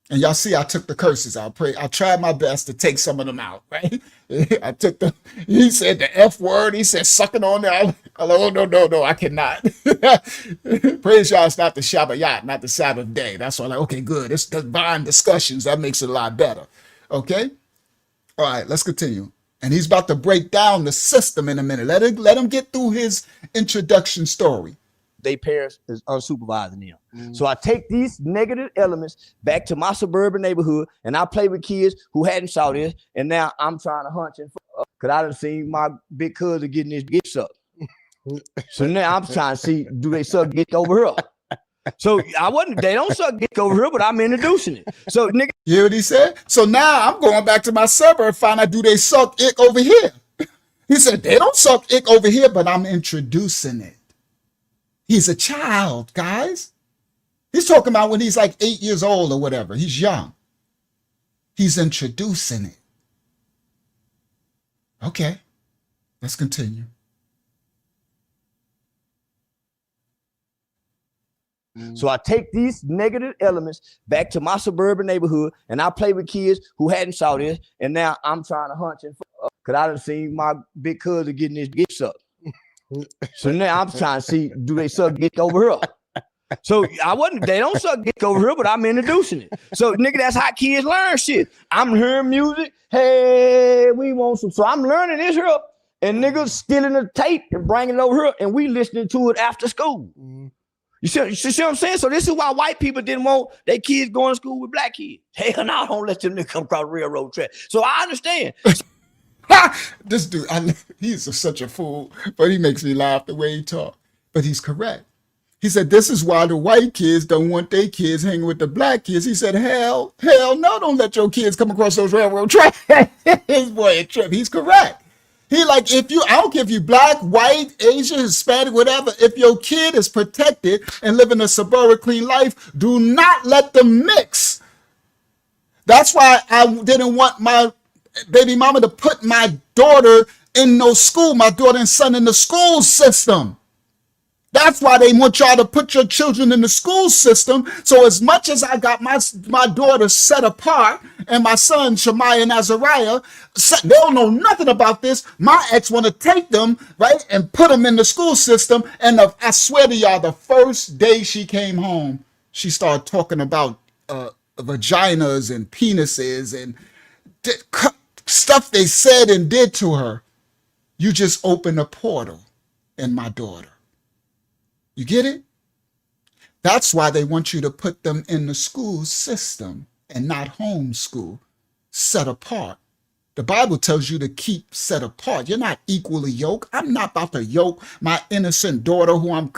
And y'all see, I took the curses out. I tried my best to take some of them out, right? He said the F word. He said, sucking on there. Oh, no, I cannot. Praise y'all, it's not the Shabbat, not the Sabbath day. That's all. Okay, good. It's divine discussions. That makes it a lot better. Okay? All right, let's continue. And he's about to break down the system in a minute. Let him get through his introduction story. They parents is unsupervising them. So I take these negative elements back to my suburban neighborhood and I play with kids who hadn't saw this, and now I'm trying to hunch and because I done seen my big cousin getting his dick sucked. So now I'm trying to see, do they suck dick over here? So they don't suck dick over here, but I'm introducing it. So nigga, you hear what he said? So now I'm going back to my suburb, find out, do they suck ick over here? He said, they don't suck ick over here, but I'm introducing it. He's a child, guys. He's talking about when he's like 8 years old or whatever. He's young. He's introducing it. Okay, let's continue. So I take these negative elements back to my suburban neighborhood and I play with kids who hadn't saw this, and now I'm trying to hunch and because I done seen my big cousin getting his dick sucked. So now I'm trying to see, do they suck dick over here? So they don't suck dick over here, but I'm introducing it. So nigga, that's how kids learn shit. I'm hearing music. Hey, we want some. So I'm learning this here, and niggas stealing the tape and bringing it over here, and we listening to it after school. You see what I'm saying? So this is why white people didn't want their kids going to school with black kids. Hell no, I don't let them niggas come across the railroad track. So I understand. This dude, he's such a fool, but he makes me laugh the way he talks. But he's correct. He said, this is why the white kids don't want their kids hanging with the black kids. He said, hell no, don't let your kids come across those railroad tracks. His boy a trip. He's correct. He like, I don't care if you black, white, Asian, Hispanic, whatever, if your kid is protected and living a suburban clean life, do not let them mix. That's why I didn't want my baby mama to put my daughter in no school, my daughter and son in the school system. That's why they want y'all to put your children in the school system. So as much as I got my daughter set apart and my son, Shemaiah and Azariah, they don't know nothing about this. My ex want to take them, right, and put them in the school system. And I swear to y'all, the first day she came home, she started talking about vaginas and penises and stuff they said and did to her. You just opened a portal in my daughter. You get it? That's why they want you to put them in the school system and not homeschool, set apart. The Bible tells you to keep set apart. You're not equally yoked. I'm not about to yoke my innocent daughter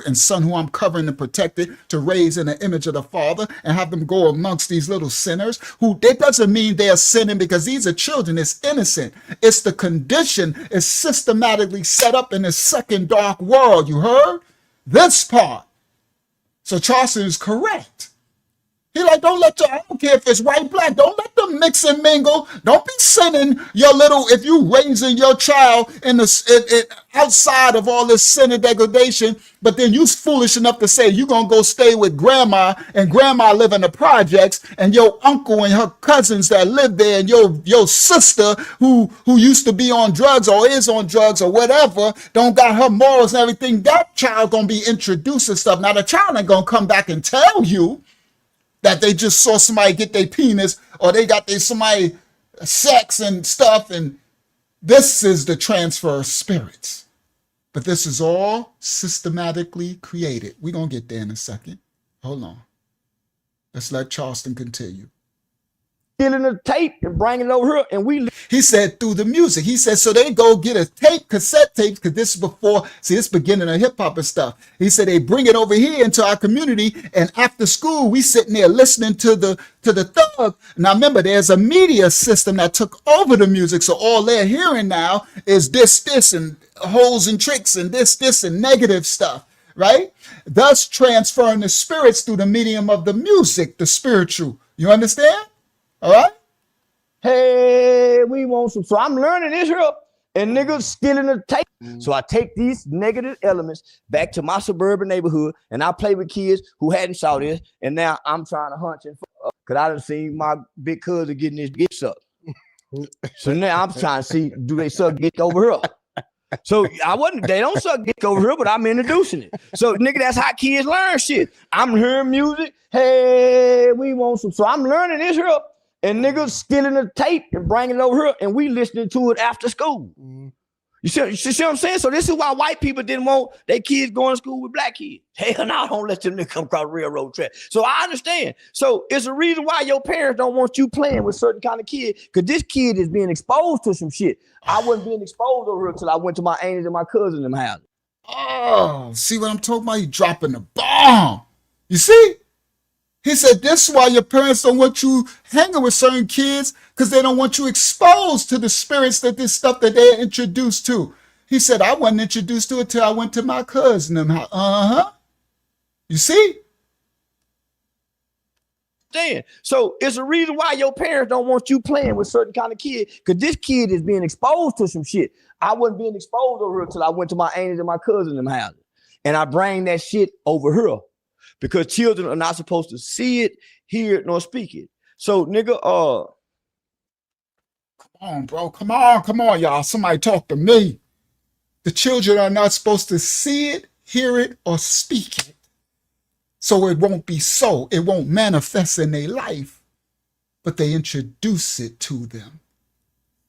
and son who I'm covering and protected to raise in the image of the Father and have them go amongst these little sinners who, it doesn't mean they're sinning because these are children. It's innocent. It's the condition is systematically set up in this second dark world. You heard? This part. So Charleston is correct. He like, I don't care if it's white, black, don't let them mix and mingle. Don't be sending your if you raising your child outside of all this sin and degradation, but then you foolish enough to say you're going to go stay with grandma and grandma live in the projects and your uncle and her cousins that live there and your sister who used to be on drugs or is on drugs or whatever, don't got her morals and everything. That child going to be introduced to stuff. Now the child ain't going to come back and tell you that they just saw somebody get their penis or they got somebody sex and stuff. And this is the transfer of spirits. But this is all systematically created. We're going to get there in a second. Hold on. Let's let Charleston continue. Stealing the tape and bringing it over here, and he said through the music. He said, so they go get a cassette tape, because this is before, this beginning of hip hop and stuff. He said they bring it over here into our community, and after school, we sitting there listening to the thug. Now remember, there's a media system that took over the music, so all they're hearing now is this, and holes and tricks, and this, and negative stuff, right? Thus transferring the spirits through the medium of the music, the spiritual. You understand? All right. Hey, we want some. So I'm learning this here, and niggas stealing the tape. So I take these negative elements back to my suburban neighborhood, and I play with kids who hadn't saw this, and now I'm trying to hunch and fuck, because I done seen my big cousin getting his dick sucked. So now I'm trying to see, do they suck dick over here? So they don't suck dick over here, but I'm introducing it. So nigga, that's how kids learn shit. I'm hearing music. Hey, we want some. So I'm learning this here. And niggas stealing the tape and bringing it over here, and we listening to it after school. You see what I'm saying? So this is why white people didn't want their kids going to school with black kids. Hell no, I don't let them niggas come across the railroad track. So I understand. So it's a reason why your parents don't want you playing with certain kind of kid, because this kid is being exposed to some shit. I wasn't being exposed over here until I went to my aunties and my cousins in them house. Oh, see what I'm talking about? You dropping the bomb. You see? He said, this is why your parents don't want you hanging with certain kids, because they don't want you exposed to the spirits that this stuff that they're introduced to. He said, I wasn't introduced to it till I went to my cousin. You see? So it's a reason why your parents don't want you playing with certain kind of kid, because this kid is being exposed to some shit. I wasn't being exposed over here till I went to my aunties and my cousins in them houses. And I bring that shit over here. Because children are not supposed to see it, hear it, nor speak it. So, nigga, come on, bro. Come on, y'all. Somebody talk to me. The children are not supposed to see it, hear it, or speak it. So it won't be so. It won't manifest in their life, but they introduce it to them.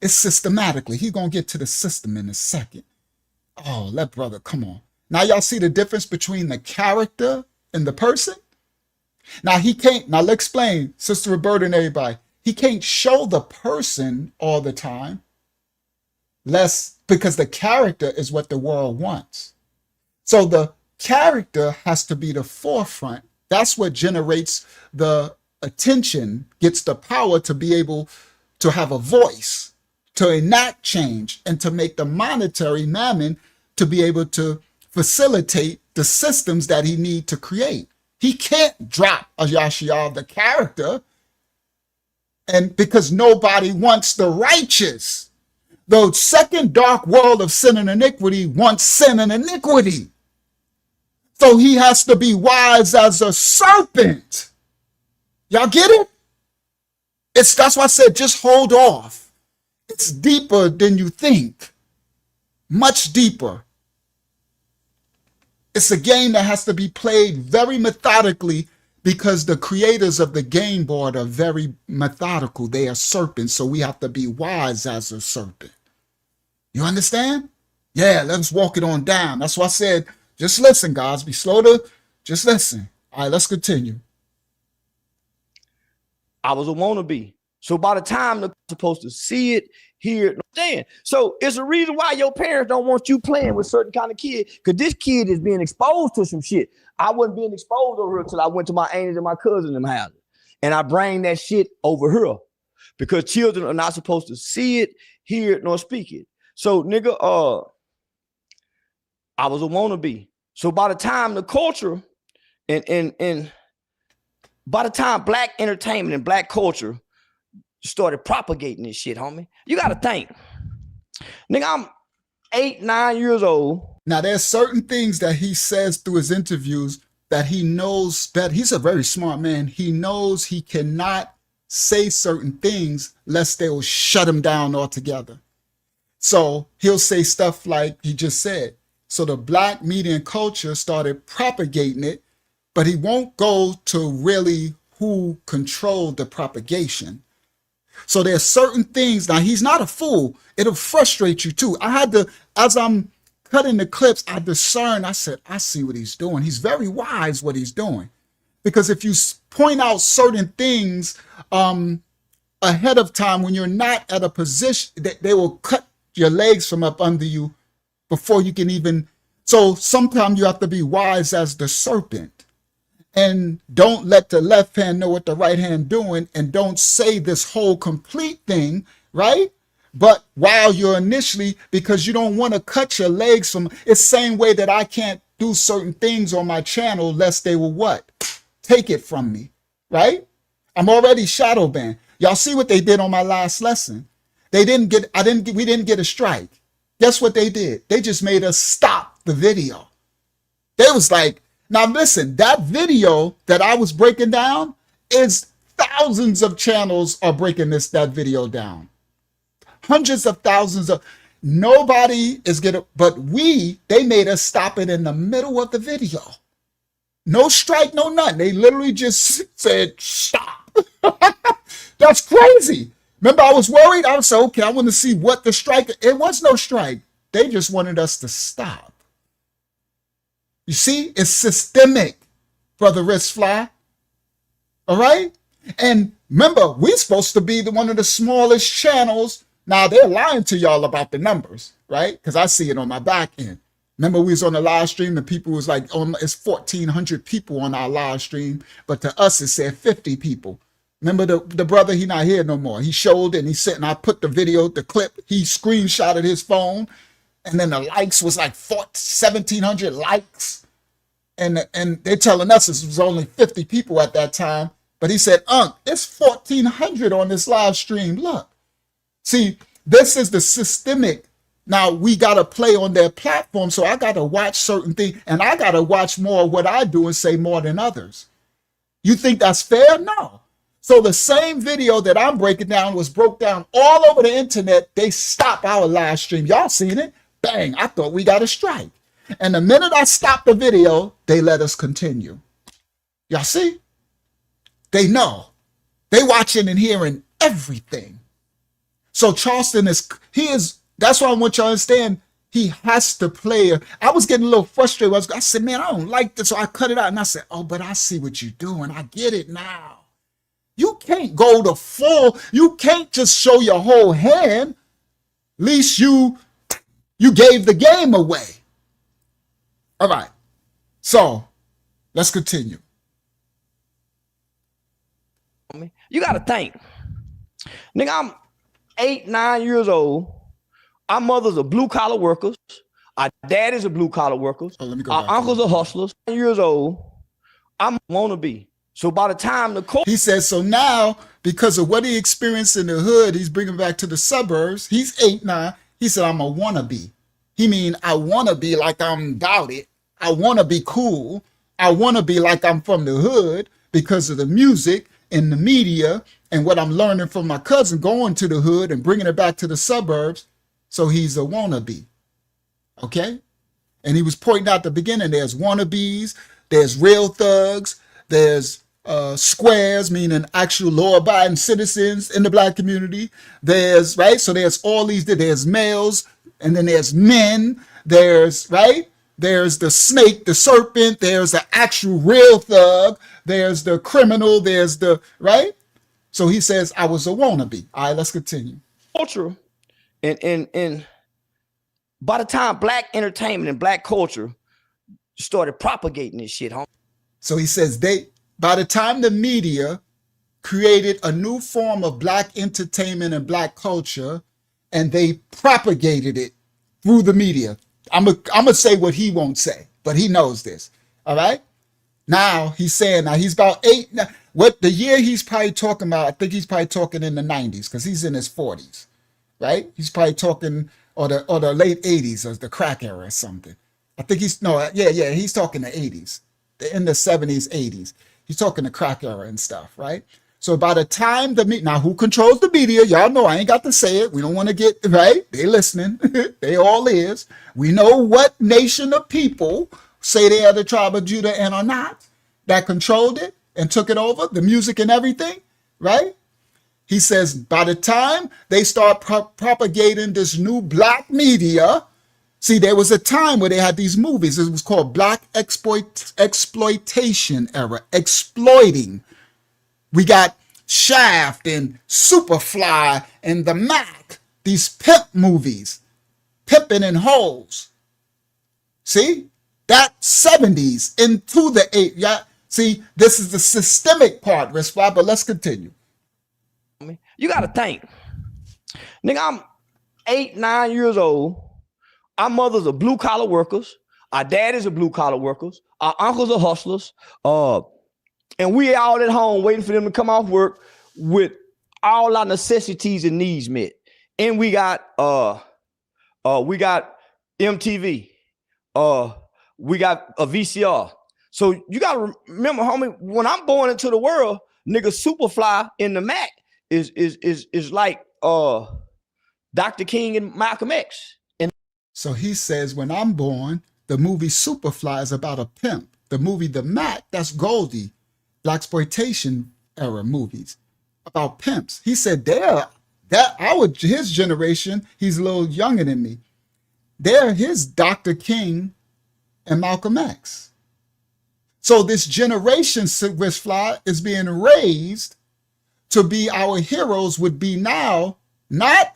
It's systematically. He's going to get to the system in a second. Oh, that brother, come on. Now y'all see the difference between the character and the person? Now he can't, now let's explain, Sister Roberta and everybody. He can't show the person all the time, because the character is what the world wants. So the character has to be the forefront. That's what generates the attention, gets the power to be able to have a voice, to enact change, and to make the monetary mammon to be able to facilitate the systems that he need to create. He can't drop a Yashial, the character, and because nobody wants the righteous. The second dark world of sin and iniquity wants sin and iniquity. So he has to be wise as a serpent. Y'all get it? That's why I said just hold off. It's deeper than you think. Much deeper. It's a game that has to be played very methodically because the creators of the game board are very methodical. They are serpents, so we have to be wise as a serpent. You understand? Yeah, let's walk it on down. That's why I said, just listen, guys. Be slow to just listen. All right, let's continue. I was a wannabe. So by the time they're supposed to see it, hear it, understand. So it's a reason why your parents don't want you playing with certain kind of kid, because this kid is being exposed to some shit. I wasn't being exposed over here until I went to my aunties and my cousins in them houses. And I bring that shit over here because children are not supposed to see it, hear it, nor speak it. So nigga, I was a wannabe. So by the time the culture and by the time black entertainment and black culture started propagating this shit, homie, you got to think. Nigga, I'm 8, 9 years old. Now, there's certain things that he says through his interviews that he knows that he's a very smart man. He knows he cannot say certain things lest they will shut him down altogether. So he'll say stuff like he just said. So the black media and culture started propagating it, but he won't go to really who controlled the propagation. So there's certain things. Now, he's not a fool. It'll frustrate you too. I had to, as I'm cutting the clips, I discerned, I said, I see what he's doing. He's very wise what he's doing. Because if you point out certain things ahead of time, when you're not at a position, they will cut your legs from up under you before you can even. So sometimes you have to be wise as the serpent. And don't let the left hand know what the right hand doing, and don't say this whole complete thing, right? But while you're initially, because you don't want to cut your legs from, it's the same way that I can't do certain things on my channel lest they will what? Take it from me, right? I'm already shadow banned. Y'all see what they did on my last lesson? We didn't get a strike. Guess what they did? They just made us stop the video. They was like, now listen, that video that I was breaking down is thousands of channels are breaking that video down. Hundreds of thousands of, nobody is getting, but they made us stop it in the middle of the video. No strike, no nothing. They literally just said, stop. That's crazy. Remember, I was worried. I was saying, okay, I want to see what the strike, it was no strike. They just wanted us to stop. You see, it's systemic, Brother Wristfly. All right? And remember, we're supposed to be one of the smallest channels. Now, they're lying to y'all about the numbers, right? Because I see it on my back end. Remember, we was on the live stream and people was like, oh, it's 1,400 people on our live stream. But to us, it said 50 people. Remember the brother, he not here no more. He showed and he said, and I put the video, the clip, he screenshotted his phone. And then the likes was like 1,700 likes. And they're telling us this was only 50 people at that time. But he said, it's 1,400 on this live stream. Look. See, this is the systemic. Now, we got to play on their platform. So I got to watch certain things. And I got to watch more of what I do and say more than others. You think that's fair? No. So the same video that I'm breaking down was broke down all over the internet. They stopped our live stream. Y'all seen it? Bang. I thought we got a strike. And the minute I stopped the video, they let us continue. Y'all see? They know. They watching and hearing everything. So Charleston that's why I want y'all to understand, he has to play. I was getting a little frustrated. I said, man, I don't like this. So I cut it out and I said, oh, but I see what you're doing. I get it now. You can't go to full. You can't just show your whole hand. At least you gave the game away. All right. So let's continue. You got to think. Nigga, I'm 8, 9 years old. Our mothers are blue collar workers. Our daddies are blue collar workers. Our uncles are hustlers. 9 years old. I want to be. So by the time he says, so now, because of what he experienced in the hood, he's bringing back to the suburbs. He's 8, 9. He said, I'm a wannabe. He mean, I want to be like I'm about it. I want to be cool. I want to be like I'm from the hood because of the music and the media and what I'm learning from my cousin going to the hood and bringing it back to the suburbs. So he's a wannabe. Okay? And he was pointing out at the beginning, there's wannabes, there's real thugs, there's squares, meaning actual law-abiding citizens in the black community. There's, right? So there's all these, there's males, and then there's men, there's, right? There's the snake, the serpent, there's the actual real thug, there's the criminal, there's the, right? So he says, I was a wannabe. All right, let's continue. Culture, and by the time black entertainment and black culture started propagating this shit, huh? So he says by the time the media created a new form of black entertainment and black culture, and they propagated it through the media. I'm gonna say what he won't say, but he knows this. All right. Now he's saying, now he's about 8. What the year he's probably talking about? I think he's probably talking in the 90s because he's in his 40s, right? He's probably talking or the late 80s or the crack era or something. I think he's he's talking the 80s, in the 70s, 80s. He's talking the crack era and stuff, right? So by the time now who controls the media? Y'all know I ain't got to say it. We don't want to get, right? They listening. They all is. We know what nation of people say they are the tribe of Judah and are not, that controlled it and took it over, the music and everything, right? He says by the time they start propagating this new black media, see, there was a time where they had these movies. It was called black exploitation era, exploiting. We got Shaft and Superfly and The Mac, these pimp movies, pimping and hoes. See, that 70s into the 80s. Yeah, see, this is the systemic part, Resply, but let's continue. You got to think. Nigga, I'm 8, 9 years old. Our mothers are blue collar workers. Our daddies are blue collar workers. Our uncles are hustlers. And we all at home waiting for them to come off work with all our necessities and needs met. And we got MTV. We got a VCR. So you gotta remember, homie, when I'm born into the world, nigga, Superfly in the Mac is like Dr. King and Malcolm X. And so he says, when I'm born, the movie Superfly is about a pimp. The movie The Mac, that's Goldie. Blaxploitation era movies about pimps. He said his generation, he's a little younger than me. They're his Dr. King and Malcolm X. So this generation, Fly, is being raised to be our heroes would be now not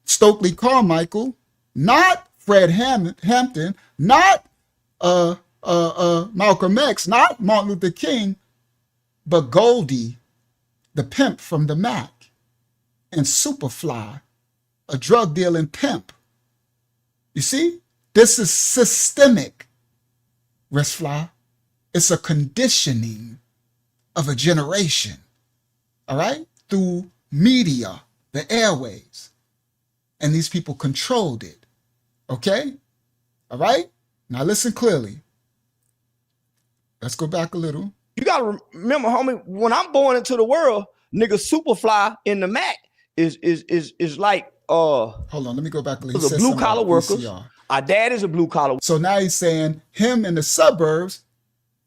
Stokely Carmichael, not Fred Hampton, not Malcolm X, not Martin Luther King, but Goldie, the pimp from the Mac, and Superfly, a drug dealing pimp. You see, this is systemic, Resply. It's a conditioning of a generation, all right, through media, the airwaves, and these people controlled it, okay? All right, now listen clearly. Let's go back a little. You gotta remember, homie, when I'm born into the world, nigga, Superfly in the Mac is like hold on, let me go back a little. The blue collar workers. Our dad is a blue collar. So now he's saying him in the suburbs.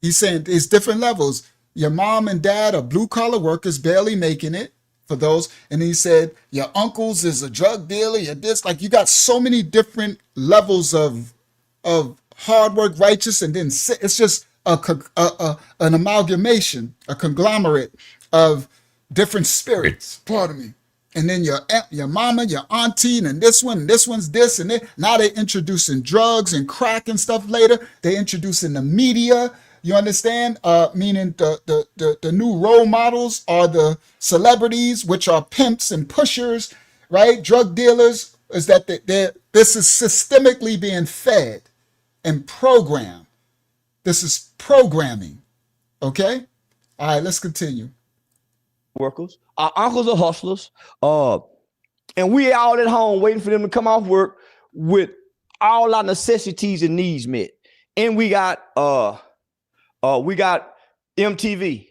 He's saying it's different levels. your mom and dad are blue collar workers, barely making it for those. And he said, your uncles is a drug dealer, you're this, like you got so many different levels of hard work, righteous, and then it's just an amalgamation, a conglomerate of different spirits. Pardon me. And then your mama, your auntie, and this one's this, and now they're introducing drugs and crack and stuff later. They're introducing the media. You understand? Meaning the new role models are the celebrities, which are pimps and pushers, right? Drug dealers. Is that this is systemically being fed and programmed. This is programming. Okay? All right, let's continue. Workers, our uncles are hustlers, and we all at home waiting for them to come off work with all our necessities and needs met. And we got MTV,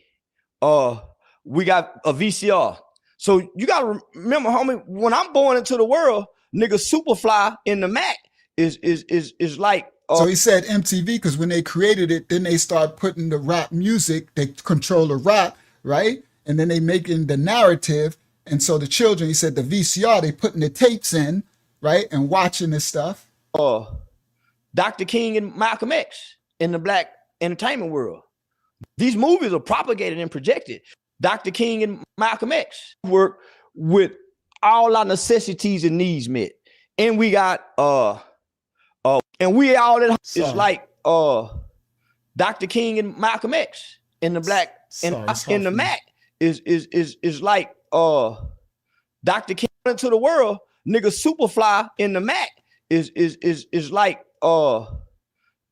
we got a VCR. So you gotta remember, homie, when I'm born into the world, nigga, Superfly in the Mac is like. So he said MTV because when they created it, then they start putting the rap music. They control the rap, right? And then they making the narrative. And so the children, he said the VCR, they putting the tapes in, right? And watching this stuff. Dr. King and Malcolm X in the black entertainment world. These movies are propagated and projected. Dr. King and Malcolm X work with all our necessities and needs met. And we got, and we all at home. It's like Dr. King and Malcolm X in the black in the Mac is like Dr. King into the world, nigga. Superfly in the Mac is like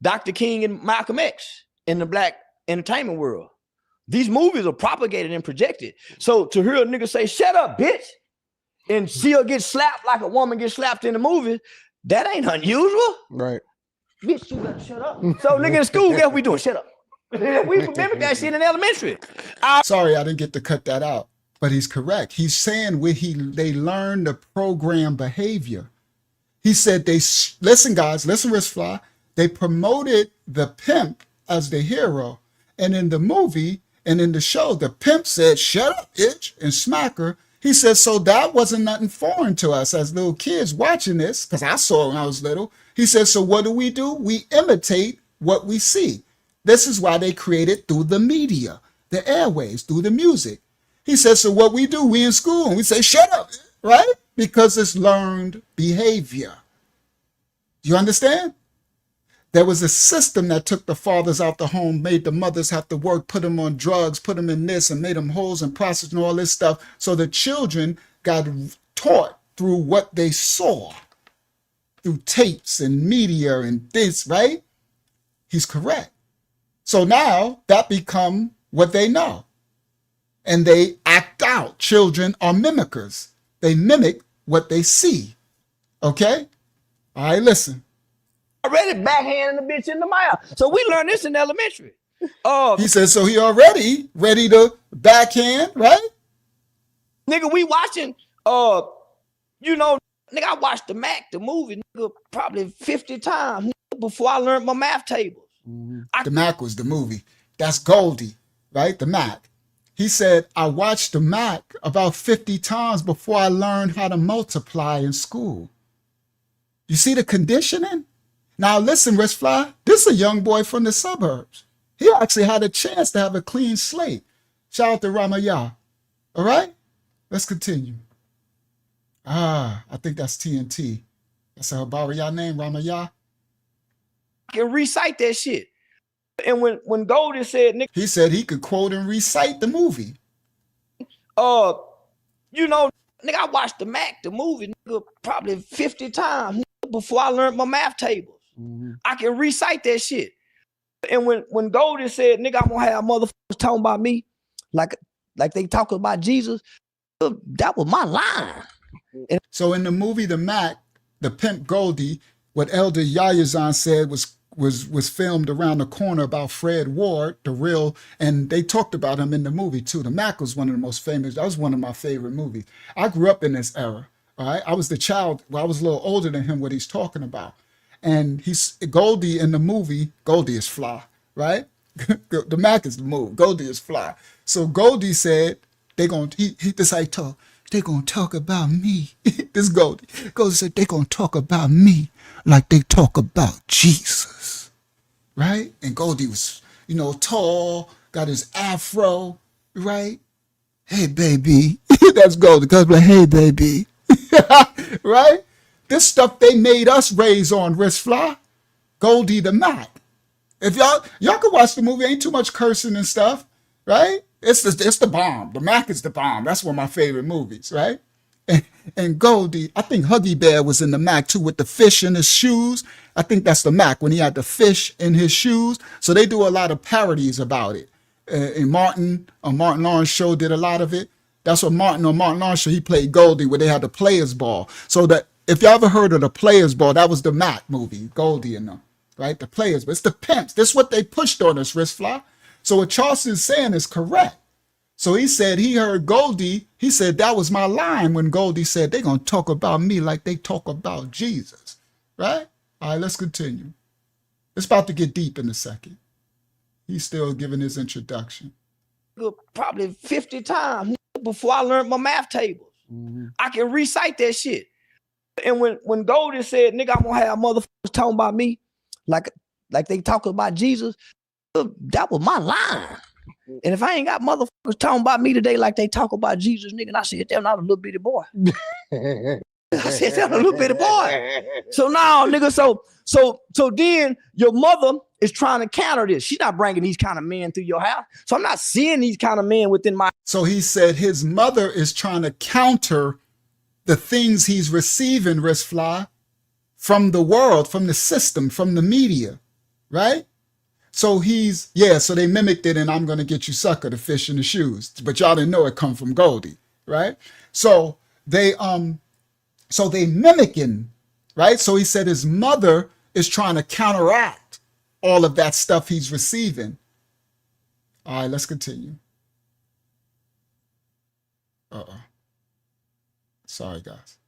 Dr. King and Malcolm X in the black entertainment world. These movies are propagated and projected. So to hear a nigga say, shut up, bitch, and she'll get slapped like a woman gets slapped in the movie, that ain't unusual. Right. Bitch, you better shut up. So nigga in school, guess what we doing? Shut up. We remember that shit in elementary. Sorry, I didn't get to cut that out. But he's correct. He's saying where they learn the program behavior. He said listen, guys, listen, Wristfly. They promoted the pimp as the hero. And in the movie and in the show, the pimp said, shut up, bitch, and smack her. He said, so that wasn't nothing foreign to us as little kids watching this, because I saw it when I was little. He said, so what do? We imitate what we see. This is why they created through the media, the airwaves, through the music. He said, so what we do, we in school, and we say, shut up, right? Because it's learned behavior. You understand? There was a system that took the fathers out the home, made the mothers have to work, put them on drugs, put them in this, and made them hoes and prostitutes and all this stuff. So the children got taught through what they saw, through tapes and media and this, right? He's correct. So now that become what they know. And they act out. Children are mimickers. They mimic what they see. Okay? All right, listen. Already backhanding the bitch in the mouth. So we learned this in elementary. He said, so he already ready to backhand, right? Nigga, we watching, nigga, I watched the Mac, the movie, nigga, probably 50 times before I learned my math tables. The Mac was the movie. That's Goldie, right? The Mac. He said, I watched the Mac about 50 times before I learned how to multiply in school. You see the conditioning? Now listen, Wristfly, this is a young boy from the suburbs. He actually had a chance to have a clean slate. Shout out to Ramayah. All right? Let's continue. I think that's TNT. That's a Habariyah name, Ramayah. I can recite that shit. And when Goldie said, nigga, he said he could quote and recite the movie. Nigga, I watched the Mac, the movie, nigga, probably 50 times before I learned my math tables. I can recite that shit. And when Goldie said, nigga, I'm gonna have motherfuckers talking about me like they talking about Jesus, that was my line. And so in the movie The Mac, the pimp Goldie, what Elder Yayazan said was filmed around the corner about Fred Ward, the real, and they talked about him in the movie too. The Mac was one of the most famous. That was one of my favorite movies. I grew up in this era. All right, I was the child. Well, I was a little older than him. What he's talking about, and he's Goldie in the movie. Goldie is fly, right? The Mac is the move. Goldie is fly. So Goldie said they gonna this how he talk. They gonna talk about me. This Goldie. Goldie said they gonna talk about me like they talk about Jesus, right? And Goldie was, tall, got his afro, right? Hey baby, that's Goldie. Cause like, hey baby, right? This stuff they made us raise on, wrist fly. Goldie the Mac. If y'all can watch the movie, ain't too much cursing and stuff, right? It's the bomb. The Mac is the bomb. That's one of my favorite movies, right? And Goldie, I think Huggy Bear was in the Mac too with the fish in his shoes. I think that's the Mac when he had the fish in his shoes. So they do a lot of parodies about it. And Martin Lawrence show did a lot of it. That's what Martin Lawrence show, he played Goldie where they had the Players Ball. So that if you ever heard of the Players Ball, that was the Mac movie, Goldie and them, right? The Players, but it's the pimps. This is what they pushed on us, wrist fly. So what Charleston's saying is correct. So he said he heard Goldie. He said that was my line when Goldie said they're going to talk about me like they talk about Jesus, right? All right, let's continue. It's about to get deep in a second. He's still giving his introduction. Probably 50 times before I learned my math tables. I can recite that shit. And when Goldie said, nigga, I'm going to have motherfuckers talking about me like they talk about Jesus, that was my line. And if I ain't got motherfuckers talking about me today like they talk about Jesus, nigga, and I said, they're not a little bitty boy. I said, they're a little bitty boy. So now, nigga, so then your mother is trying to counter this. She's not bringing these kind of men through your house. So I'm not seeing these kind of men within my. So he said his mother is trying to counter the things he's receiving, wrist fly, from the world, from the system, from the media, right? So so they mimicked it, and I'm gonna get you sucker, the fish in the shoes. But y'all didn't know it come from Goldie, right? So they mimicking, right? So he said his mother is trying to counteract all of that stuff he's receiving. All right, let's continue. Sorry, guys.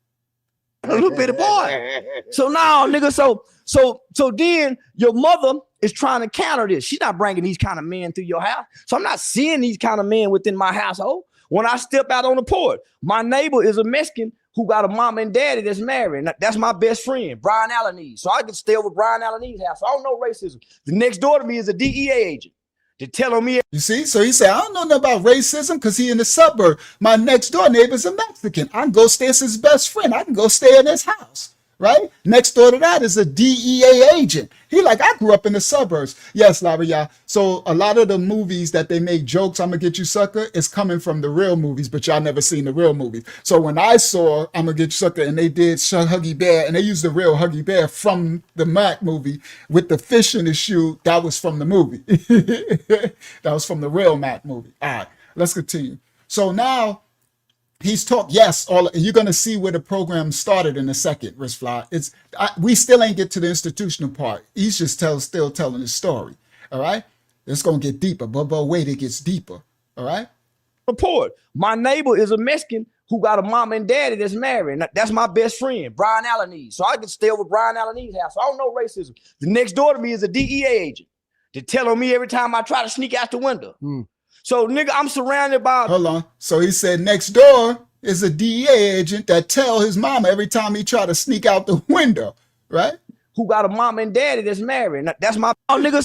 A little bitty boy. So now, nigga, so then your mother is trying to counter this. She's not bringing these kind of men through your house. So I'm not seeing these kind of men within my household. When I step out on the porch, my neighbor is a Mexican who got a mom and daddy that's married. That's my best friend, Brian Allenese. So I can stay over Brian Allenese's house. So I don't know racism. The next door to me is a DEA agent. They're telling me. You see? So he said, I don't know nothing about racism because he in the suburb. My next door neighbor's a Mexican. I can go stay as his best friend. I can go stay in his house. Right? Next door to that is a DEA agent. He like, I grew up in the suburbs. Yes, Labria. So a lot of the movies that they make jokes, I'm gonna get you sucker, is coming from the real movies, but y'all never seen the real movies. So when I saw I'm gonna get you sucker and they did Huggy Bear and they used the real Huggy Bear from the Mac movie with the fish in his shoe, that was from the movie. That was from the real Mac movie. All right, let's continue. So now he's talked, yes, you're going to see where the program started in a second, wrist fly. We still ain't get to the institutional part. He's just still telling his story, all right? It's going to get deeper, but wait, it gets deeper, all right? Report. My neighbor is a Mexican who got a mom and daddy that's married. That's my best friend, Brian Allenese. So I can stay over Brian Allenese's house. So I don't know racism. The next door to me is a DEA agent. They're telling me every time I try to sneak out the window. So, nigga, I'm surrounded by. Hold on. So he said next door is a DEA agent that tell his mama every time he try to sneak out the window, right? Who got a mom and daddy that's married. That's my nigga.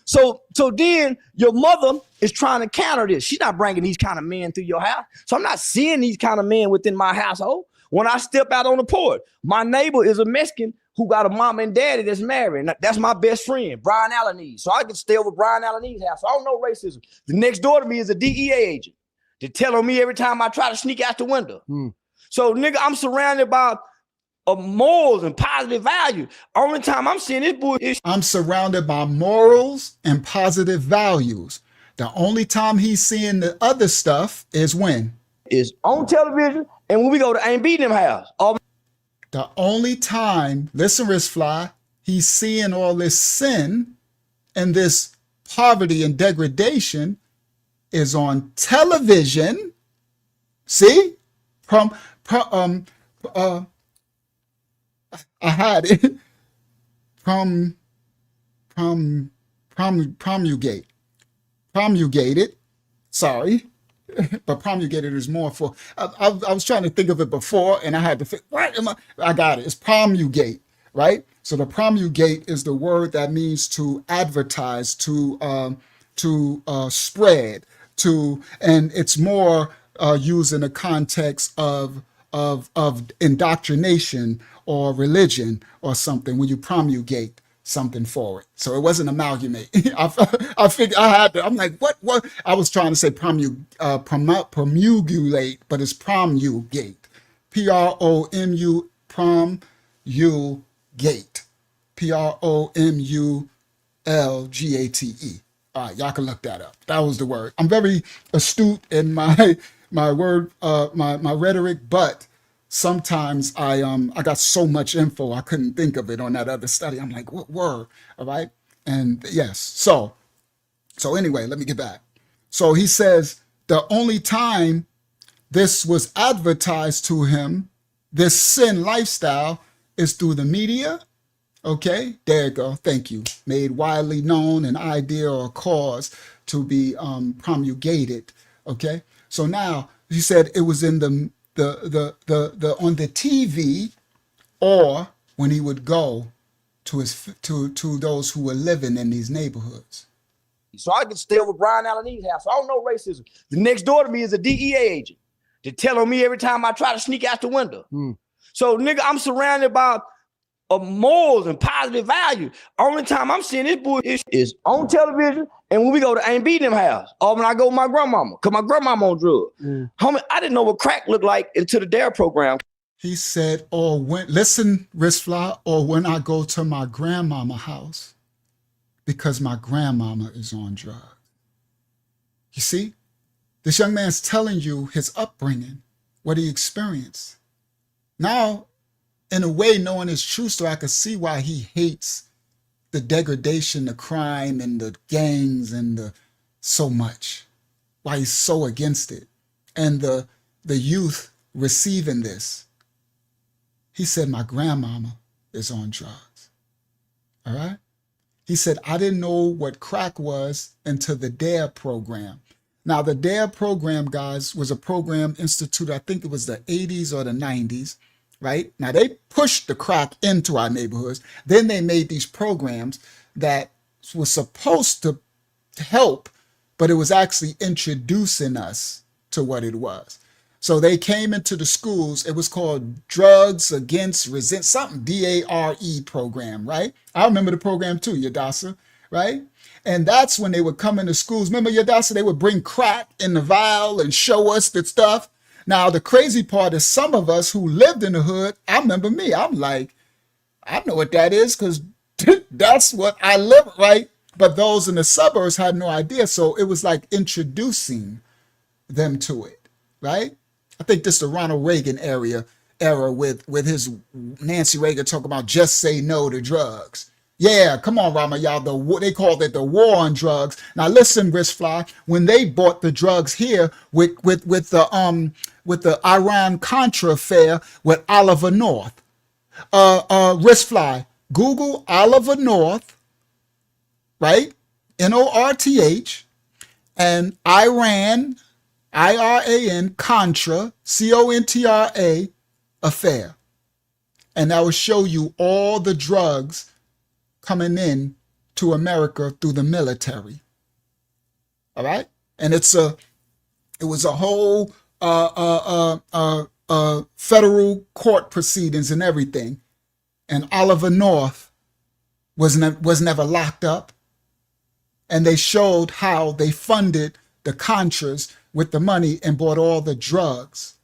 So then your mother is trying to counter this. She's not bringing these kind of men through your house. So I'm not seeing these kind of men within my household. When I step out on the porch, my neighbor is a Mexican who got a mom and daddy that's married. That's my best friend, Brian Allenese. So I can stay over Brian Allenese's house. So I don't know racism. The next door to me is a DEA agent. They're telling me every time I try to sneak out the window. So, nigga, I'm surrounded by morals and positive value. Only time I'm seeing this bullshit. I'm surrounded by morals and positive values. The only time he's seeing the other stuff is when? Is on television and when we go to Ain't Beating Them House. The only time, listen, wrist fly, he's seeing all this sin and this poverty and degradation is on television. See? I had it. Promulgate. promulgated. Sorry, but promulgated is more for. I was trying to think of it before, and I had to think. What am I? I got it. It's promulgate, right? So the promulgate is the word that means to advertise, to spread, and it's more used in the context of indoctrination or religion or something when you promulgate something forward. So it wasn't amalgamate. I figured I had to. I'm like, what? I was trying to say promulgate, but it's promulgate. Promu promulgate. Promulgate. All right, y'all can look that up. That was the word. I'm very astute in my word, my rhetoric, but sometimes I got so much info I couldn't think of it on that other study. I'm like, what word? All right. And yes, so anyway, let me get back. So he says the only time this was advertised to him, this sin lifestyle, is through the media. Okay, there you go. Thank you. Made widely known, an idea or a cause to be promulgated. Okay, so now you said it was in the on the TV, or when he would go to to those who were living in these neighborhoods. So I can stay over Brian Allen's house. I don't know racism. The next door to me is a DEA agent. They tell on me every time I try to sneak out the window. So nigga, I'm surrounded by morals and positive value. Only time I'm seeing this bullshit is on television and when we go to Ain't Beating Them house, or when I go with my grandmama, because my grandmama on drugs. Homie, I didn't know what crack looked like until the DARE program. He said, or when, listen, Wristfly, or when I go to my grandmama house because my grandmama is on drugs. You see, this young man's telling you his upbringing, what he experienced. Now, in a way, knowing his true story, I could see why he hates the degradation, the crime, and the gangs, and the so much. Why he's so against it. And the youth receiving this. He said, my grandmama is on drugs. All right? He said, I didn't know what crack was until the DARE program. Now, the DARE program, guys, was a program instituted, I think it was the 80s or the 90s. Right? Now, they pushed the crack into our neighborhoods. Then they made these programs that were supposed to help, but it was actually introducing us to what it was. So they came into the schools. It was called Drugs Against Resent, something, DARE program, right? I remember the program too, Yadasa, right? And that's when they would come into schools. Remember, Yadasa, they would bring crack in the vial and show us the stuff. Now, the crazy part is some of us who lived in the hood, I remember me, I'm like, I know what that is because that's what I live, right? But those in the suburbs had no idea. So it was like introducing them to it, right? I think this is the Ronald Reagan era with his Nancy Reagan talking about just say no to drugs. Yeah, come on, Rama, y'all. They called it the war on drugs. Now listen, Wristfly, when they bought the drugs here with the Iran-Contra affair with Oliver North. Wristfly, Google Oliver North, right? North, and Iran, IRAN, Contra, CONTRA affair. And that will show you all the drugs coming in to America through the military. All right? And it was a whole federal court proceedings and everything. And Oliver North was never locked up. And they showed how they funded the Contras with the money and bought all the drugs.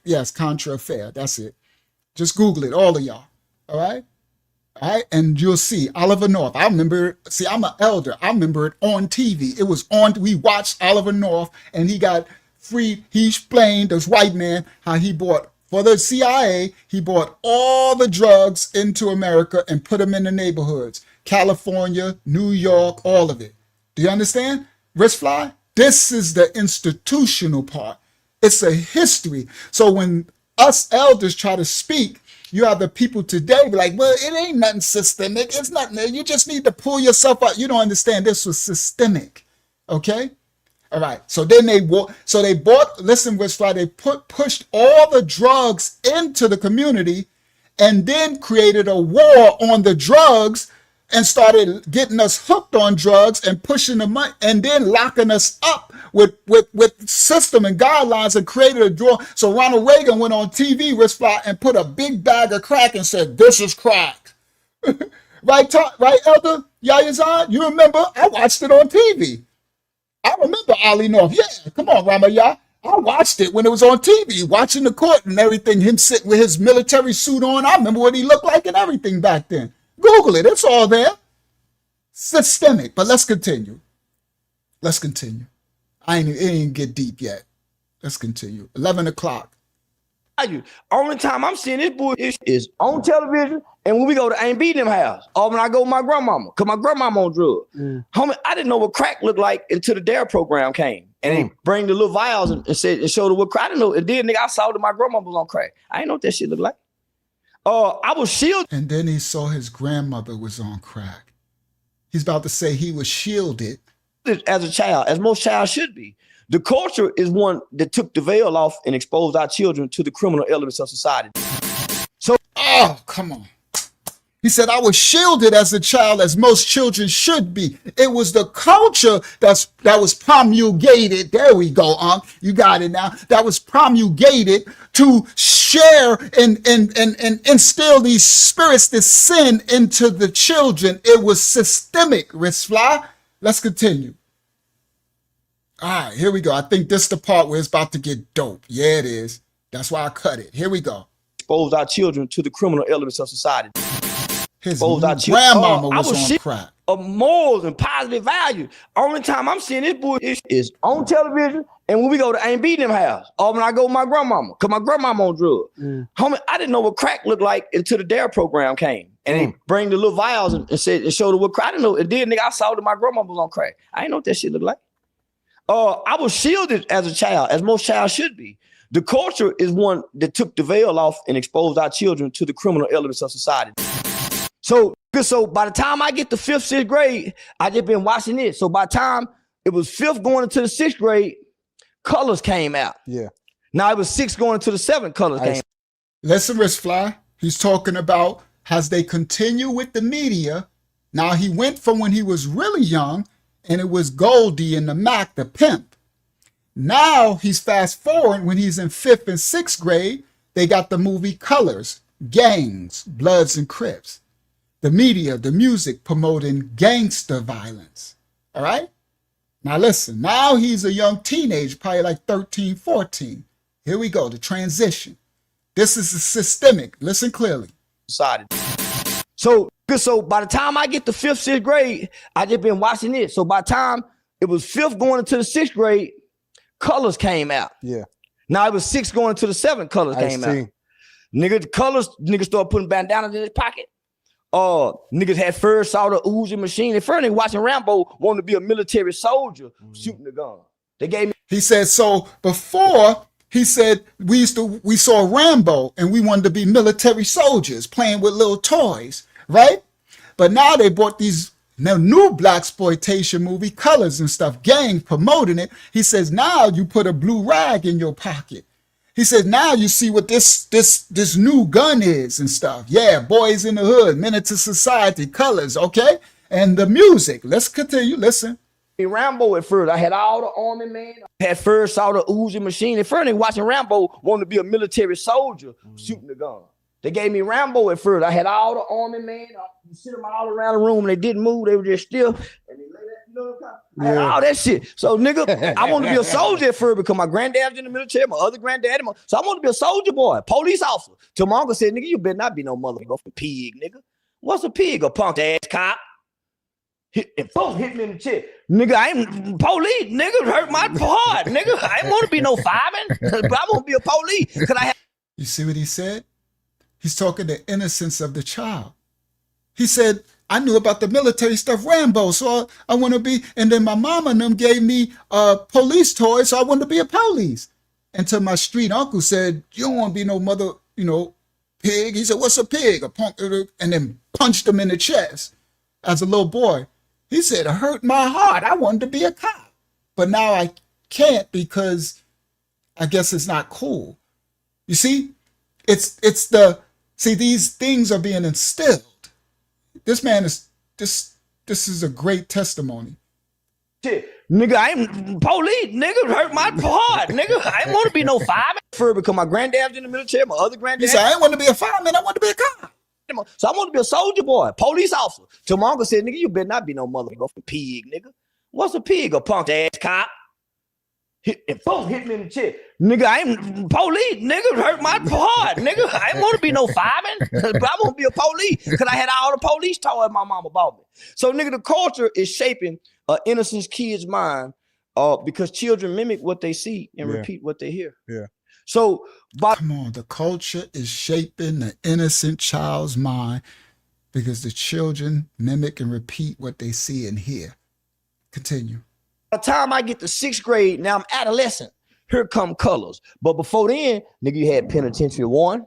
Yes, Contra affair. That's it. Just Google it, all of y'all. All right? All right, and you'll see Oliver North. I remember, I'm an elder. I remember it on TV. It was on, we watched Oliver North, and he got free. He explained, this white man, how he bought, for the CIA, he bought all the drugs into America and put them in the neighborhoods. California, New York, all of it. Do you understand? Wristfly? This is the institutional part. It's a history. So when us elders try to speak, you have the people today be like, well, it ain't nothing systemic. It's nothing. You just need to pull yourself out. You don't understand. This was systemic. Okay. All right. So then they bought, listen, Wisfly, they pushed all the drugs into the community and then created a war on the drugs and started getting us hooked on drugs and pushing the money and then locking us up with system and guidelines and created a draw. So Ronald Reagan went on TV, Wisfly, and put a big bag of crack and said, this is crack. Right, Elder Yayazan? You remember? I watched it on TV. I remember Ali North. Yeah, come on, Ramayah. I watched it when it was on TV, watching the court and everything, him sitting with his military suit on. I remember what he looked like and everything back then. Google it. It's all there. Systemic. But let's continue. Let's continue. It ain't get deep yet. Let's continue. 11 o'clock. Only time I'm seeing this bullshit is on television and when we go to Ain't Beating Them house, or when I go with my grandmama, because my grandmama on drugs. Homie, I didn't know what crack looked like until the DARE program came. And they bring the little vials and showed her what crack. I didn't know. And then, nigga, I saw that my grandmama was on crack. I didn't know what that shit looked like. I was shielded. And then he saw his grandmother was on crack. He's about to say he was shielded. As a child, as most child should be. The culture is one that took the veil off and exposed our children to the criminal elements of society. So, oh, come on. He said, I was shielded as a child, as most children should be. It was the culture that was promulgated. There we go, you got it now. That was promulgated to share and instill these spirits, this sin into the children. It was systemic, Rizfly. Let's continue. All right, here we go. I think this is the part where it's about to get dope. Yeah, it is. That's why I cut it. Here we go. Expose our children to the criminal elements of society. His grandmama was on crack. Of morals and positive value. Only time I'm seeing this bullshit is on television and when we go to Ain't Beating Them house, or when I go with my grandmama, because my grandmama on drugs. Homie, I didn't know what crack looked like until the DARE program came. And they bring the little vials and showed her what crack. I didn't know. And then, nigga, I saw that my grandmama was on crack. I didn't know what that shit looked like. I was shielded as a child, as most child should be. The culture is one that took the veil off and exposed our children to the criminal elements of society. So by the time I get to 5th, 6th grade, I just been watching this. So by the time it was 5th going into the 6th grade, colors came out. Yeah. Now it was 6th going into the 7th, colors came out. Listen, Rizfly, he's talking about as they continue with the media. Now he went from when he was really young and it was Goldie and the Mac, the pimp. Now he's fast forward when he's in 5th and 6th grade, they got the movie Colors, gangs, Bloods and Crips. The media, the music promoting gangster violence. All right? Now listen, now he's a young teenager, probably like 13, 14. Here we go, the transition. This is a systemic. Listen clearly. So by the time I get to 5th, 6th grade, I just been watching this. So by the time it was 5th going into the 6th grade, colors came out. Yeah. Now it was 6th going into the 7th, colors came out. Nigga, the colors, niggas started putting bandanas in his pocket. Niggas had first saw the Uzi machine. At first, they watching Rambo wanted to be a military soldier shooting the gun. They gave me. He said, so before, he said, we saw Rambo and we wanted to be military soldiers playing with little toys, right? But now they bought these new blaxploitation movie, Colors and stuff, gang promoting it. He says, now you put a blue rag in your pocket. He said, now you see what this new gun is and stuff. Yeah, Boys in the Hood, Menace to Society, Colors, okay? And the music. Let's continue. Listen. Rambo at first. I had all the army men. I had first saw the Uzi machine. At first, they watching Rambo wanted to be a military soldier shooting the gun. They gave me Rambo at first. I had all the army men. You sit them all around the room and they didn't move. They were just still. And they lay that, you know what I'm saying? All that shit. So, nigga, I wanted to be a soldier at first because my granddad was in the military, my other granddad. So I wanted to be a soldier boy, police officer. Till my uncle said, nigga, you better not be no motherfucking pig, nigga. What's a pig? A punk ass cop. And boom, hit me in the chest. Nigga, I ain't police. Nigga, hurt my heart. Nigga, I ain't want to be no fireman, but I want to be a police. You see what he said? He's talking the innocence of the child. He said, I knew about the military stuff, Rambo, so I want to be, and then my mama and them gave me police toys, so I wanted to be a police. Until my street uncle said, you don't want to be no mother, pig. He said, what's a pig? A punk, and then punched him in the chest as a little boy. He said, it hurt my heart. I wanted to be a cop. But now I can't because I guess it's not cool. You see, these things are being instilled. This man is this is a great testimony. Shit, nigga, I ain't police. Nigga, hurt my heart. Nigga, I ain't want to be no fireman. For because my granddad's in the military, my other granddad. He said, I ain't want to be a fireman. I want to be a cop. So I want to be a soldier boy, police officer. Till my uncle said, nigga, you better not be no motherfucking pig, nigga. What's a pig? A punk ass cop. And boom, hit me in the chest. Nigga, I ain't police. Nigga, hurt my heart. Nigga, I ain't want to be no fireman. But I want to be a police because I had all the police toys my mama bought me. So, nigga, the culture is shaping an innocent kid's mind because children mimic what they see and repeat what they hear. Yeah. So, come on, the culture is shaping the innocent child's mind because the children mimic and repeat what they see and hear. Continue. By the time I get to 6th grade, now I'm adolescent. Here come colors. But before then, nigga, you had penitentiary 1,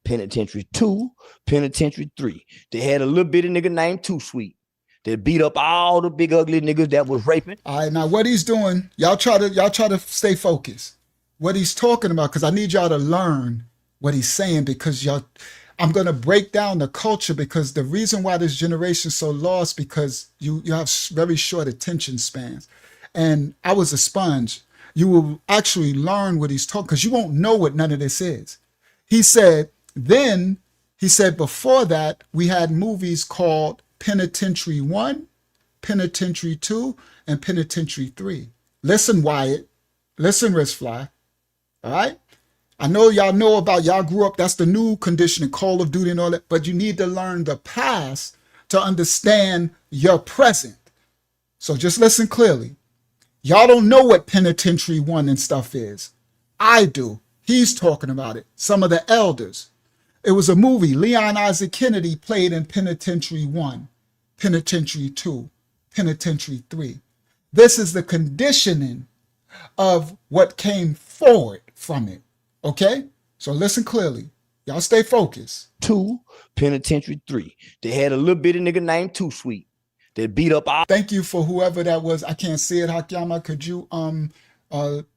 penitentiary 2, penitentiary 3. They had a little bitty nigga named Too Sweet. They beat up all the big ugly niggas that was raping. All right, now what he's doing, y'all try to stay focused. What he's talking about, because I need y'all to learn what he's saying, because I'm going to break down the culture, because the reason why this generation is so lost, because you have very short attention spans. And I was a sponge. You will actually learn what he's talking, because you won't know what none of this is. He said, before that, we had movies called Penitentiary 1, Penitentiary 2, and Penitentiary 3. Listen, Wyatt. Listen, Wristfly. All right? I know y'all grew up, that's the new conditioning, Call of Duty and all that, but you need to learn the past to understand your present. So just listen clearly. Y'all don't know what Penitentiary 1 and stuff is. I do. He's talking about it. Some of the elders. It was a movie. Leon Isaac Kennedy played in Penitentiary 1, Penitentiary 2, Penitentiary 3. This is the conditioning of what came forward from it. Okay? So listen clearly. Y'all stay focused. 2, penitentiary 3. They had a little bitty nigga named Too Sweet. They beat up all. Thank you for whoever that was. I can't see it, Hakyama. Could you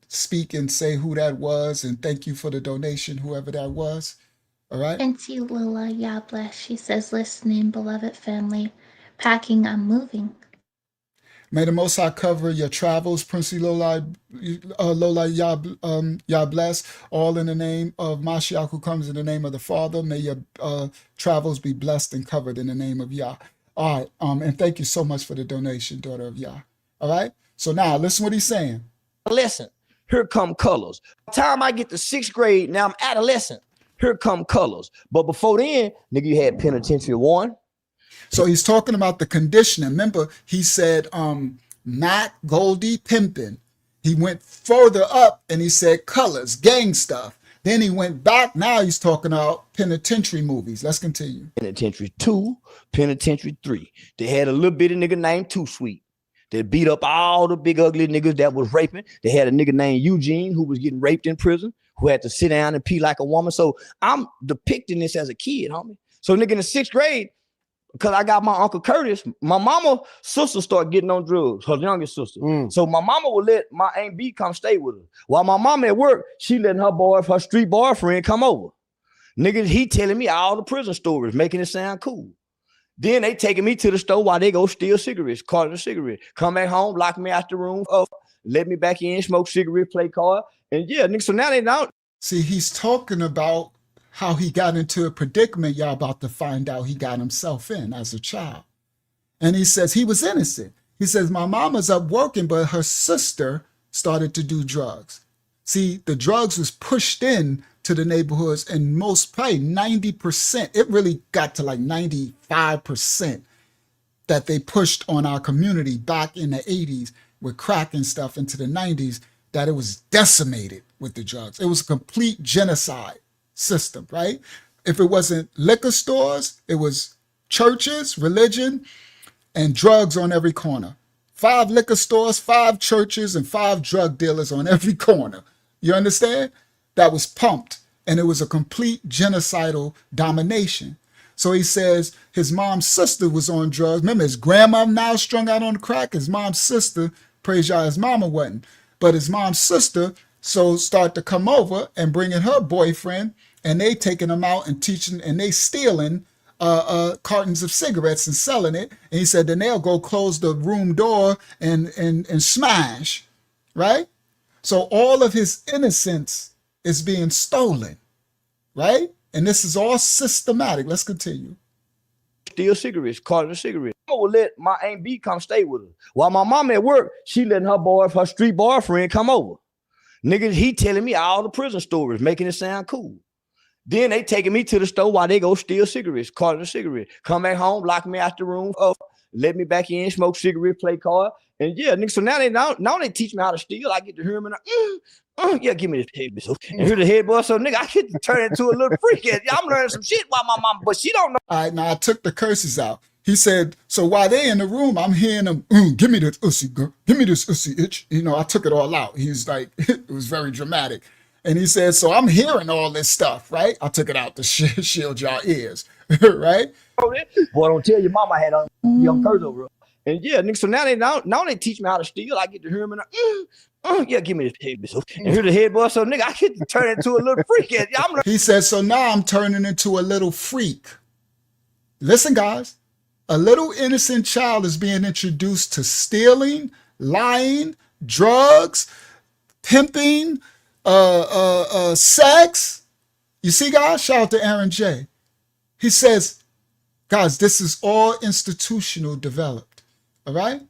speak and say who that was? And thank you for the donation, whoever that was. All right? Auntie Lila, yeah, bless. She says, listening, beloved family. Packing, I'm moving. May the Most High cover your travels, Princely Lola, Yah bless, all in the name of Mashiach, who comes in the name of the Father. May your travels be blessed and covered in the name of Yah. All right, and thank you so much for the donation, daughter of Yah. All right, so now listen what he's saying. Listen, here come colors. By the time I get to 6th grade, now I'm adolescent. Here come colors. But before then, nigga, you had penitentiary 1. So he's talking about the conditioning. Remember, he said, Mac, Goldie, pimping. He went further up and he said colors, gang stuff. Then he went back. Now he's talking about penitentiary movies. Let's continue. Penitentiary 2, penitentiary 3. They had a little bitty nigga named Too Sweet. They beat up all the big ugly niggas that was raping. They had a nigga named Eugene who was getting raped in prison, who had to sit down and pee like a woman. So I'm depicting this as a kid, homie. So nigga in the 6th grade, because I got my Uncle Curtis, my mama sister started getting on drugs, her youngest sister. So my mama would let my Aunt B come stay with her. While my mama at work, she letting her street boyfriend come over. Nigga, he telling me all the prison stories, making it sound cool. Then they taking me to the store while they go steal cigarettes, carton of cigarettes. Come back home, lock me out the room, let me back in, smoke cigarette, play card. And yeah, nigga, so now they don't. See, he's talking about how he got into a predicament y'all about to find out he got himself in as a child. And he says he was innocent. He says, my mama's up working, but her sister started to do drugs. See, the drugs was pushed in to the neighborhoods, and most, probably 90%, it really got to like 95% that they pushed on our community back in the 80s with crack and stuff into the 90s, that it was decimated with the drugs. It was a complete genocide system, right? If it wasn't liquor stores, it was churches, religion, and drugs on every corner. 5 liquor stores, 5 churches, and 5 drug dealers on every corner. You understand? That was pumped. And it was a complete genocidal domination. So he says his mom's sister was on drugs. Remember, his grandma now strung out on the crack. His mom's sister, praise y'all, his mama wasn't. But his mom's sister, so start to come over and bringing her boyfriend, and they taking him out and teaching, and they stealing cartons of cigarettes and selling it. And he said, then they'll go close the room door and smash, right? So all of his innocence is being stolen, right? And this is all systematic. Let's continue. Steal cigarettes, carton of cigarettes. I would let my Aunt B come stay with her. While my mom at work, she letting her street boyfriend come over. Nigga, he telling me all the prison stories, making it sound cool. Then they taking me to the store while they go steal cigarettes, carton of cigarettes. Come back home, lock me out the room, let me back in, smoke cigarette, play card. And yeah, nigga, so now they teach me how to steal. I get to hear them and yeah, give me this head, bitch. And hear the head boy. So nigga, I get to turn into a little freak. I'm learning some shit while my mom, but she don't know. All right, now I took the curses out. He said, so while they in the room, I'm hearing them, give me this ussy, girl. Give me this ussy itch. You know, I took it all out. He was like, it was very dramatic. And he said, so I'm hearing all this stuff, right? I took it out to shield y'all ears, right? Boy, don't tell your mama I had a young curse over her. And yeah, nigga, so now they teach me how to steal. I get to hear them and yeah, give me this head, bitch. And hear the head boy. So nigga, I get to turn into a little freak. He said, so now I'm turning into a little freak. Listen, guys, a little innocent child is being introduced to stealing, lying, drugs, pimping, sex. You see, guys, shout out to Aaron J. He says, guys, this is all institutional developed. All right?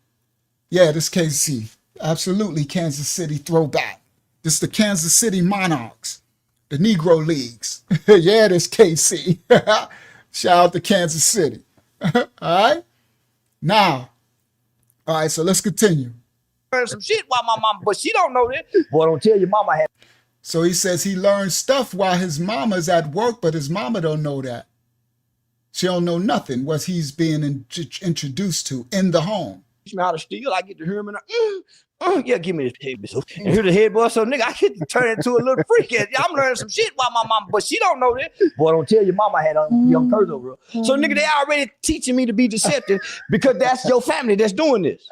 Yeah, this KC. Absolutely Kansas City throwback. This is the Kansas City Monarchs, the Negro Leagues. Yeah, this KC. Shout out to Kansas City. All right? Now, all right, so let's continue. Some shit while my mama, but she don't know that. Boy, don't tell your mama I had. So he says he learned stuff while his mama's at work, but his mama don't know that. She don't know nothing what he's being introduced to in the home. Teach me how to steal. I get to hear him and yeah, give me this head, bitch. And hear the head boy. So nigga, I get to turn into a little freak. I'm learning some shit while my mama, but she don't know that. Boy, don't tell your mama I had a young curse over her. So nigga, they already teaching me to be deceptive because that's your family that's doing this.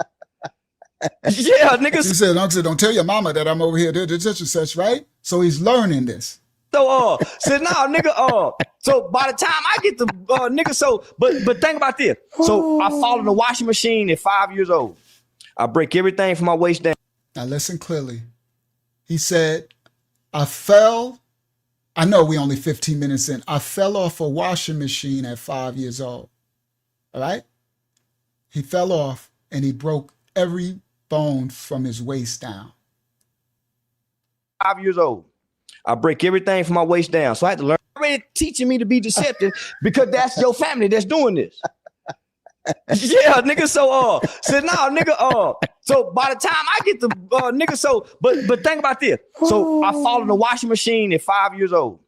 Yeah, nigga. He said, Uncle, don't tell your mama that I'm over here. Such and such, right? So he's learning this. So said nah, nigga. So by the time I get the nigga, so but think about this. So I fall in the washing machine at 5 years old. I break everything from my waist down. Now listen clearly. He said, I fell. I know we only 15 minutes in. I fell off a washing machine at 5 years old. All right? He fell off and he broke every bone from his waist down. 5 years old. I break everything from my waist down. So I had to learn. Already teaching me to be deceptive because that's your family that's doing this. Yeah, nigga. So said nah, nigga. So by the time I get the nigga, so but think about this. So I fall in the washing machine at 5 years old.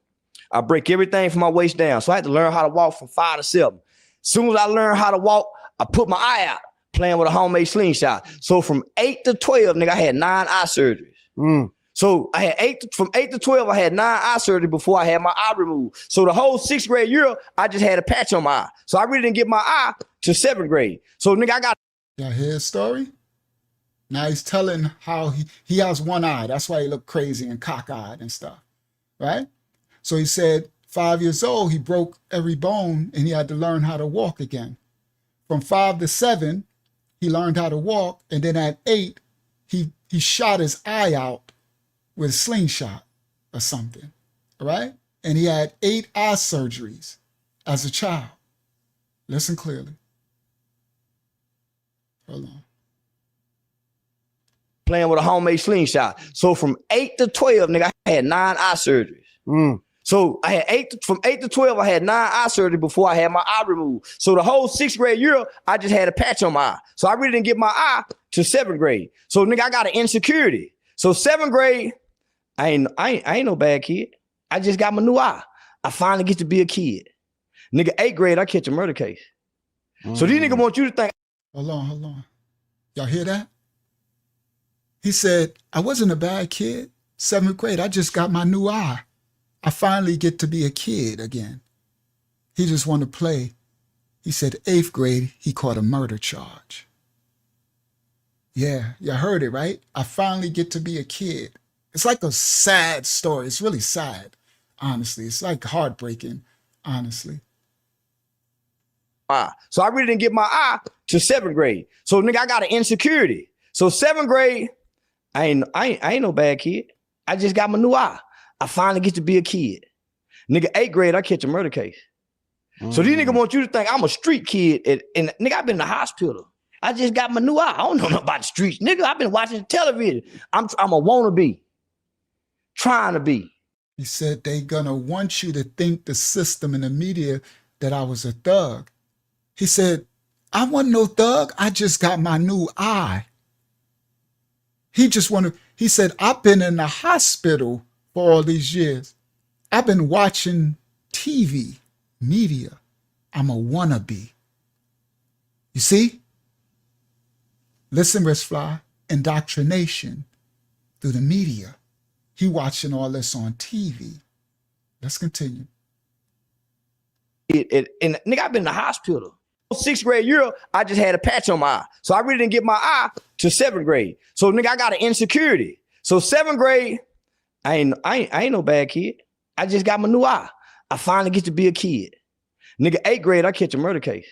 I break everything from my waist down. So I had to learn how to walk from 5 to 7. Soon as I learned how to walk, I put my eye out playing with a homemade slingshot. So from 8 to 12, nigga, I had 9 eye surgeries. So I had from 8 to 12, I had 9 eye surgery before I had my eye removed. So the whole 6th grade year, I just had a patch on my eye. So I really didn't get my eye to 7th grade. So nigga, I got. Y'all hear his story? Now he's telling how he has one eye. That's why he looked crazy and cockeyed and stuff, right? So he said 5 years old, he broke every bone and he had to learn how to walk again. From 5 to 7, he learned how to walk. And then at 8, he shot his eye out with a slingshot or something, right? And he had 8 eye surgeries as a child. Listen clearly. Hold on. Playing with a homemade slingshot. So from 8 to 12, nigga, I had 9 eye surgeries. So I had from 8 to 12, I had 9 eye surgery before I had my eye removed. So the whole 6th grade year, I just had a patch on my eye. So I really didn't get my eye to 7th grade. So nigga, I got an insecurity. So 7th grade, I ain't no bad kid. I just got my new eye. I finally get to be a kid. Nigga, 8th grade, I catch a murder case. So these niggas want you to think. Hold on. Y'all hear that? He said, I wasn't a bad kid. 7th grade, I just got my new eye. I finally get to be a kid again. He just want to play. He said 8th grade, he caught a murder charge. Yeah, you heard it, right? I finally get to be a kid. It's like a sad story. It's really sad, honestly. It's like heartbreaking, honestly. So I really didn't get my eye to 7th grade. So nigga, I got an insecurity. So 7th grade, I ain't no bad kid. I just got my new eye. I finally get to be a kid. Nigga, 8th grade, I catch a murder case. So these niggas want you to think I'm a street kid. And nigga, I've been in the hospital. I just got my new eye. I don't know nothing about the streets. Nigga, I've been watching television. I'm a wannabe. Trying to be. He said they gonna want you to think the system and the media that I was a thug. He said, I wasn't no thug. I just got my new eye. He said, I've been in the hospital for all these years. I've been watching TV, media. I'm a wannabe. You see? Listen, Wristfly, indoctrination through the media. He watching all this on TV. Let's continue. And nigga, I've been in the hospital. 6th grade year, I just had a patch on my eye. So I really didn't get my eye to 7th grade. So nigga, I got an insecurity. So 7th grade, I ain't no bad kid. I just got my new eye. I finally get to be a kid. Nigga, 8th grade, I catch a murder case.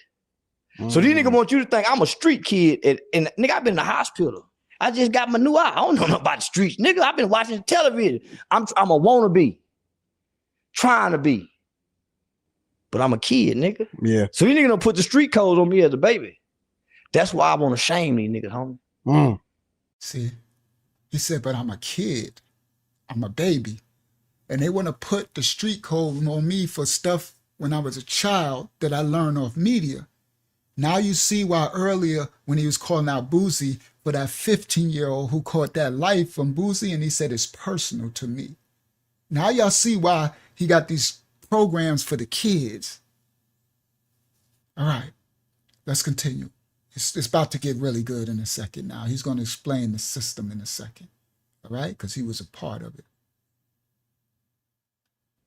So these niggas want you to think I'm a street kid. And nigga, I've been in the hospital. I just got my new eye. I don't know nothing about the streets. Nigga, I've been watching television. I'm a wannabe. Trying to be. But I'm a kid, nigga. Yeah. So these niggas don't put the street codes on me as a baby. That's why I want to shame these niggas, homie. See, he said, but I'm a kid. I'm a baby. And they want to put the street code on me for stuff when I was a child that I learned off media. Now you see why earlier when he was calling out Boozy for that 15-year-old who caught that life from Boozy, and he said it's personal to me. Now y'all see why he got these programs for the kids. All right, let's continue. It's about to get really good in a second now. He's going to explain the system in a second, all right? Because he was a part of it.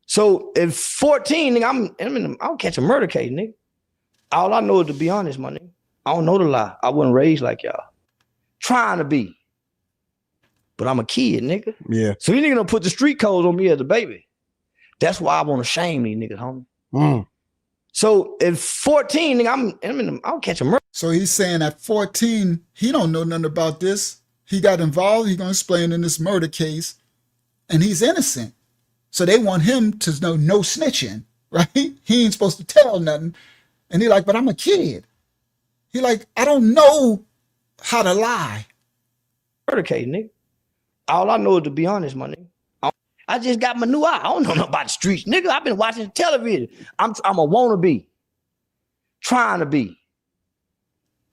So at 14, nigga, I'll catch a murder case, nigga. All I know is to be honest, my nigga. I don't know the lie. I wasn't raised like y'all. Trying to be. But I'm a kid, nigga. Yeah. So these niggas don't put the street codes on me as a baby. That's why I want to shame these niggas, homie. So at 14, nigga, I'll catch a murder. So he's saying at 14, he don't know nothing about this. He got involved. He's going to explain in this murder case. And he's innocent. So they want him to know no snitching, right? He ain't supposed to tell nothing. And he like, but I'm a kid. He like, I don't know how to lie. Murder case, nigga. All I know is to be honest, my nigga. I just got my new eye. I don't know nothing about the streets. Nigga, I've been watching television. I'm a wannabe. Trying to be.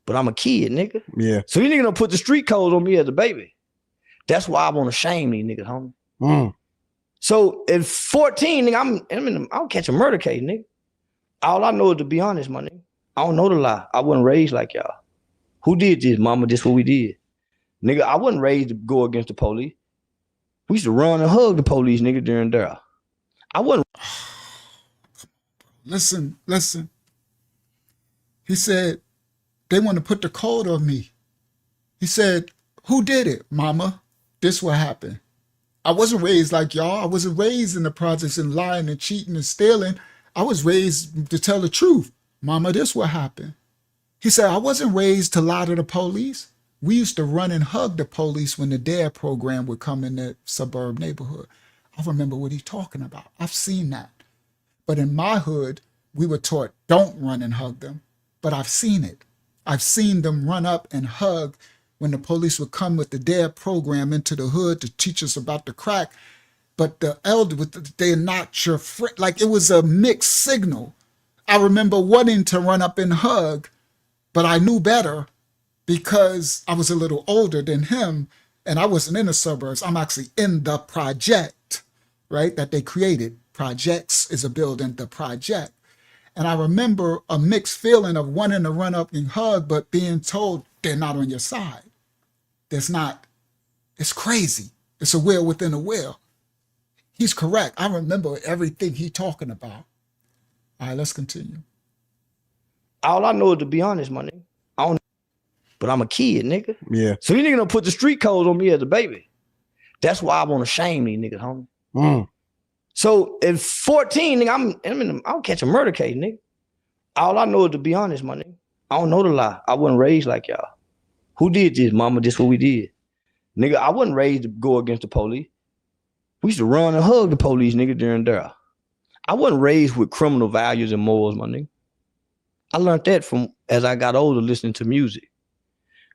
But I'm a kid, nigga. Yeah. So these niggas don't put the street codes on me as a baby. That's why I want to shame these niggas, homie. So at 14, nigga, I'll catch a murder case, nigga. All I know is to be honest, my nigga. I don't know the lie. I wasn't raised like y'all. Who did this, mama? This what we did. Nigga, I wasn't raised to go against the police. We used to run and hug the police, nigga, during there. I wasn't. Listen. He said, they want to put the code on me. He said, who did it, mama? This what happened. I wasn't raised like y'all. I wasn't raised in the projects and lying and cheating and stealing. I was raised to tell the truth. Mama, this what happened. He said, I wasn't raised to lie to the police. We used to run and hug the police when the DARE program would come in the suburb neighborhood. I remember what he's talking about. I've seen that. But in my hood, we were taught, don't run and hug them. But I've seen it. I've seen them run up and hug when the police would come with the DARE program into the hood to teach us about the crack. But the elder, they're not your friend. Like it was a mixed signal. I remember wanting to run up and hug, but I knew better because I was a little older than him and I wasn't in the suburbs. I'm actually in the project, right, that they created. Projects is a building, the project. And I remember a mixed feeling of wanting to run up and hug, but being told they're not on your side. There's not, it's crazy. It's a will within a will. He's correct. I remember everything he talking about. All right, let's continue. All I know is, to be honest, my nigga, I don't, but I'm a kid, nigga. Yeah. So these niggas don't put the street codes on me as a baby. That's why I want to shame these niggas, homie. Mm. So at 14, nigga, I'll catch a murder case, nigga. All I know is, to be honest, my nigga, I don't know the lie. I wasn't raised like y'all. Who did this, mama? This what we did. Nigga, I wasn't raised to go against the police. We used to run and hug the police, nigga, during there. I wasn't raised with criminal values and morals, my nigga. I learned that from as I got older listening to music.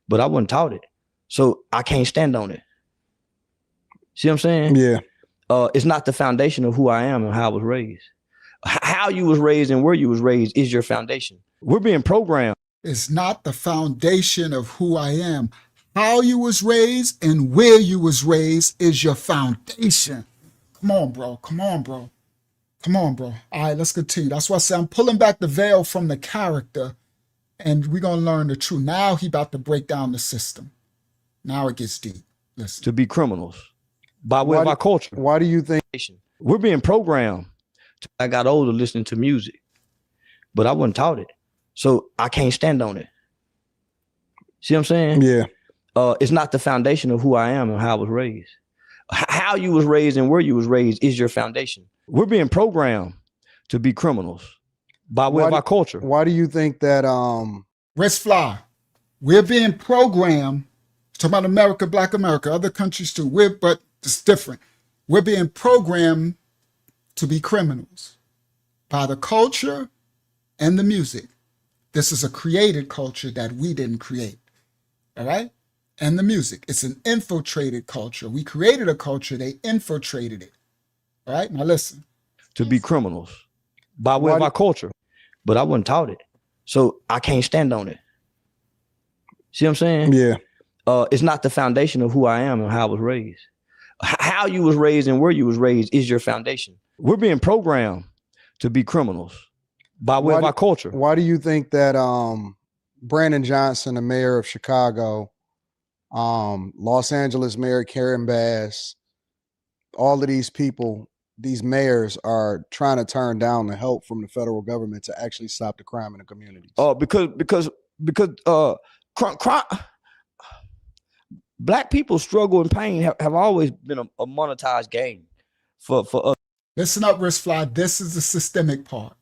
But I wasn't taught it. So I can't stand on it. See what I'm saying? Yeah. It's not the foundation of who I am and how I was raised. How you was raised and where you was raised is your foundation. We're being programmed. It's not the foundation of who I am. How you was raised and where you was raised is your foundation. Come on, bro. Come on, bro. Come on, bro. All right, let's continue. That's why I say I'm pulling back the veil from the character, and we're going to learn the truth. Now he about to break down the system. Now it gets deep. Listen. To be criminals by way of our culture. Why do you think? We're being programmed. I got older listening to music, but I wasn't taught it. So I can't stand on it. See what I'm saying? Yeah. It's not the foundation of who I am and how I was raised. How you was raised and where you was raised is your foundation. We're being programmed to be criminals by way of our culture. Why do you think that Rest Fly, we're being programmed, talking about America, Black America, other countries too, but it's different. We're being programmed to be criminals by the culture and the music. This is a created culture that we didn't create. All right? And the music. It's an infiltrated culture. We created a culture, they infiltrated it. All right? Now listen. To be criminals by way of our culture. But I wasn't taught it. So I can't stand on it. See what I'm saying? Yeah. It's not the foundation of who I am and how I was raised. How you was raised and where you was raised is your foundation. We're being programmed to be criminals by way of our culture. Why do you think that Brandon Johnson, the mayor of Chicago, Los Angeles Mayor Karen Bass, all of these people, these mayors are trying to turn down the help from the federal government to actually stop the crime in the communities? Because Black people's struggle and pain have always been a monetized game for us. Listen up, Wrist Fly. This is the systemic part.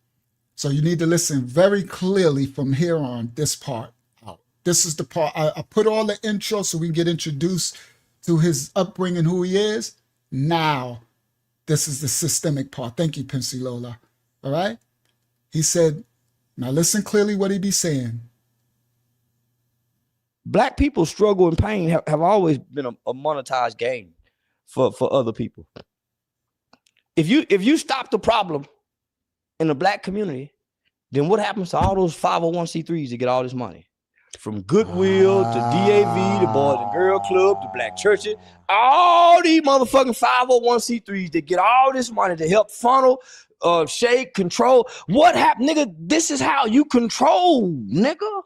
So you need to listen very clearly from here on this part out. This is the part. I put all the intro so we can get introduced to his upbringing, who he is. Now, this is the systemic part. Thank you, Pensy Lola. All right? He said, now listen clearly what he be saying. Black people's struggle and pain have always been a monetized game for other people. If you stop the problem in the Black community, then what happens to all those 501c3s that get all this money? From Goodwill to DAV, the Boys and Girl Club, the Black churches, all these motherfucking 501c3s that get all this money to help funnel, shake, control. What happened, nigga? This is how you control, nigga.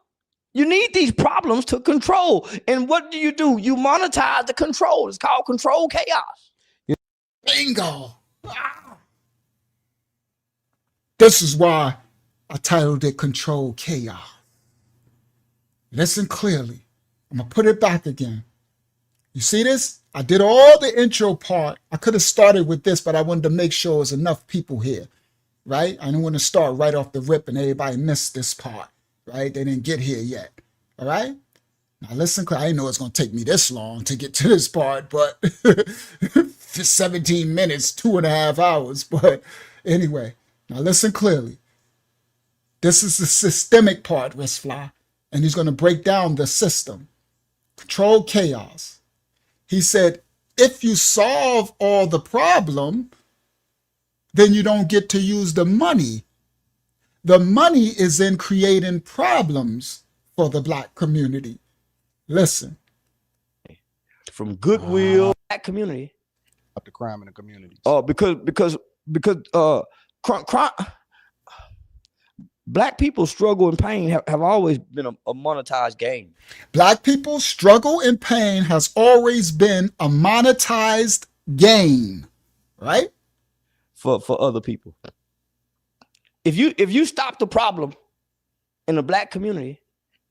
You need these problems to control. And what do? You monetize the control. It's called control chaos. Bingo. This is why I titled it Control Chaos. Listen clearly. I'm going to put it back again. You see this? I did all the intro part. I could have started with this, but I wanted to make sure there was enough people here, right? I didn't want to start right off the rip and everybody missed this part, right? They didn't get here yet, all right? Now listen, I didn't know it's going to take me this long to get to this part, but 17 minutes, 2.5 hours. But anyway, now listen clearly. This is the systemic part, Wrist Fly, and he's going to break down the system. Control chaos. He said, if you solve all the problem, then you don't get to use the money. The money is in creating problems for the Black community. Listen. From Goodwill, Black community. Up the crime in the communities. Because Black people's struggle and pain have always been a monetized game. Black people's struggle and pain has always been a monetized game, right? for other people. If you stop the problem in the black community,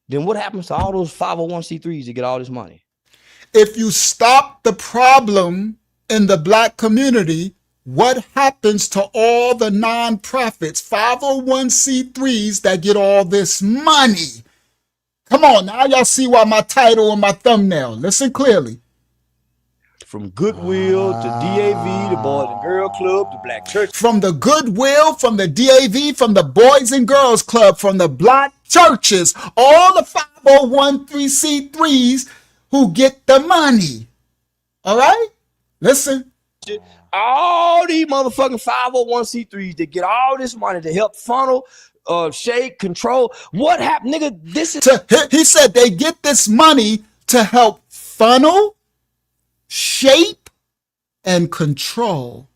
then what happens to all those 501c3s that get all this money? If you stop the problem in the black community, what happens to all the nonprofits, 501c3s that get all this money? Come on, now y'all see why my title and my thumbnail. Listen clearly. From Goodwill to DAV, the Boys and Girl Club, the Black Church. From the Goodwill, from the DAV, from the Boys and Girls Club, from the black churches, all the 501c3s who get the money. All right? Listen. All these motherfucking 501c3s that get all this money to help funnel, shake, control. What happened, nigga? This is... He said they get this money to help funnel, shape, and control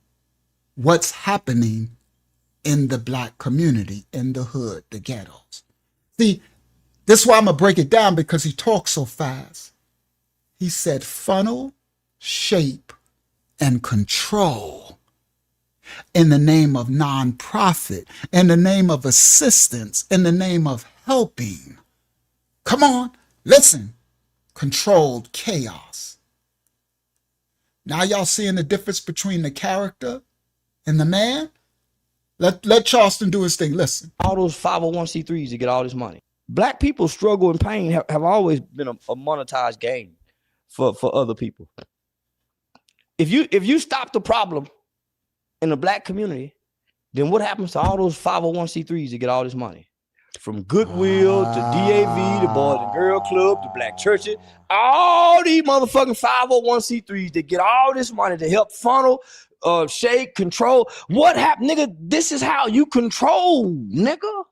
what's happening in the black community, in the hood, the ghettos. See, this is why I'm going to break it down, because he talks so fast. He said funnel, shape, and control in the name of nonprofit, in the name of assistance, in the name of helping. Come on, listen. Controlled chaos. Now y'all seeing the difference between the character and the man? Let Charleston do his thing. Listen. All those 501c3s that get all this money. Black people's struggle and pain have always been a monetized game for other people. If you stop the problem in the black community, then what happens to all those 501c3s that get all this money? From Goodwill to DAV, the Boys and Girl Club, the Black churches, all these motherfucking 501c3s that get all this money to help funnel, shake, control. What happened, nigga? This is how you control, nigga.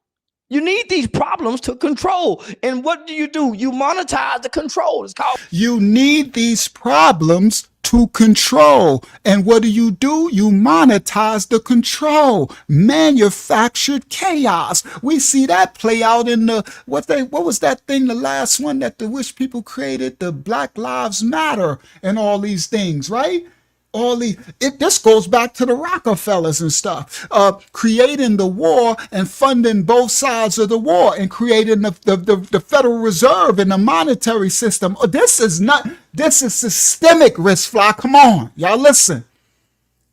You need these problems to control. And what do? You monetize the control. It's called... You need these problems to control. And what do? You monetize the control. Manufactured chaos. We see that play out in the, what was that thing, the last one that the Wish people created, the Black Lives Matter and all these things, right? This goes back to the Rockefellers and stuff, creating the war and funding both sides of the war and creating the Federal Reserve and the monetary system. This is systemic, risk fly. Come on, y'all listen.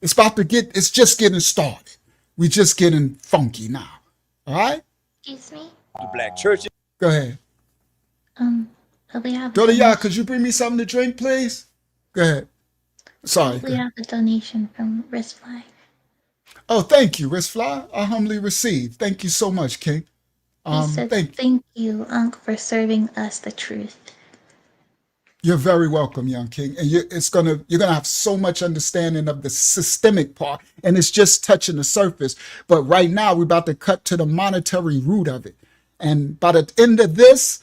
It's just getting started. We just getting funky now. All right? Excuse me? The Black churches. Go ahead. Dolia, could you bring me something to drink, please? Go ahead. Sorry. We have a donation from Wristfly. Oh, thank you, Wristfly. I humbly receive. Thank you so much, King. He says, thank you, Unc, for serving us the truth. You're very welcome, young King. And you're gonna have so much understanding of the systemic part, and it's just touching the surface. But right now, we're about to cut to the monetary root of it. And by the end of this,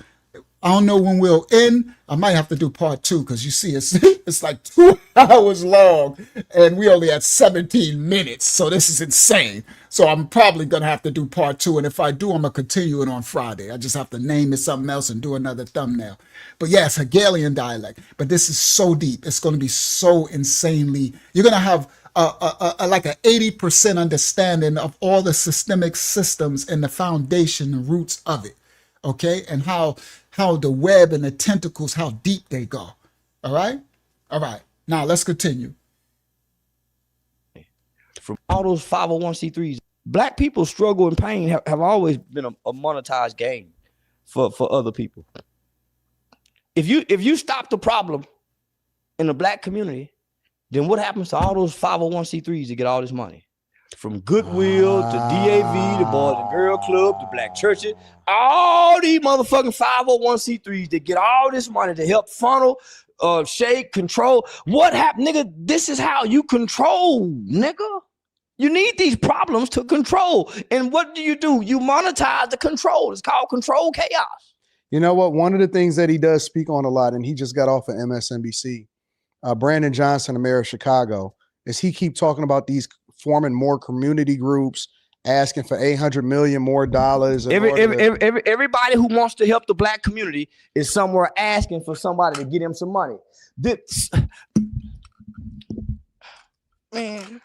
I don't know when we'll end. I might have to do part 2, because you see, it's like 2 hours long, and we only had 17 minutes. So this is insane. So I'm probably going to have to do part 2. And if I do, I'm going to continue it on Friday. I just have to name it something else and do another thumbnail. But yeah, it's Hegelian dialect. But this is so deep. It's going to be so insanely. You're going to have like an 80% understanding of all the systemic systems and the foundation and roots of it. Okay? And how the web and the tentacles, how deep they go. All right? All right. Now let's continue. From all those 501c3s, black people's struggle and pain have always been a monetized game for other people. If you stop the problem in the black community, then what happens to all those 501c3s that get all this money? From Goodwill to DAV, the Boys and Girl Club, the Black churches, all these motherfucking 501c3s that get all this money to help funnel, shake, control. What happened, nigga? This is how you control, nigga. You need these problems to control. And what do? You monetize the control. It's called control chaos. You know what? One of the things that he does speak on a lot, and he just got off of MSNBC, Brandon Johnson, the mayor of Chicago, is he keep talking about these forming more community groups, asking for $800 million more dollars. Everybody who wants to help the black community is somewhere asking for somebody to get him some money. Man,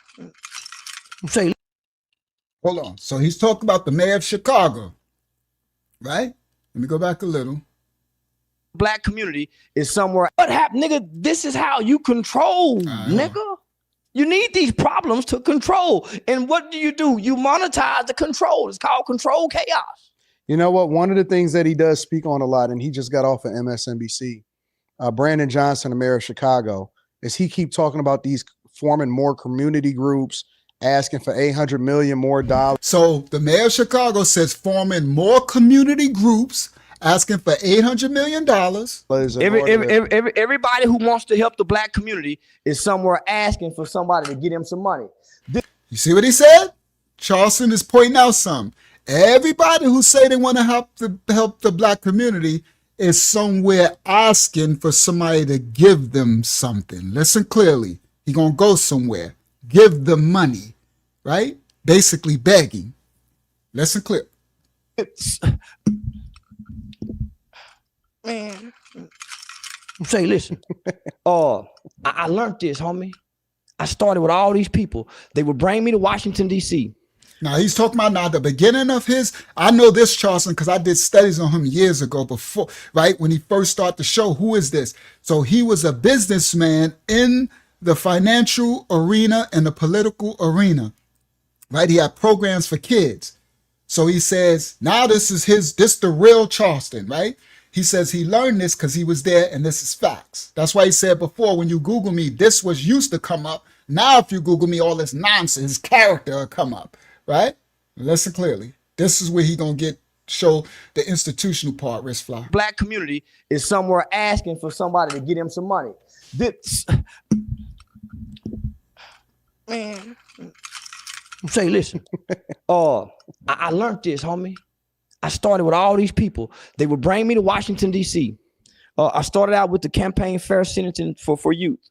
Say, hold on. So he's talking about the mayor of Chicago, right? Let me go back a little. black community is somewhere. What happened, nigga? This is how you control, nigga. You need these problems to control. And what do? You monetize the control. It's called control chaos. You know what? One of the things that he does speak on a lot, and he just got off of MSNBC, Brandon Johnson, the mayor of Chicago, is he keep talking about these forming more community groups, asking for $800 million more dollars. So the mayor of Chicago says forming more community groups, asking for $800 million. Everybody who wants to help the black community is somewhere asking for somebody to get him some money. You see what he said? Charleston is pointing out something. Everybody who say they want to help the black community is somewhere asking for somebody to give them something. Listen clearly. He gonna go somewhere, give them money, right? Basically begging. Listen clear. Man, say, listen. I learned this, homie. I started with all these people. They would bring me to Washington, D.C. Now he's talking about now the beginning of his. I know this Charleston because I did studies on him years ago before, right? When he first started the show. Who is this? So he was a businessman in the financial arena and the political arena, right? He had programs for kids. So he says, now this the real Charleston, right? He says he learned this because he was there and this is facts. That's why he said before, when you Google me, this was used to come up. Now, if you Google me, all this nonsense, his character will come up, right? Listen clearly. This is where he going to show the institutional part, Wrist Fly. Black community is somewhere asking for somebody to get him some money. Man, say, listen. I learned this, homie. I started with all these people. They would bring me to Washington, D.C. I started out with the campaign fair sentencing for youth.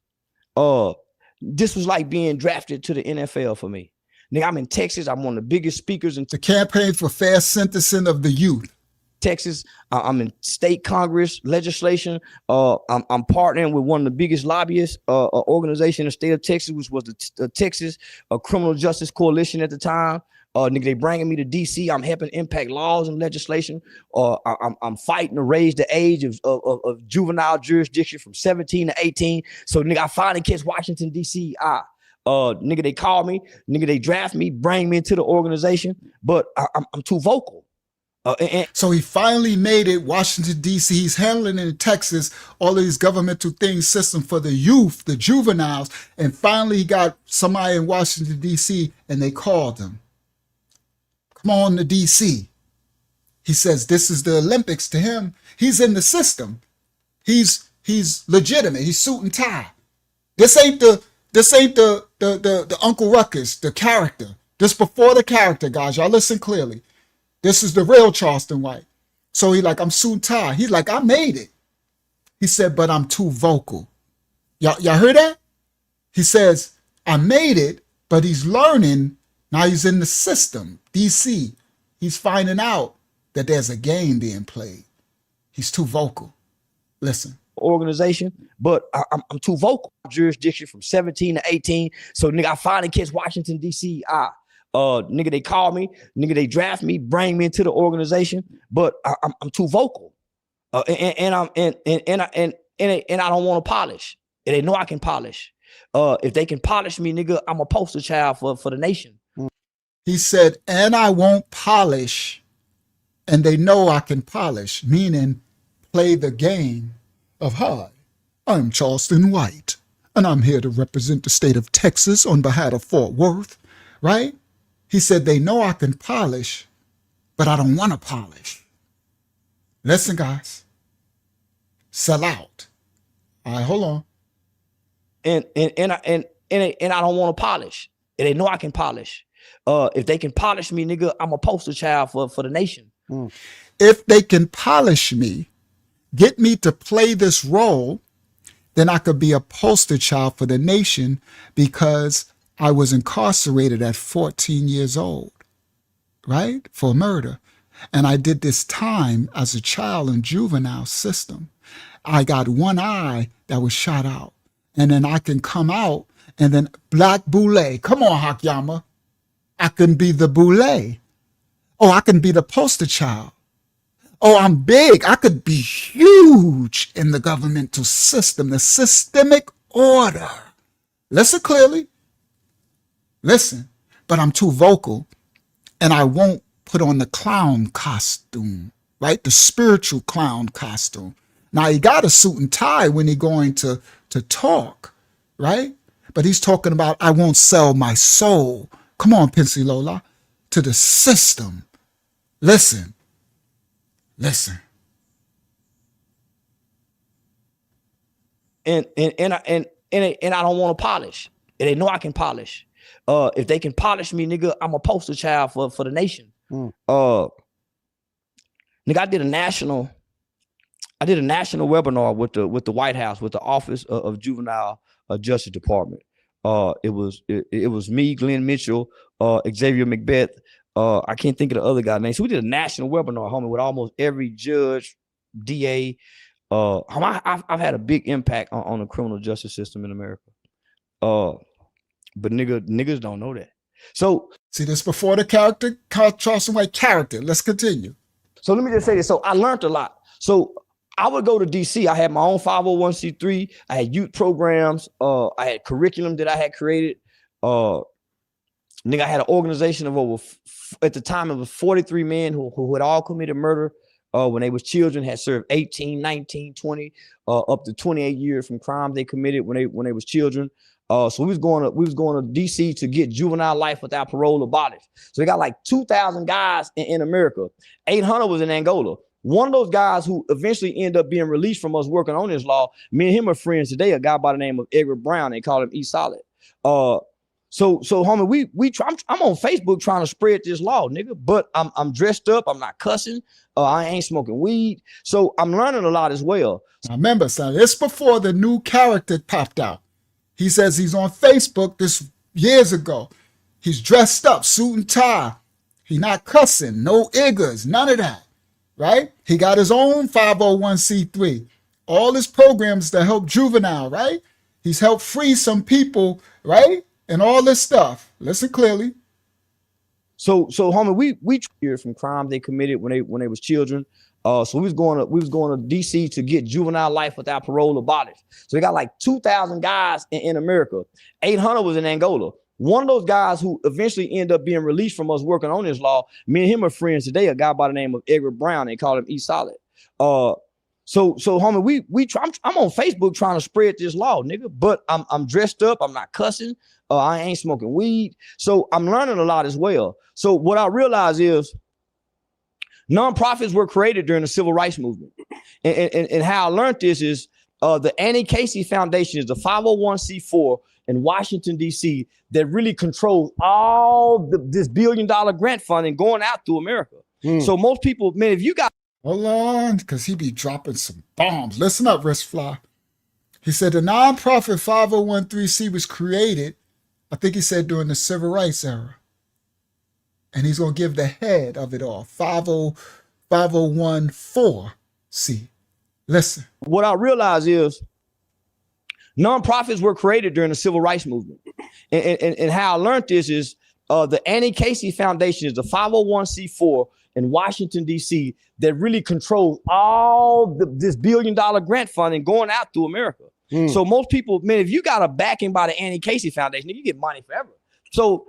This was like being drafted to the NFL for me. Nigga, I'm in Texas. I'm one of the biggest speakers in the campaign for fair sentencing of the youth. Texas. I'm in state Congress legislation. I'm partnering with one of the biggest lobbyists organization in the state of Texas, which was the Texas Criminal Justice Coalition at the time. Nigga, they bringing me to DC. I'm helping impact laws and legislation. I'm fighting to raise the age of juvenile jurisdiction from 17 to 18. So nigga, I finally catch Washington DC. Nigga, they call me. Nigga, they draft me, bring me into the organization, but I'm too vocal. So he finally made it, Washington, D.C. He's handling in Texas all of these governmental things, system for the youth, the juveniles. And finally he got somebody in Washington, D.C. and they called him. Come on to D.C. He says this is the Olympics to him. He's in the system. He's legitimate. He's suit and tie. This ain't the Uncle Ruckus, the character. This before the character, guys. Y'all listen clearly. This is the real Charleston White. So he like, I'm suit and tie. He's like, I made it. He said, but I'm too vocal. Y'all heard that? He says, I made it, but he's learning. Now he's in the system, DC. He's finding out that there's a game being played. He's too vocal. Listen. Organization, but I'm too vocal. Jurisdiction from 17 to 18. So nigga, I finally catch Washington, D.C. Nigga, they call me. Nigga, they draft me, bring me into the organization, but I'm too vocal. And I don't want to polish. And they know I can polish. If they can polish me, nigga, I'm a poster child for the nation. He said, and I won't polish, and they know I can polish, meaning play the game of hi, I'm Charleston White, and I'm here to represent the state of Texas on behalf of Fort Worth, right? He said, they know I can polish, but I don't want to polish. Listen, guys, sell out. All right, hold on. And I don't want to polish. And they know I can polish. If they can polish me, nigga, I'm a poster child for the nation. If they can polish me, get me to play this role, then I could be a poster child for the nation because I was incarcerated at 14 years old, right? For murder. And I did this time as a child in juvenile system. I got one eye that was shot out. And then I can come out and then Black Boule. Come on, Hakyama. I can be the boule. Oh, I can be the poster child. Oh, I'm big. I could be huge in the governmental system, the systemic order. Listen clearly. Listen, but I'm too vocal and I won't put on the clown costume, right? The spiritual clown costume. Now, he got a suit and tie when he's going to talk, right? But he's talking about, I won't sell my soul. Come on, Pincy Lola, to the system. Listen. And I don't want to polish. And they know I can polish. If they can polish me, nigga, I'm a poster child for the nation. Nigga, I did a national webinar with the White House, with the Office of Juvenile Justice Department. It was me, Glenn Mitchell, Xavier Macbeth. I can't think of the other guy's name. So we did a national webinar, homie, with almost every judge, DA. I've had a big impact on the criminal justice system in America. But niggas don't know that. So see, this before the character, Charleston White character. Let's continue. So let me just say this. So I learned a lot. So I would go to DC. I had my own 501c3. I had youth programs. I had curriculum that I had created. Nigga, I had an organization of over, at the time, it was 43 men who had all committed murder when they was children, had served 18, 19, 20, up to 28 years from crimes they committed when they was children. So we was going to DC to get juvenile life without parole abolished. So we got like 2,000 guys in America. 800 was in Angola. One of those guys who eventually ended up being released from us working on this law, me and him are friends today, a guy by the name of Edgar Brown. They call him E Solid. So homie, I'm on Facebook trying to spread this law, nigga, but I'm dressed up. I'm not cussing. I ain't smoking weed. So I'm learning a lot as well. Now remember, son, this before the new character popped out. He says he's on Facebook this years ago. He's dressed up, suit and tie. He not cussing, no iggers, none of that, right? He got his own 501c3. All his programs to help juvenile, right? He's helped free some people, right? And all this stuff. Listen clearly. So homie, we hear from crimes they committed when they was children. So we was going to DC to get juvenile life without parole abolished. So we got like 2,000 guys in America. 800 was in Angola. One of those guys who eventually ended up being released from us working on this law, me and him are friends today, a guy by the name of Edgar Brown. They call him E Solid. So homie, I'm on Facebook trying to spread this law, nigga, but I'm dressed up. I'm not cussing. I ain't smoking weed. So I'm learning a lot as well. So what I realize is nonprofits were created during the civil rights movement. And how I learned this is the Annie Casey Foundation is the 501c4 in Washington, D.C. that really controls all this $1 billion grant funding going out through America. So most people, man, if you got... Hold on, because he be dropping some bombs. Listen up, Wrist Fly. He said the nonprofit 501c was created, I think he said during the civil rights era. And he's going to give the head of it all, 501c. Listen. What I realize is nonprofits were created during the civil rights movement. And how I learned this is the Annie Casey Foundation is the 501c4 in Washington, D.C. that really controls all this $1 billion grant funding going out through America. So most people, man, if you got a backing by the Annie Casey Foundation, you get money forever. So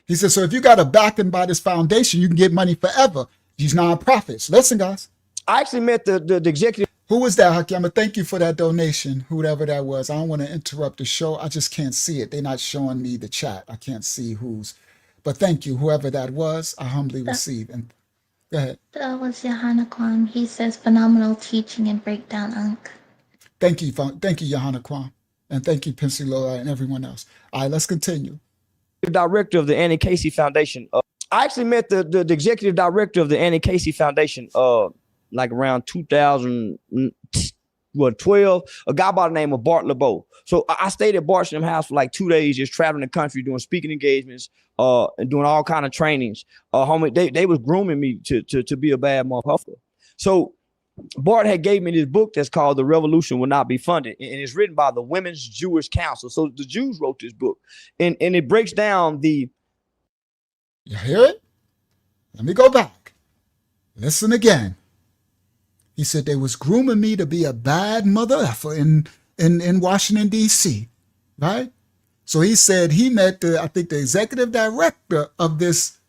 he said, so if you got a backing by this foundation, you can get money forever. These nonprofits. Listen, guys. I actually met the executive. Who was that, Hakeem? Thank you for that donation, whoever that was. I don't want to interrupt the show. I just can't see it. They're not showing me the chat. I can't see who's. But thank you, whoever that was. I humbly receive. And go ahead. That was Johanna Kwam. He says phenomenal teaching and breakdown, Unc. Thank you, Johanna Kwam. And thank you, Pincy Lola, and everyone else. All right, let's continue. Director of the Annie Casey Foundation. I actually met the executive director of the Annie Casey Foundation like around 2012, a guy by the name of Bart LeBeau. So I stayed at Bart's house for like 2 days, just traveling the country, doing speaking engagements, and doing all kind of trainings. Homie, they was grooming me to be a bad motherfucker. So Bart had gave me this book that's called The Revolution Will Not Be Funded, and it's written by the Women's Jewish Council. So the Jews wrote this book, and it breaks down the You hear it? Let me go back. Listen again. He said they was grooming me to be a bad mother effer in Washington, D.C., right? So he said he met I think the executive director of this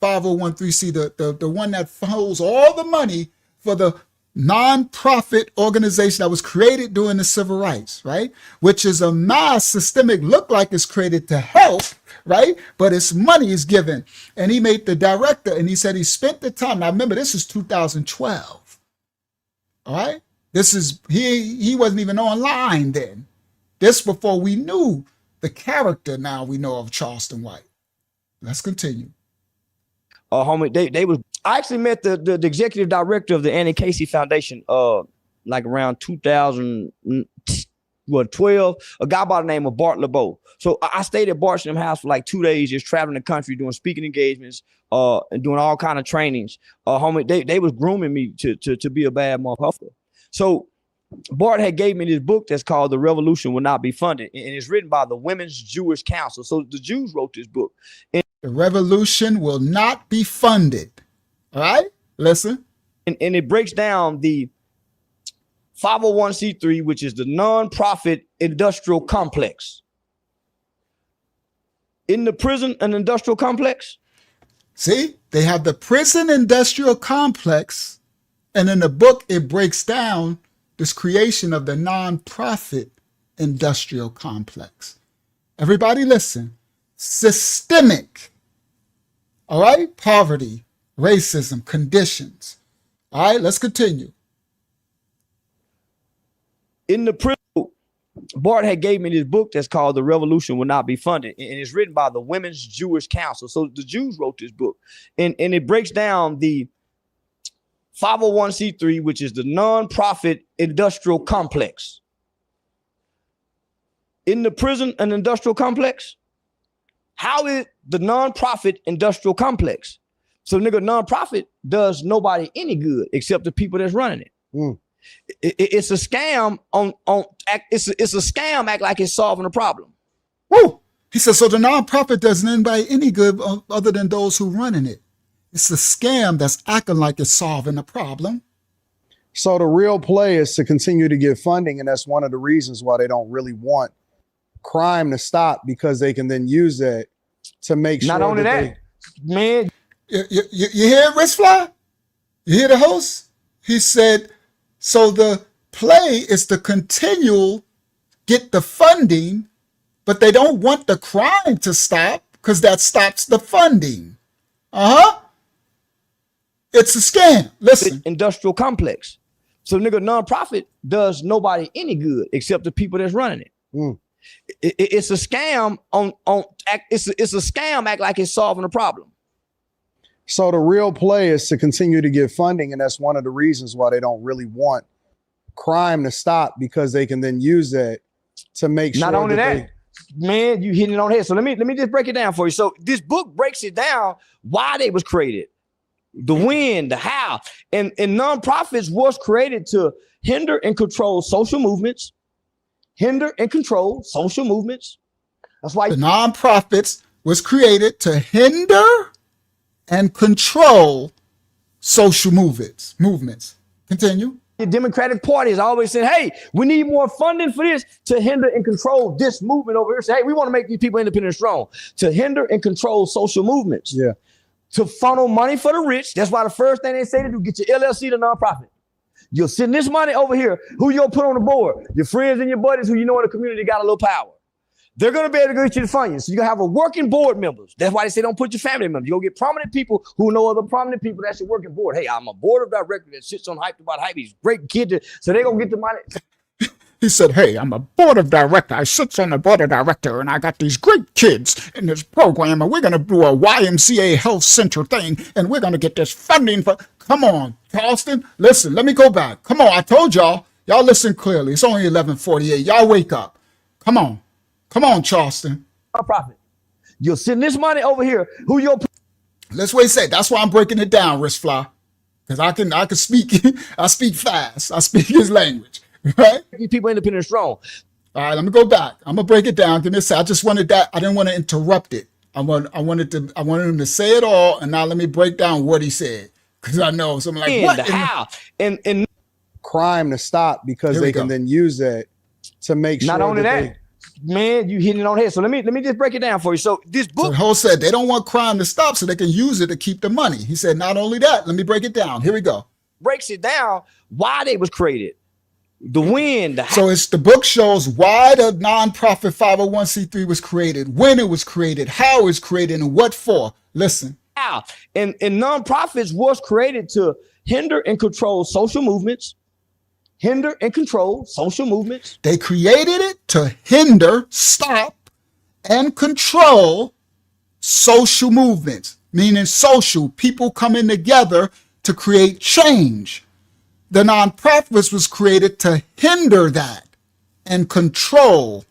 501c, the one that holds all the money for the non-profit organization that was created during the civil rights, right? Which is a mass systemic, look like it's created to help, right? But its money is given. And he made the director, and he said he spent the time. Now remember, this is 2012. All right? This is, he wasn't even online then. This before we knew the character now we know of Charleston White. Let's continue. Homie, they was. I actually met the executive director of the Annie Casey Foundation, like around 2012. A guy by the name of Bart LeBeau. So I stayed at Bart's house for like 2 days, just traveling the country, doing speaking engagements, and doing all kind of trainings. Homie, they was grooming me to be a bad motherfucker. So Bart had gave me this book that's called The Revolution Will Not Be Funded, and it's written by the Women's Jewish Council. So the Jews wrote this book. And the revolution will not be funded. All right, listen. And it breaks down the 501c3, which is the nonprofit industrial complex. In the prison and industrial complex. See, they have the prison industrial complex, and in the book, it breaks down this creation of the nonprofit industrial complex. Everybody listen. Systemic, all right? Poverty, racism, conditions. All right, let's continue. In the prison, Bart had gave me this book that's called The Revolution Will Not Be Funded, and it's written by the Women's Jewish Council. So the Jews wrote this book, and it breaks down the 501c3, which is the nonprofit industrial complex. In the prison and industrial complex. How is the nonprofit industrial complex? So nigga, nonprofit does nobody any good except the people that's running it. It's a scam it's a scam act like it's solving a problem. Woo! He says, so the nonprofit doesn't anybody any good other than those who running it. It's a scam that's acting like it's solving a problem. So the real play is to continue to get funding, and that's one of the reasons why they don't really want crime to stop, because they can then use that to make sure. Not only that, man. You hear Rich Fly? You hear the host? He said, so the play is to continue get the funding, but they don't want the crime to stop because that stops the funding. It's a scam. Listen. Industrial complex. So nigga, nonprofit does nobody any good except the people that's running it. It's a scam it's a scam act like it's solving a problem. So the real play is to continue to get funding, and that's one of the reasons why they don't really want crime to stop, because they can then use that to make sure. Not only that, man, you hitting it on the head. So let me just break it down for you. So this book breaks it down why they was created, the when, the how, and nonprofits was created to hinder and control social movements. Hinder and control social movements. That's why the nonprofits was created to hinder and control social movements. Continue. The Democratic Party has always said, hey, we need more funding for this to hinder and control this movement over here. Say, hey, we want to make these people independent and strong. To hinder and control social movements. Yeah. To funnel money for the rich. That's why the first thing they say to do, get your LLC to nonprofit. You'll send this money over here. Who you'll put on the board? Your friends and your buddies who you know in the community got a little power. They're going to be able to get you to fund you. So you're going to have a working board members. That's why they say don't put your family members. You'll get prominent people who know other prominent people. That's your working board. Hey, I'm a board of directors that sits on hype about hype. He's a great kid. So they're going to get the money. He said, hey, I'm a board of director. I sit on the board of director, and I got these great kids in this program, and we're going to do a YMCA health center thing, and we're going to get this funding for... Come on, Charleston. Listen, let me go back. Come on, I told y'all. Y'all listen clearly. It's only 11:48. Y'all wake up. Come on. Come on, Charleston. Nonprofit. You'll send this money over here. Who you'll... Let's wait a second. That's why I'm breaking it down, Rich Fly. Because I can speak. I speak fast. I speak his language. Right? People independent and strong. All right, let me go back. I'm going to break it down. Give me a second. I just wanted that. I didn't want to interrupt it. I wanted him to say it all, and now let me break down what he said, because I know some like what the how and crime to stop, because Here we they can go. then use that to make sure not only that, they, man, you hitting it on the head. So let me just break it down for you. So this So book Ho said they don't want crime to stop, so they can use it to keep the money. He said not only that, let me break it down. Here we go. breaks it down why they was created. The when, the how. So it's the book shows why the nonprofit 501c3 was created, when it was created, how it was created, and what for. Listen. How. And nonprofits was created to hinder and control social movements. Hinder and control social movements. They created it to hinder, stop, and control social movements, meaning social, people coming together to create change. The nonprofits was created to hinder that and control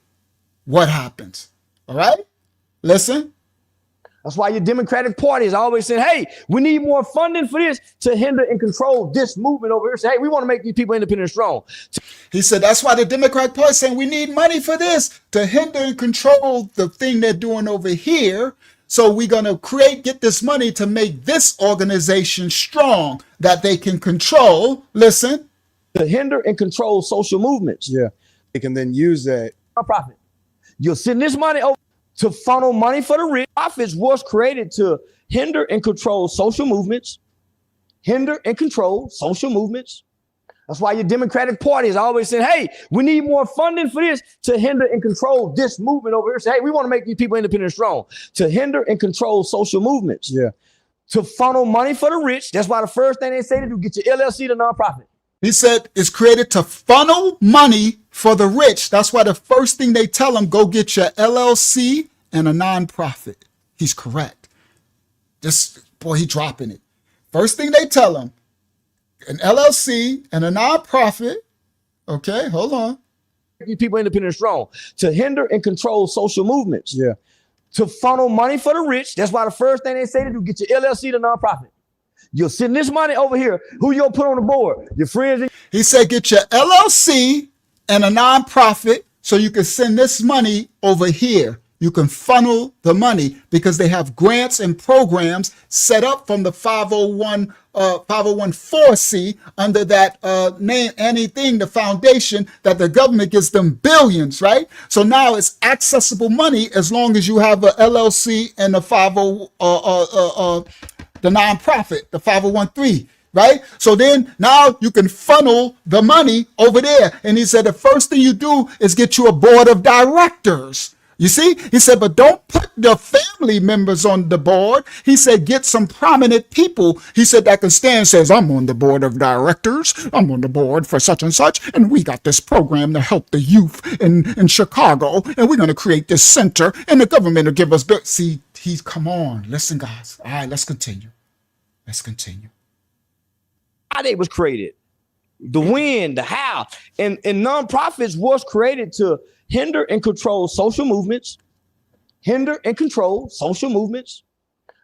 what happens. All right? Listen. That's why your Democratic Party is always saying, hey, we need more funding for this to hinder and control this movement over here. Say, hey, we want to make these people independent and strong. He said that's why the Democratic Party is saying we need money for this to hinder and control the thing they're doing over here. So we're going to get this money to make this organization strong that they can control. Listen. To hinder and control social movements. yeah, they can then use that. Nonprofit. You'll send this money over to funnel money for the rich. Profits was created to hinder and control social movements. Hinder and control social movements. That's why your Democratic Party is always saying, hey, we need more funding for this to hinder and control this movement over here. Say, hey, we want to make these people independent and strong. To hinder and control social movements. Yeah. To funnel money for the rich. That's why the first thing they say to do, get your LLC to nonprofit. He said it's created to funnel money for the rich. That's why the first thing they tell them, go get your LLC and a nonprofit. He's correct. He dropping it. First thing they tell them, an LLC and a nonprofit. Okay, hold on. People independent and strong. To hinder and control social movements. Yeah. To funnel money for the rich. That's why the first thing they say to do, get your LLC to nonprofit. You'll send this money over here. Who you'll put on the board? Your friends. He said, get your LLC and a nonprofit so you can send this money over here. You can funnel the money because they have grants and programs set up from the 501(c) under that name, anything, the foundation that the government gives them billions, right? So now it's accessible money as long as you have a LLC and a the nonprofit, the 501(c), right? So then now you can funnel the money over there. And he said the first thing you do is get you a board of directors. You see, he said, but don't put the family members on the board. He said, get some prominent people. He said that can stand, says, I'm on the board of directors. I'm on the board for such and such. And we got this program to help the youth in Chicago. And we're going to create this center and the government will give us. See, come on. Listen, guys. All right, let's continue. Let's continue. How they was created. The when, the how. And nonprofits was created to hinder and control social movements. Hinder and control social movements.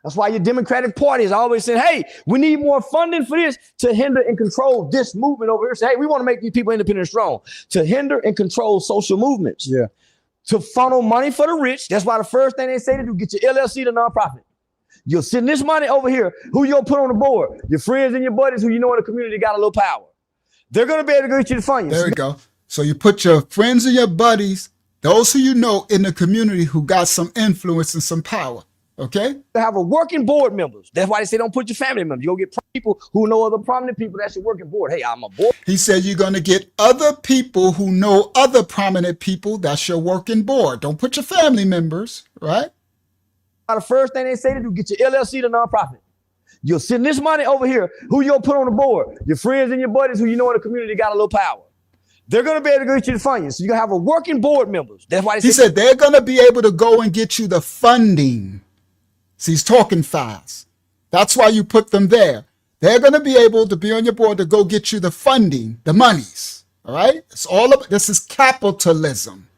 That's why your Democratic Party is always saying, hey, we need more funding for this to hinder and control this movement over here. Say, hey, we want to make these people independent and strong. To hinder and control social movements. Yeah. To funnel money for the rich. That's why the first thing they say to do, get your LLC to nonprofit. You'll send this money over here. Who you'll put on the board? Your friends and your buddies who you know in the community got a little power. They're going to be able to get you the funding. There we go. So you put your friends and your buddies, those who you know in the community who got some influence and some power. Okay? To have a working board members. That's why they say don't put your family members. You'll get people who know other prominent people. That's your working board. Hey, I'm a board. He said you're going to get other people who know other prominent people. That's your working board. Don't put your family members, right? The first thing they say to do, get your LLC to nonprofit. You'll send this money over here. Who you'll put on the board? Your friends and your buddies who you know in the community got a little power. They're going to be able to get you the funding. So you're going to have a working board members. That's why he said they're going to be able to go and get you the funding. See, he's talking fast. That's why you put them there. They're going to be able to be on your board to go get you the funding, the monies. All right? It's all about, this is capitalism.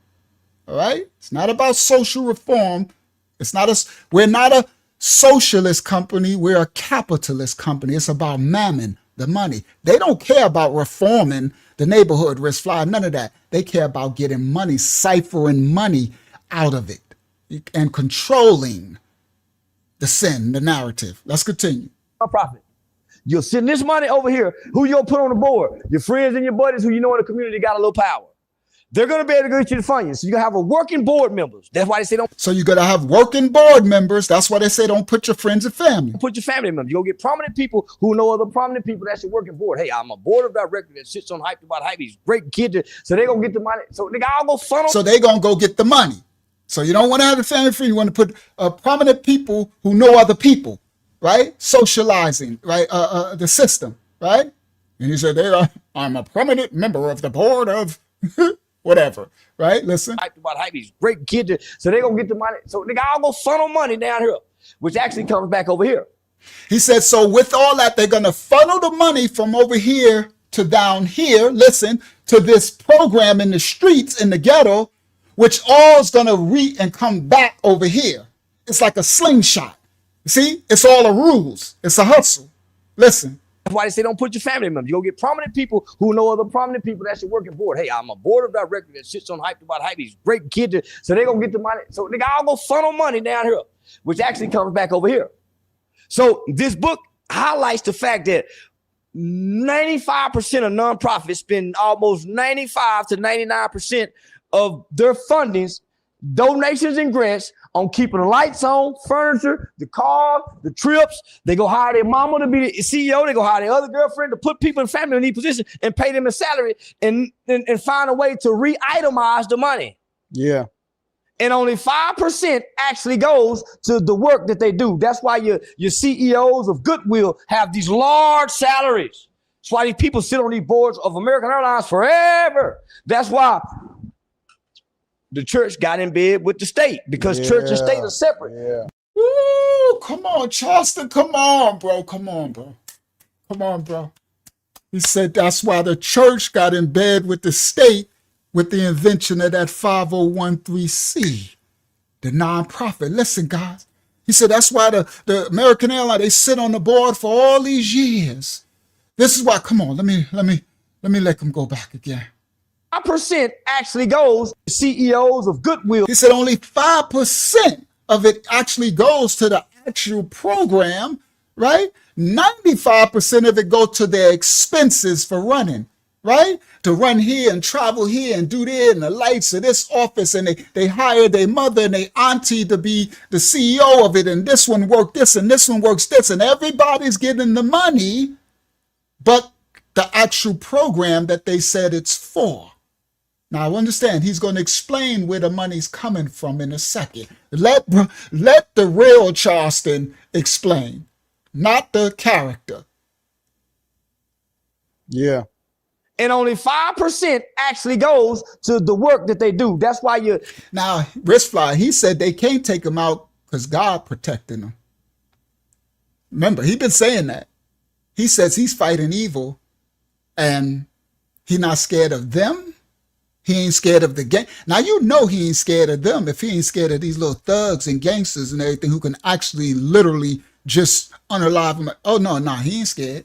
All right? It's not about social reform. We're not a socialist company. We're a capitalist company. It's about mammon, the money. They don't care about reforming the neighborhood, risk fly, none of that. They care about getting money, ciphering money out of it and controlling the sin, the narrative. Let's continue. Nonprofit. You'll send this money over here. Who you'll put on the board? Your friends and your buddies who you know in the community got a little power. They're going to be able to get you the funding. So you're going to have a working board members. That's why they say don't. So you're going to have working board members. That's why they say don't put your friends and family. Put your family members. You'll get prominent people who know other prominent people. That's your working board. Hey, I'm a board of directors that sits on hype about hype. He's great kid. So they're going to get the money. So they all go funnel. So they're going to go get the money. So you don't want to have a family friend. You want to put prominent people who know other people, right? Socializing, right? The system, right? And he said, I'm a prominent member of the board of whatever, right? Listen. Hype about hype. He's great kid. So they're going to get the money. So they all go funnel money down here, which actually comes back over here. He said, so with all that, they're going to funnel the money from over here to down here, listen, to this program in the streets, in the ghetto, which all's going to and come back over here. It's like a slingshot. See, it's all the rules. It's a hustle. Listen. That's why they say don't put your family members. You'll get prominent people who know other prominent people. That's your working board. Hey, I'm a board of directors that sits on hype about hype. He's great kid. So they're going to get the money. So they all go funnel money down here, which actually comes back over here. So this book highlights the fact that 95% of nonprofits spend almost 95 to 99% of their fundings, donations and grants on keeping the lights on, furniture, the car, the trips. They go hire their mama to be the CEO. They go hire their other girlfriend to put people in family in these positions and pay them a salary and find a way to re-itemize the money. Yeah. And only 5% actually goes to the work that they do. That's why your CEOs of Goodwill have these large salaries. That's why these people sit on these boards of American Airlines forever. That's why the church got in bed with the state, because church and state are separate. Yeah. Ooh, come on, Charleston. Come on, bro. Come on, bro. Come on, bro. He said that's why the church got in bed with the state with the invention of that 5013C, the nonprofit. Listen, guys. He said that's why the American Airlines, they sit on the board for all these years. This is why, come on, let me let them go back again. 5% actually goes to CEOs of Goodwill. He said only 5% of it actually goes to the actual program, right? 95% of it goes to their expenses for running, right? To run here and travel here and do there and the lights of this office, and they hire their mother and their auntie to be the CEO of it, and this one worked this and this one works this, and everybody's getting the money, but the actual program that they said it's for. Now, I understand he's going to explain where the money's coming from in a second. Let the real Charleston explain, not the character. Yeah. And only 5% actually goes to the work that they do. That's why you. Now, Wristfly, he said they can't take him out because God protecting them. Remember, he's been saying that. He says he's fighting evil and he's not scared of them. He ain't scared of the gang. Now, you know he ain't scared of them if he ain't scared of these little thugs and gangsters and everything who can actually literally just unalive him. Oh, no, he ain't scared.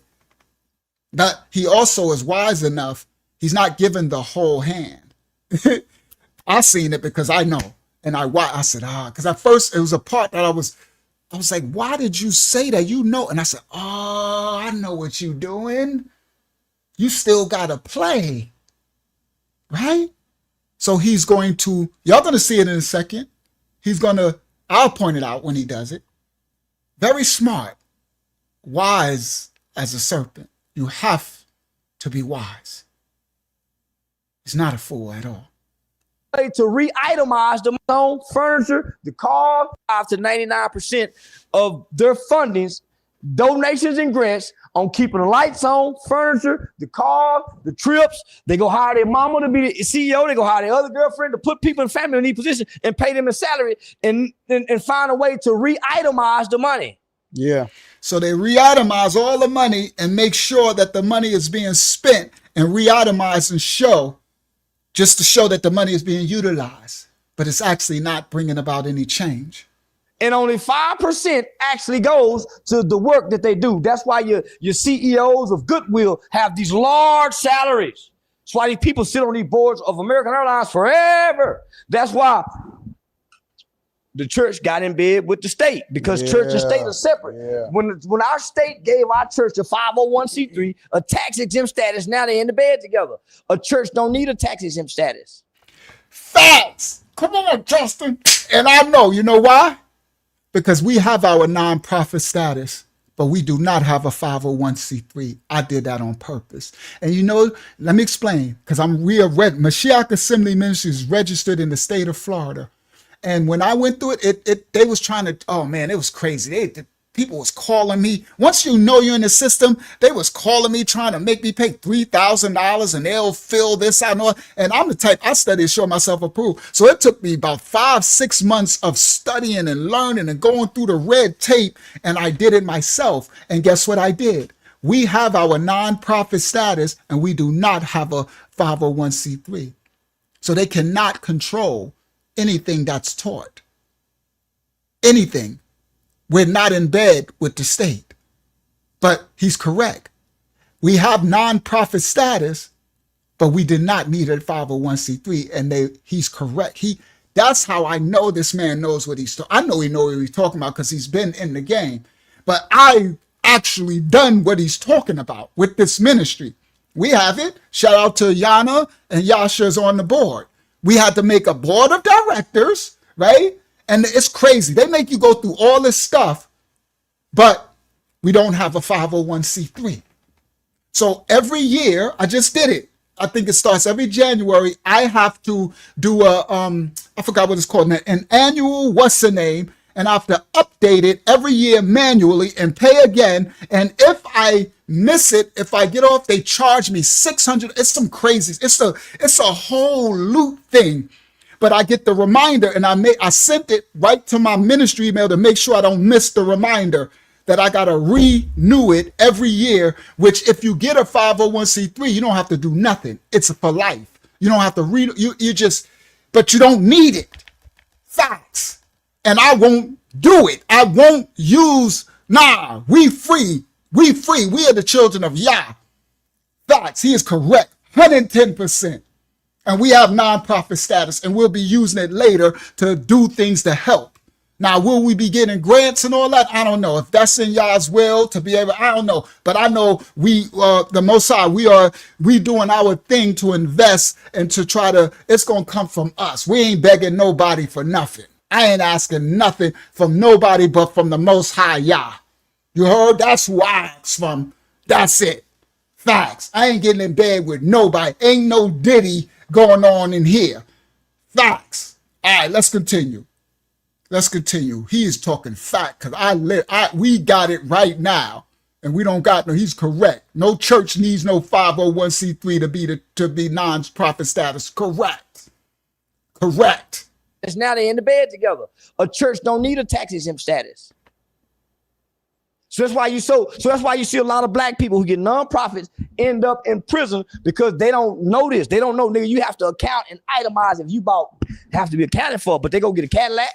But he also is wise enough. He's not giving the whole hand. I seen it because I know. And I said, because at first it was a part that I was like, why did you say that? You know. And I said, I know what you doing. You still got to play. Right? So he's going to, y'all going to see it in a second. I'll point it out when he does it. Very smart, wise as a serpent. You have to be wise. He's not a fool at all. To re-itemize the home, furniture, the car, 5 to 99% of their fundings, donations and grants on keeping the lights on, furniture, the car, the trips. They go hire their mama to be the CEO. They go hire their other girlfriend to put people in family in these positions and pay them a salary and find a way to re-itemize the money. Yeah. So they re-itemize all the money and make sure that the money is being spent and re-itemize and show, just to show that the money is being utilized, but it's actually not bringing about any change. And only 5% actually goes to the work that they do. That's why your CEOs of Goodwill have these large salaries. That's why these people sit on these boards of American Airlines forever. That's why the church got in bed with the state because church and state are separate. When our state gave our church a 501c3, a tax exempt status, now they're in the bed together. A church don't need a tax exempt status. Facts. Come on, Justin. And I know, you know why? Because we have our nonprofit status, but we do not have a 501c3. I did that on purpose. And you know, let me explain, because we are Mashiach Assembly Ministry is registered in the state of Florida. And when I went through it, they was trying to, oh man, it was crazy. People was calling me. Once you know you're in the system, they was calling me trying to make me pay $3,000 and they'll fill this out. And I'm the type, I study to show myself approved. So it took me about 5-6 months of studying and learning and going through the red tape. And I did it myself. And guess what I did? We have our nonprofit status and we do not have a 501c3. So they cannot control anything that's taught. Anything. We're not in bed with the state. But he's correct. We have nonprofit status, but we did not need a 501c3. And he's correct. That's how I know this man knows what he's talking. I know he knows what he's talking about because he's been in the game. But I actually done what he's talking about with this ministry. We have it. Shout out to Yana and Yasha's on the board. We had to make a board of directors, right? And it's crazy. They make you go through all this stuff, but we don't have a 501c3. So every year, I just did it. I think it starts every January. I have to do I forgot what it's called, an annual what's the name, and I have to update it every year manually and pay again. And if I miss it, if I get off, they charge me $600. It's some crazy. It's a whole loop thing. But I get the reminder and I sent it right to my ministry email to make sure I don't miss the reminder that I got to renew it every year, which if you get a 501c3, you don't have to do nothing. It's for life. You don't have to read, but you don't need it. Facts. And I won't do it. I won't use, we free. We free. We are the children of Yah. Facts. He is correct. 110%. And we have nonprofit status, and we'll be using it later to do things to help. Now, will we be getting grants and all that? I don't know. If that's in Yah's will to be able, I don't know. But I know we, the Most High, we doing our thing to invest and to try to, it's going to come from us. We ain't begging nobody for nothing. I ain't asking nothing from nobody but from the Most High Yah. You heard? That's who I ask from. That's it. Facts. I ain't getting in bed with nobody. Ain't no Diddy going on in here. Facts. All right, let's continue. Let's continue. He is talking fact because we got it right now, and we don't got no. He's correct. No church needs no 501c3 to be non-profit status. Correct. Correct. It's now they're in the bed together. A church don't need a tax exempt status. So that's why you see a lot of black people who get nonprofits end up in prison because they don't know this. They don't know, nigga, you have to account and itemize if you have to be accounted for, but they go get a Cadillac.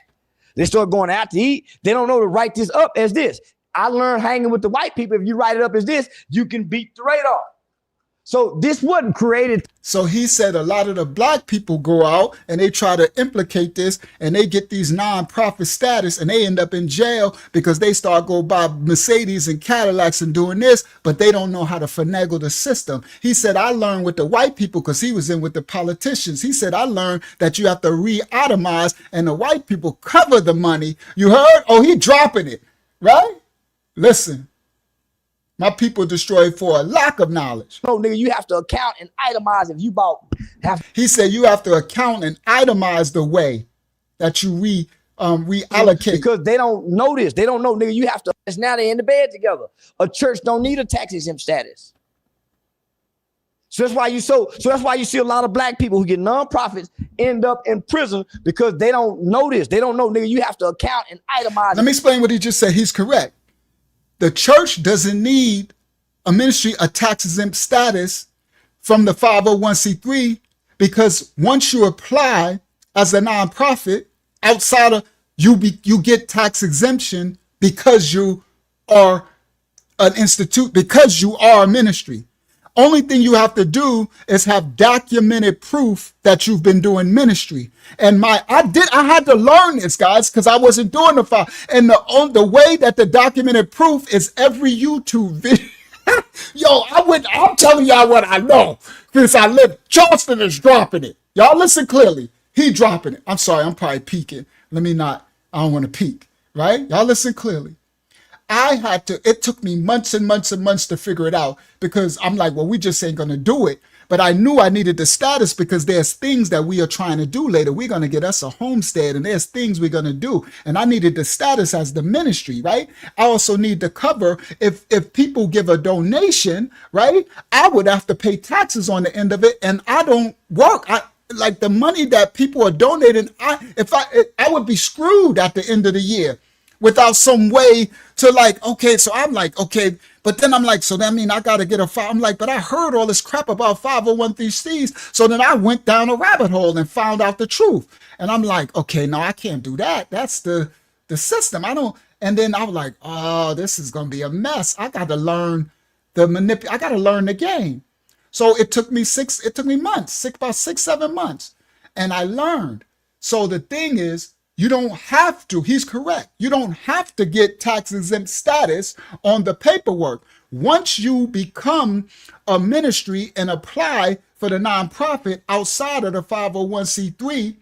They start going out to eat. They don't know to write this up as this. I learned hanging with the white people. If you write it up as this, you can beat the radar. So this wasn't created. So he said a lot of the black people go out and they try to implicate this and they get these non-profit status and they end up in jail because they start go buy Mercedes and Cadillacs and doing this, but they don't know how to finagle the system. He said, I learned with the white people because he was in with the politicians. He said, I learned that you have to re-itemize and the white people cover the money. You heard? Oh, he dropping it, right? Listen. My people destroyed for a lack of knowledge. No, nigga, you have to account and itemize if you He said you have to account and itemize the way that you reallocate. Because they don't know this. They don't know, nigga, you have to. It's now they're in the bed together. A church don't need a tax exempt status. So that's why you see a lot of black people who get nonprofits end up in prison because they don't know this. They don't know, nigga, you have to account and itemize. Let me explain what he just said. He's correct. The church doesn't need a ministry, a tax exempt status from the 501c3 because once you apply as a nonprofit outside of you get tax exemption because you are an institute, because you are a ministry. Only thing you have to do is have documented proof that you've been doing ministry. And I had to learn this, guys, because I wasn't doing the file. And the way that the documented proof is every YouTube video. Yo, I'm telling y'all what I know. Because I live, Charleston is dropping it. Y'all listen clearly. He dropping it. I'm sorry, I'm probably peeking. I don't want to peek, right? Y'all listen clearly. It took me months and months and months to figure it out because I'm like, well, we just ain't going to do it. But I knew I needed the status because there's things that we are trying to do later. We're going to get us a homestead and there's things we're going to do. And I needed the status as the ministry, right? I also need to cover if people give a donation, right? I would have to pay taxes on the end of it. And I don't work. Like the money that people are donating, I would be screwed at the end of the year without some way to like, okay, so I'm like, okay, but then I'm like, so that mean I got to get a file. I'm like, but I heard all this crap about 501(c)(3)s. So then I went down a rabbit hole and found out the truth. And I'm like, okay, no, I can't do that. That's the system. And then I was like, oh, this is going to be a mess. I got to learn I got to learn the game. So it took me months, about 6-7 months. And I learned. So the thing is, you don't have to, he's correct. You don't have to get tax exempt status on the paperwork. Once you become a ministry and apply for the nonprofit outside of the 501(c)(3),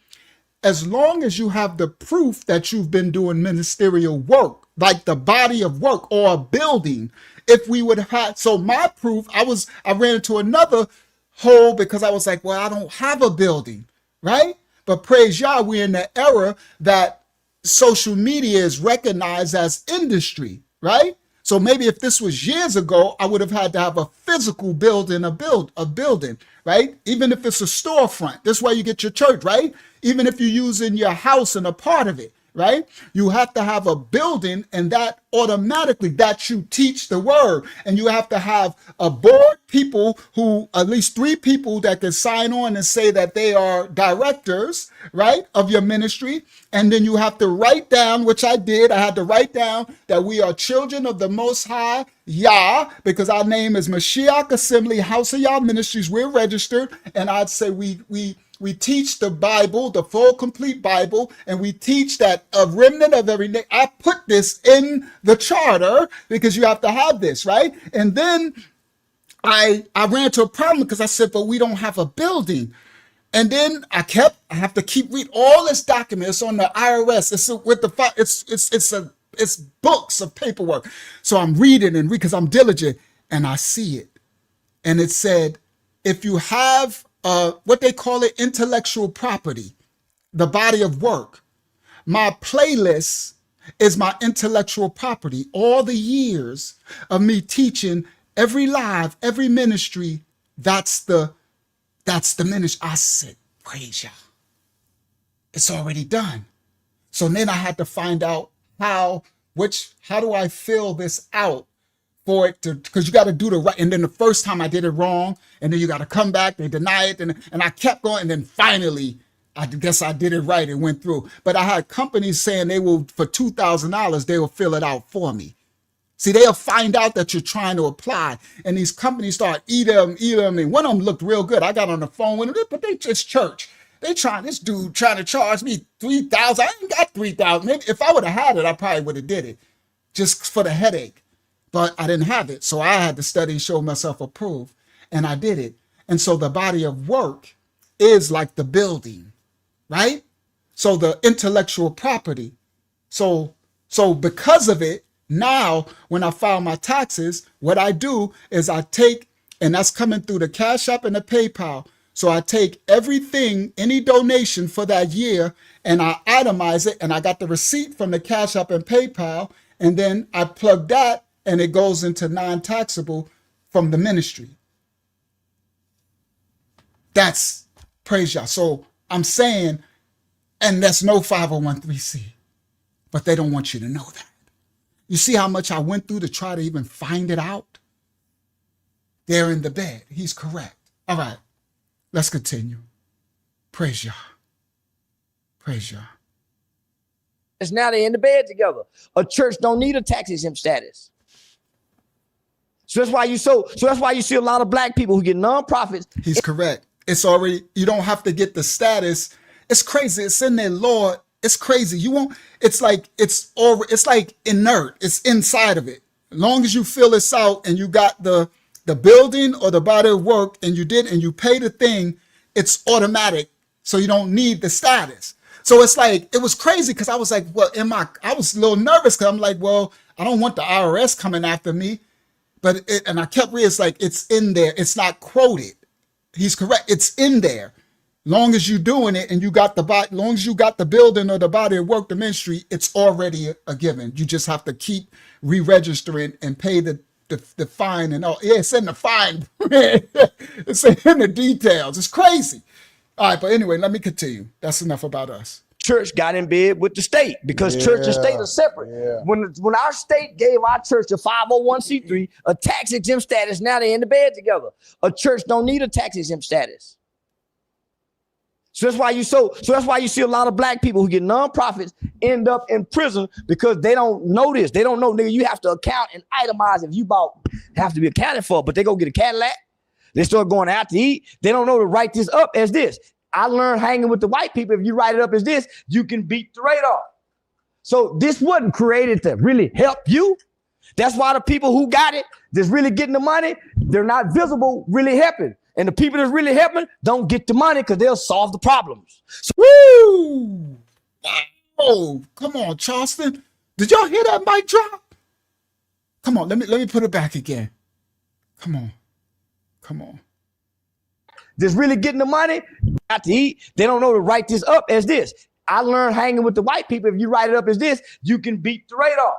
as long as you have the proof that you've been doing ministerial work, like the body of work or a building, if we would have, so my proof, I ran into another hole because I was like, well, I don't have a building, right? But praise Yah, we're in the era that social media is recognized as industry, right? So maybe if this was years ago, I would have had to have a physical building, a building, right? Even if it's a storefront, this is where you get your church, right? Even if you're using your house and a part of it, right? You have to have a building, and that automatically that you teach the word. And you have to have a board, people who, at least 3 people that can sign on and say that they are directors, right, of your ministry. And then you have to write down, which I did. I had to write down that we are children of the Most High Yah, because our name is Mashiach Assembly, House of Yah Ministries. We're registered. And I'd say we teach the Bible, the full complete Bible, and we teach that a remnant of every nation. I put this in the charter because you have to have this, right? And then I ran into a problem because I said, but we don't have a building. And then I have to keep reading all this document. It's on the IRS. It's books of paperwork. So I'm reading because I'm diligent, and I see it. And it said, if you have what they call it, intellectual property, the body of work, my playlist is my intellectual property. All the years of me teaching every live, every ministry, that's the ministry. I said, praise Yah. It's already done. So then I had to find out how do I fill this out for it to, because you got to do the right. And then the first time I did it wrong, and then you got to come back, they deny it. And I kept going. And then finally, I guess I did it right. It went through. But I had companies saying they will, for $2,000, they will fill it out for me. See, they'll find out that you're trying to apply. And these companies start eat them. And one of them looked real good. I got on the phone with them, but they just church. This dude trying to charge me $3,000. I ain't got $3,000. Maybe if I would have had it, I probably would have did it just for the headache. But I didn't have it. So I had to study and show myself approved. And I did it. And so the body of work is like the building, right? So the intellectual property. So because of it, now when I file my taxes, what I do is I take, and that's coming through the Cash App and the PayPal. So I take everything, any donation for that year, and I itemize it. And I got the receipt from the Cash App and PayPal. And then I plug that, and it goes into non-taxable from the ministry. That's praise Yah. So I'm saying, and that's no 501(c)(3), but they don't want you to know that. You see how much I went through to try to even find it out? They're in the bed. He's correct. All right, let's continue. Praise Yah. Praise Yah. It's now they're in the bed together. A church don't need a tax exempt status. So that's why you see a lot of black people who get nonprofits. He's correct. It's already, you don't have to get the status. It's crazy. It's in their law. It's crazy. You won't, it's like inert. It's inside of it. As long as you fill this out and you got the building or the body of work and you pay the thing, it's automatic. So you don't need the status. So it's like, it was crazy because I was like, well, I was a little nervous because I'm like, well, I don't want the IRS coming after me. But and I kept reading, it's like, it's in there. It's not quoted. He's correct. It's in there. Long as you're doing it and long as you got the building or the body of work, the ministry, it's already a given. You just have to keep re-registering and pay the fine and all. Yeah, it's in the fine. It's in the details. It's crazy. All right, but anyway, let me continue. That's enough about us. Church got in bed with the state because church and state are separate. Yeah. When our state gave our church a 501c3, a tax exempt status, now they're in the bed together. A church don't need a tax exempt status. So that's why you see a lot of black people who get nonprofits end up in prison because they don't know this. They don't know, nigga, you have to account and itemize if you have to be accounted for, but they go get a Cadillac. They start going out to eat. They don't know to write this up as this. I learned hanging with the white people. If you write it up as this, you can beat the radar. So this wasn't created to really help you. That's why the people who got it, that's really getting the money, they're not visible, really helping. And the people that's really helping don't get the money because they'll solve the problems. So, woo! Oh, come on, Charleston. Did y'all hear that mic drop? Come on, let me put it back again. Come on. That's really getting the money, got to eat. They don't know to write this up as this. I learned hanging with the white people. If you write it up as this, you can beat the radar.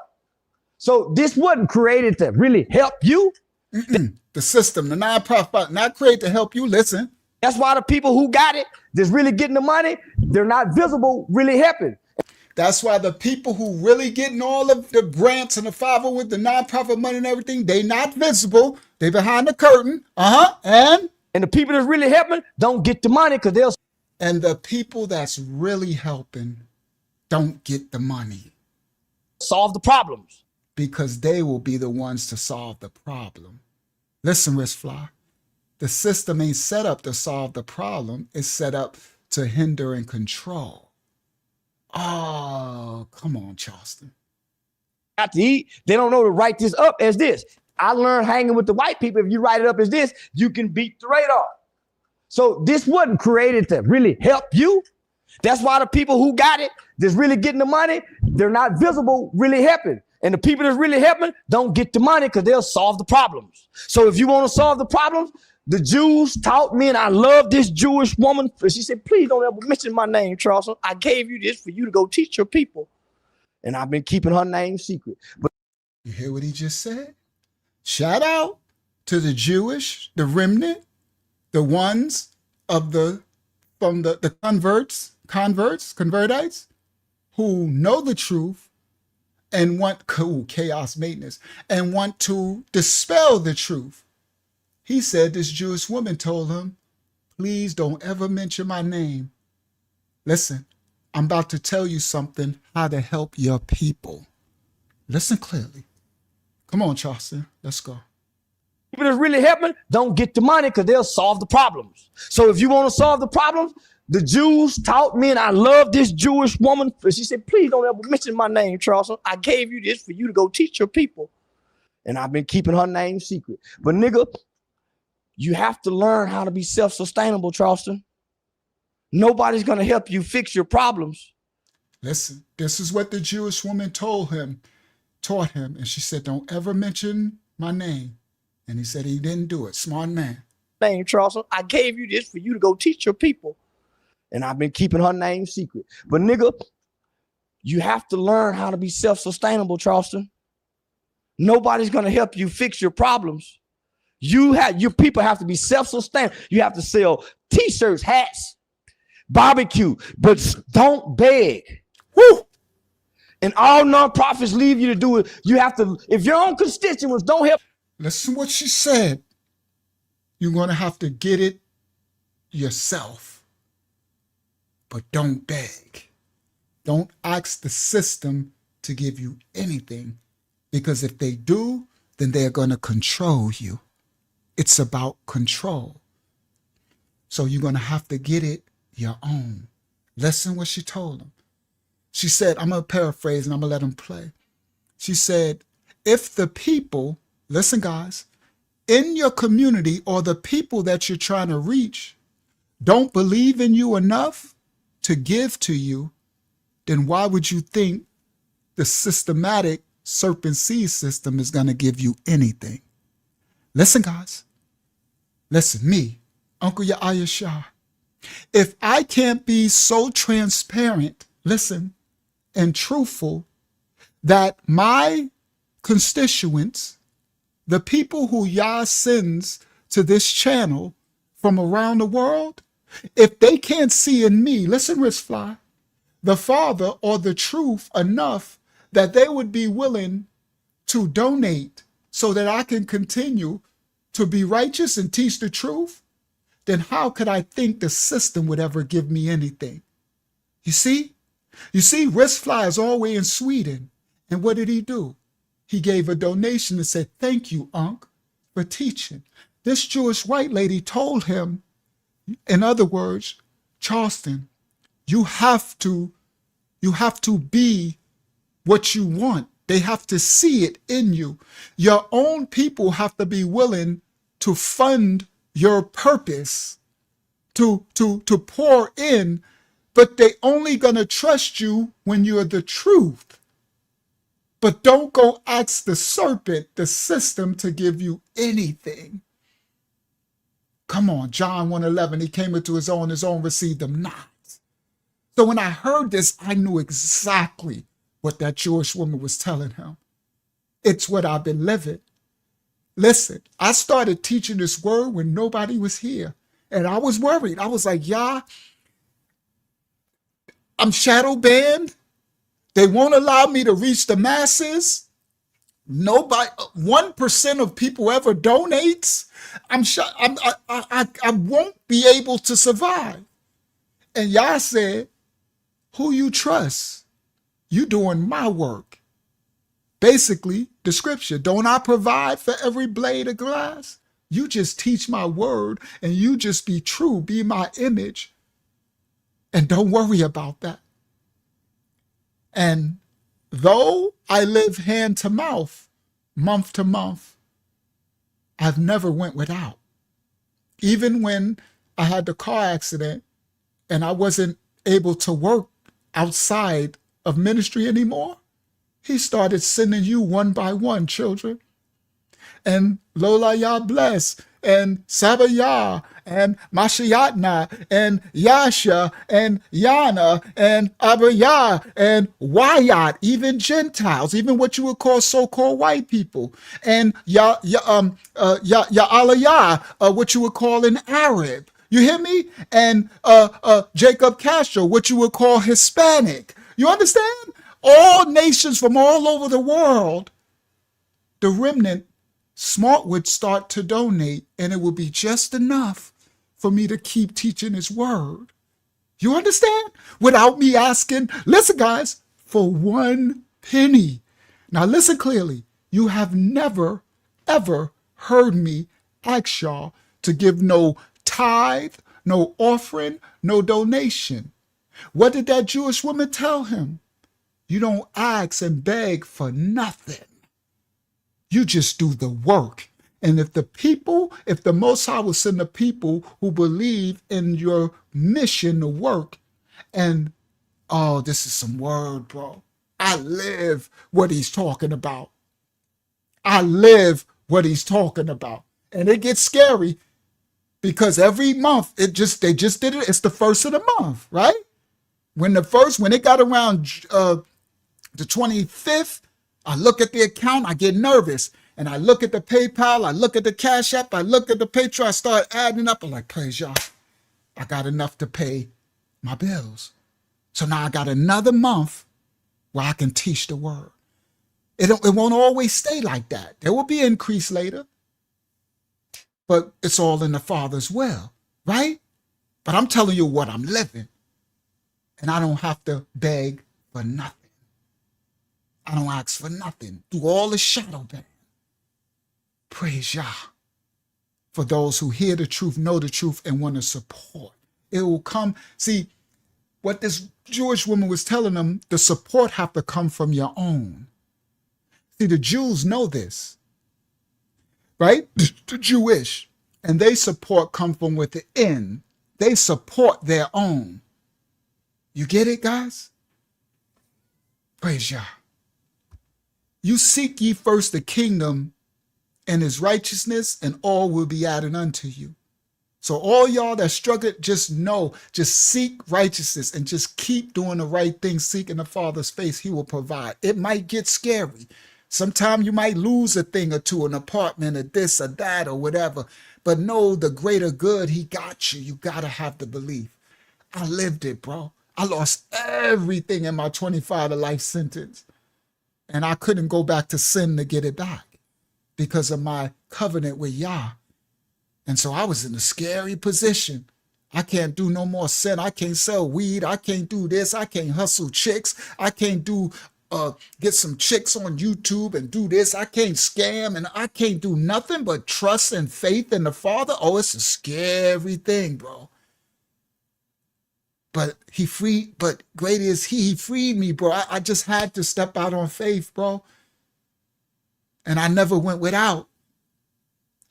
So this wasn't created to really help you. The system, the nonprofit, not created to help you. Listen. That's why the people who got it, that's really getting the money, they're not visible, really helping. That's why the people who really getting all of the grants and the 50 with the nonprofit money and everything, they not visible. They behind the curtain. And the people that's really helping don't get the money because they'll. And the people that's really helping don't get the money. Solve the problems. Because they will be the ones to solve the problem. Listen, Wristfly, the system ain't set up to solve the problem. It's set up to hinder and control. Oh, come on, Charleston. Got to eat. They don't know to write this up as this. I learned hanging with the white people. If you write it up as this, you can beat the radar. So this wasn't created to really help you. That's why the people who got it, that's really getting the money, they're not visible, really helping. And the people that's really helping don't get the money because they'll solve the problems. So if you want to solve the problems, the Jews taught me, and I love this Jewish woman. She said, please don't ever mention my name, Charleston. I gave you this for you to go teach your people. And I've been keeping her name secret. But you hear what he just said? Shout out to the Jewish, the remnant, the ones from the convertites who know the truth and want chaos maintenance and want to dispel the truth. He said this Jewish woman told him, please don't ever mention my name. Listen, I'm about to tell you something, how to help your people. Listen clearly. Come on, Charleston, let's go. People that's really helping don't get the money because they'll solve the problems. So if you want to solve the problems, the Jews taught me, and I love this Jewish woman. She said, please don't ever mention my name, Charleston. I gave you this for you to go teach your people. And I've been keeping her name secret. But nigga, you have to learn how to be self-sustainable, Charleston. Nobody's going to help you fix your problems. Listen, this is what the Jewish woman taught him. And she said, don't ever mention my name. And he said he didn't do it. Smart man. Name, Charleston. I gave you this for you to go teach your people. And I've been keeping her name secret. But nigga, you have to learn how to be self-sustainable, Charleston. Nobody's going to help you fix your problems. Your people have to be self-sustainable. You have to sell t-shirts, hats, barbecue, but don't beg. Woo! And all nonprofits leave you to do it. You have to, if your own constituents don't help. Listen to what she said. You're going to have to get it yourself. But don't beg. Don't ask the system to give you anything. Because if they do, then they're going to control you. It's about control. So you're going to have to get it your own. Listen what she told him. She said, I'm going to paraphrase and I'm going to let him play. She said, if the people, listen guys, in your community or the people that you're trying to reach don't believe in you enough to give to you, then why would you think the systematic serpent seed system is going to give you anything? Listen, guys. Listen, me, Uncle Yahya Shah. If I can't be so transparent, listen, and truthful that my constituents, the people who Yah sends to this channel from around the world, if they can't see in me, listen, Ritzfly, the Father or the truth enough that they would be willing to donate so that I can continue to be righteous and teach the truth, then how could I think the system would ever give me anything? You see, Ritzfly is all the way in Sweden. And what did he do? He gave a donation and said, thank you, Unc, for teaching. This Jewish white lady told him, in other words, Charleston, you have to be what you want. They have to see it in you. Your own people have to be willing to fund your purpose, to pour in, but they only gonna trust you when you're the truth. But don't go ask the serpent, the system, to give you anything. Come on, John 1:11, he came into his own received him not. So when I heard this, I knew exactly what that Jewish woman was telling him. It's what I've been living. Listen, I started teaching this word when nobody was here. And I was worried. I was like, Yah, I'm shadow banned. They won't allow me to reach the masses. Nobody, 1% of people ever donates. I won't be able to survive. And Yah said, who you trust? You doing my work. Basically, the scripture, don't I provide for every blade of grass? You just teach my word and you just be true, be my image. And don't worry about that. And though I live hand to mouth, month to month, I've never went without. Even when I had the car accident and I wasn't able to work outside of ministry anymore, he started sending you one by one, children. And Lola Yah bless, and Sabayah, and Mashiatna, and Yasha, and Yana, and Abayah, and Wayat, even Gentiles, even what you would call so-called white people, and Ya'alayah, what you would call an Arab. You hear me? And Jacob Castro, what you would call Hispanic. You understand? All nations from all over the world, the remnant smart would start to donate, and it would be just enough for me to keep teaching his word. You understand? Without me asking, listen guys, for 1 penny. Now listen clearly. You have never, ever heard me ask y'all to give no tithe, no offering, no donation. What did that Jewish woman tell him? You don't ask and beg for nothing. You just do the work. And if the Most High will send the people who believe in your mission to work, and oh, this is some word, bro. I live what he's talking about. I live what he's talking about. And it gets scary because every month they just did it. It's the first of the month, right? When it got around the 25th, I look at the account, I get nervous. And I look at the PayPal, I look at the Cash App, I look at the Patreon, I start adding up. I'm like, praise y'all, I got enough to pay my bills. So now I got another month where I can teach the word. It won't always stay like that. There will be increase later. But it's all in the Father's will, right? But I'm telling you what I'm living. And I don't have to beg for nothing. I don't ask for nothing. Do all the shadow ban. Praise Yah. For those who hear the truth, know the truth, and want to support. It will come. See, what this Jewish woman was telling them, the support have to come from your own. See, the Jews know this, right? The Jewish. And they support come from within. They support their own. You get it, guys? Praise Yah. You seek ye first the kingdom and his righteousness, and all will be added unto you. So all y'all that struggle, just know, just seek righteousness and just keep doing the right thing, seeking the Father's face. He will provide. It might get scary. Sometimes you might lose a thing or two, an apartment or this or that or whatever. But know the greater good, he got you. You got to have the belief. I lived it, bro. I lost everything in my 25 to life sentence. And I couldn't go back to sin to get it back because of my covenant with Yah. And so I was in a scary position. I can't do no more sin. I can't sell weed. I can't do this. I can't hustle chicks. I can't do get some chicks on YouTube and do this. I can't scam, and I can't do nothing but trust and faith in the Father. Oh, it's a scary thing, bro. But great is he freed me, bro. I just had to step out on faith, bro. And I never went without.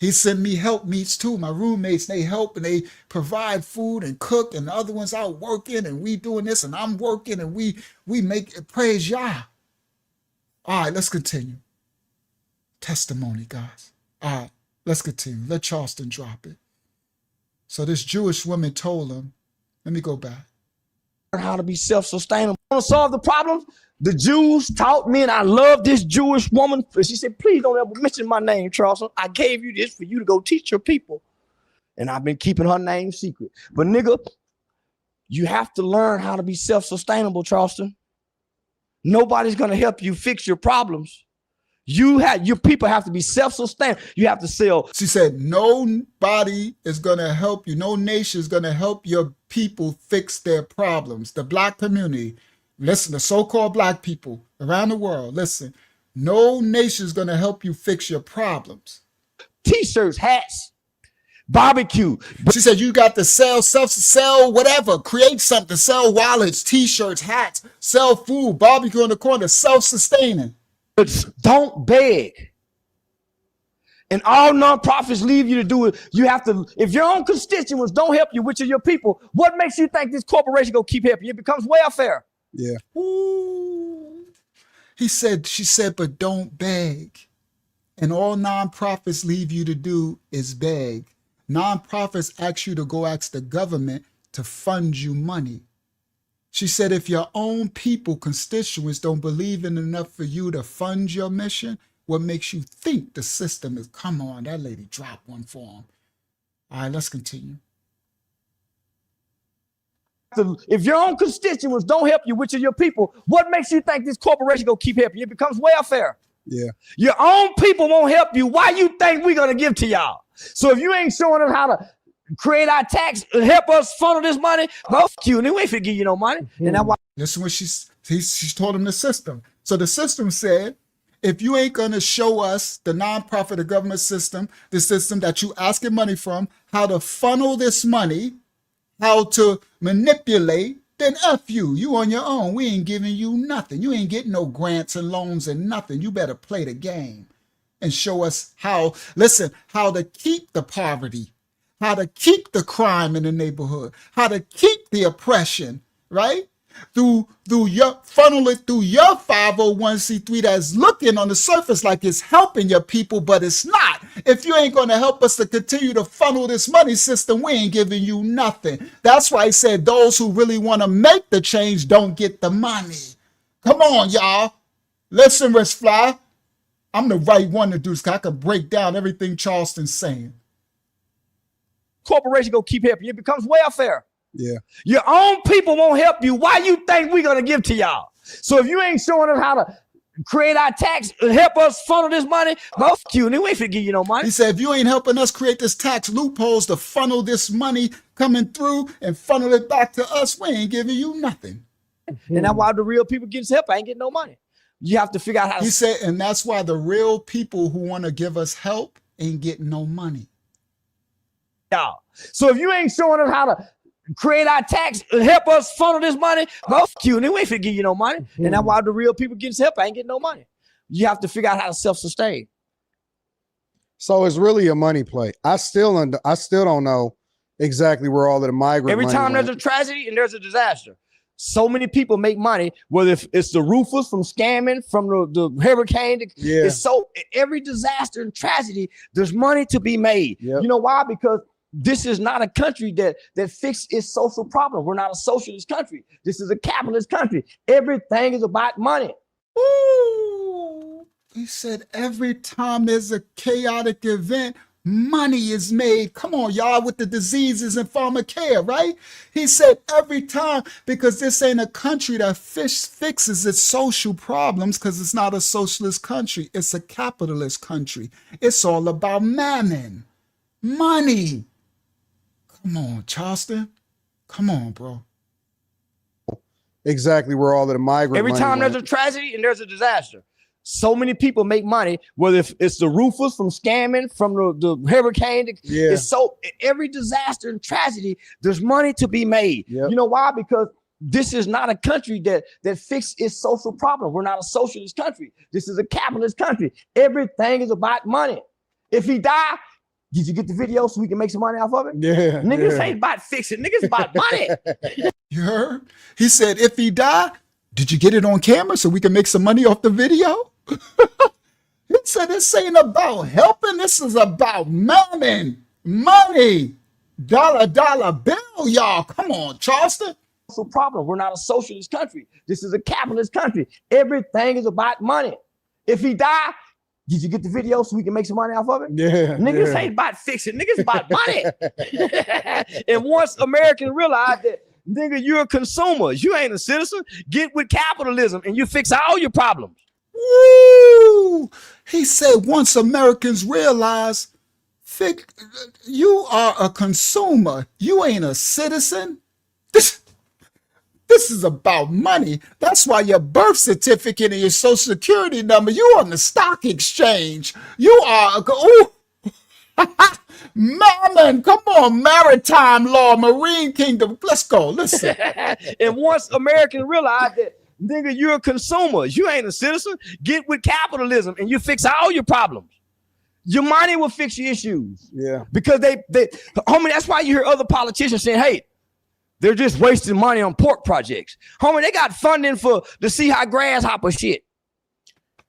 He sent me help meets too. My roommates, they help and they provide food and cook, and the other ones out working, and we doing this, and I'm working, and we make it. Praise Yah. All right, let's continue. Testimony, guys. All right, let's continue. Let Charleston drop it. So this Jewish woman told him, let me go back. How to be self-sustainable. Want to solve the problems? The Jews taught me, and I love this Jewish woman. She said, please don't ever mention my name, Charleston. I gave you this for you to go teach your people. And I've been keeping her name secret. But nigga, you have to learn how to be self-sustainable, Charleston. Nobody's going to help you fix your problems. Your people have to be self-sustained. You have to sell. She said, nobody is going to help you. No nation is going to help your people fix their problems. The black community, listen, the so-called black people around the world, listen, no nation is going to help you fix your problems. T-shirts, hats, barbecue. She said, you got to sell whatever, create something, sell wallets, T-shirts, hats, sell food, barbecue in the corner, self-sustaining. But don't beg. And all nonprofits leave you to do it. You have to, if your own constituents don't help you, which are your people, what makes you think this corporation gonna keep helping you? It becomes welfare. Yeah. Ooh. She said, but don't beg. And all nonprofits leave you to do is beg. Nonprofits ask you to go ask the government to fund you money. She said, if your own people, constituents, don't believe in enough for you to fund your mission, what makes you think the system is, come on, that lady dropped one for him. All right, let's continue. If your own constituents don't help you, which are your people, what makes you think this corporation gonna keep helping you? It becomes welfare. Yeah. Your own people won't help you. Why you think we're gonna give to y'all? So if you ain't showing us how to create our tax, help us funnel this money, well, fuck you, and we ain't finna give you no money. And that's why. Listen what she's told him the system. So the system said, if you ain't gonna show us the nonprofit or government system, the system that you asking money from, how to funnel this money, how to manipulate, then F you. You on your own. We ain't giving you nothing. You ain't getting no grants and loans and nothing. You better play the game and show us how, listen, how to keep the poverty, how to keep the crime in the neighborhood, how to keep the oppression, right? Through your funnel it through your 501c3 that's looking on the surface like it's helping your people, but it's not. If you ain't going to help us to continue to funnel this money system, we ain't giving you nothing. That's why I said those who really want to make the change don't get the money. Come on, y'all. Listen, Rich Fly. I'm the right one to do this because I can break down everything Charleston's saying. Corporation gonna keep helping you. It becomes welfare. Yeah. Your own people won't help you. Why you think we're gonna give to y'all? So if you ain't showing us how to create our tax, help us funnel this money, well, fuck you, and we ain't finna give you no money. He said, if you ain't helping us create this tax loopholes to funnel this money coming through and funnel it back to us, we ain't giving you nothing. And that's why the real people getting help. I ain't getting no money. You have to figure out how to. He said, and that's why the real people who want to give us help, ain't getting no money. Y'all. So if you ain't showing us how to create our tax and help us funnel this money, well, fuck you. And we ain't finna give you no money. And that's why the real people getting help ain't getting no money. You have to figure out how to self-sustain. So it's really a money play. I still don't know exactly where all of the migrant Every money time went. there's a tragedy and there's a disaster, so many people make money, whether if it's the roofers from scamming, from the hurricane. Yeah. It's so every disaster and tragedy, there's money to be made. Yep. You know why? Because this is not a country that fixes its social problem. We're not a socialist country. This is a capitalist country. Everything is about money. Ooh, he said every time there's a chaotic event, money is made. Come on, y'all, with the diseases and pharmacare, right? He said every time, because this ain't a country that fixes its social problems, because it's not a socialist country. It's a capitalist country. It's all about mammon, money. Come on, Charleston. Come on, bro. Exactly where all of the migrant Every money time went. there's a tragedy and there's a disaster, so many people make money, whether if it's the roofers from scamming, from the hurricane. Yeah. It's so every disaster and tragedy, there's money to be made. Yep. You know why? Because this is not a country that fixes its social problem. We're not a socialist country. This is a capitalist country. Everything is about money. If he die, did you get the video so we can make some money off of it? Yeah. Niggas ain't about fixing. Niggas about money. You heard? He said, if he die, did you get it on camera so we can make some money off the video? He said, this ain't about helping. This is about mammon, money, dollar bill, y'all. Come on, Charleston. Social problem. We're not a socialist country. This is a capitalist country. Everything is about money. If he die, did you get the video so we can make some money off of it? Yeah. Niggas ain't about fixing. Niggas about money. And once Americans realize that, nigga, you're a consumer, you ain't a citizen, get with capitalism and you fix all your problems. Woo! He said, once Americans realize you are a consumer, you ain't a citizen. This is about money. That's why your birth certificate and your social security number, you on the stock exchange. You are, mammon, come on, maritime law, marine kingdom. Let's go, listen. And once Americans realize that, nigga, you're a consumer, you ain't a citizen, get with capitalism and you fix all your problems. Your money will fix your issues. Yeah. Because homie, that's why you hear other politicians saying, hey, they're just wasting money on pork projects. Homie, they got funding for the see how grasshopper shit.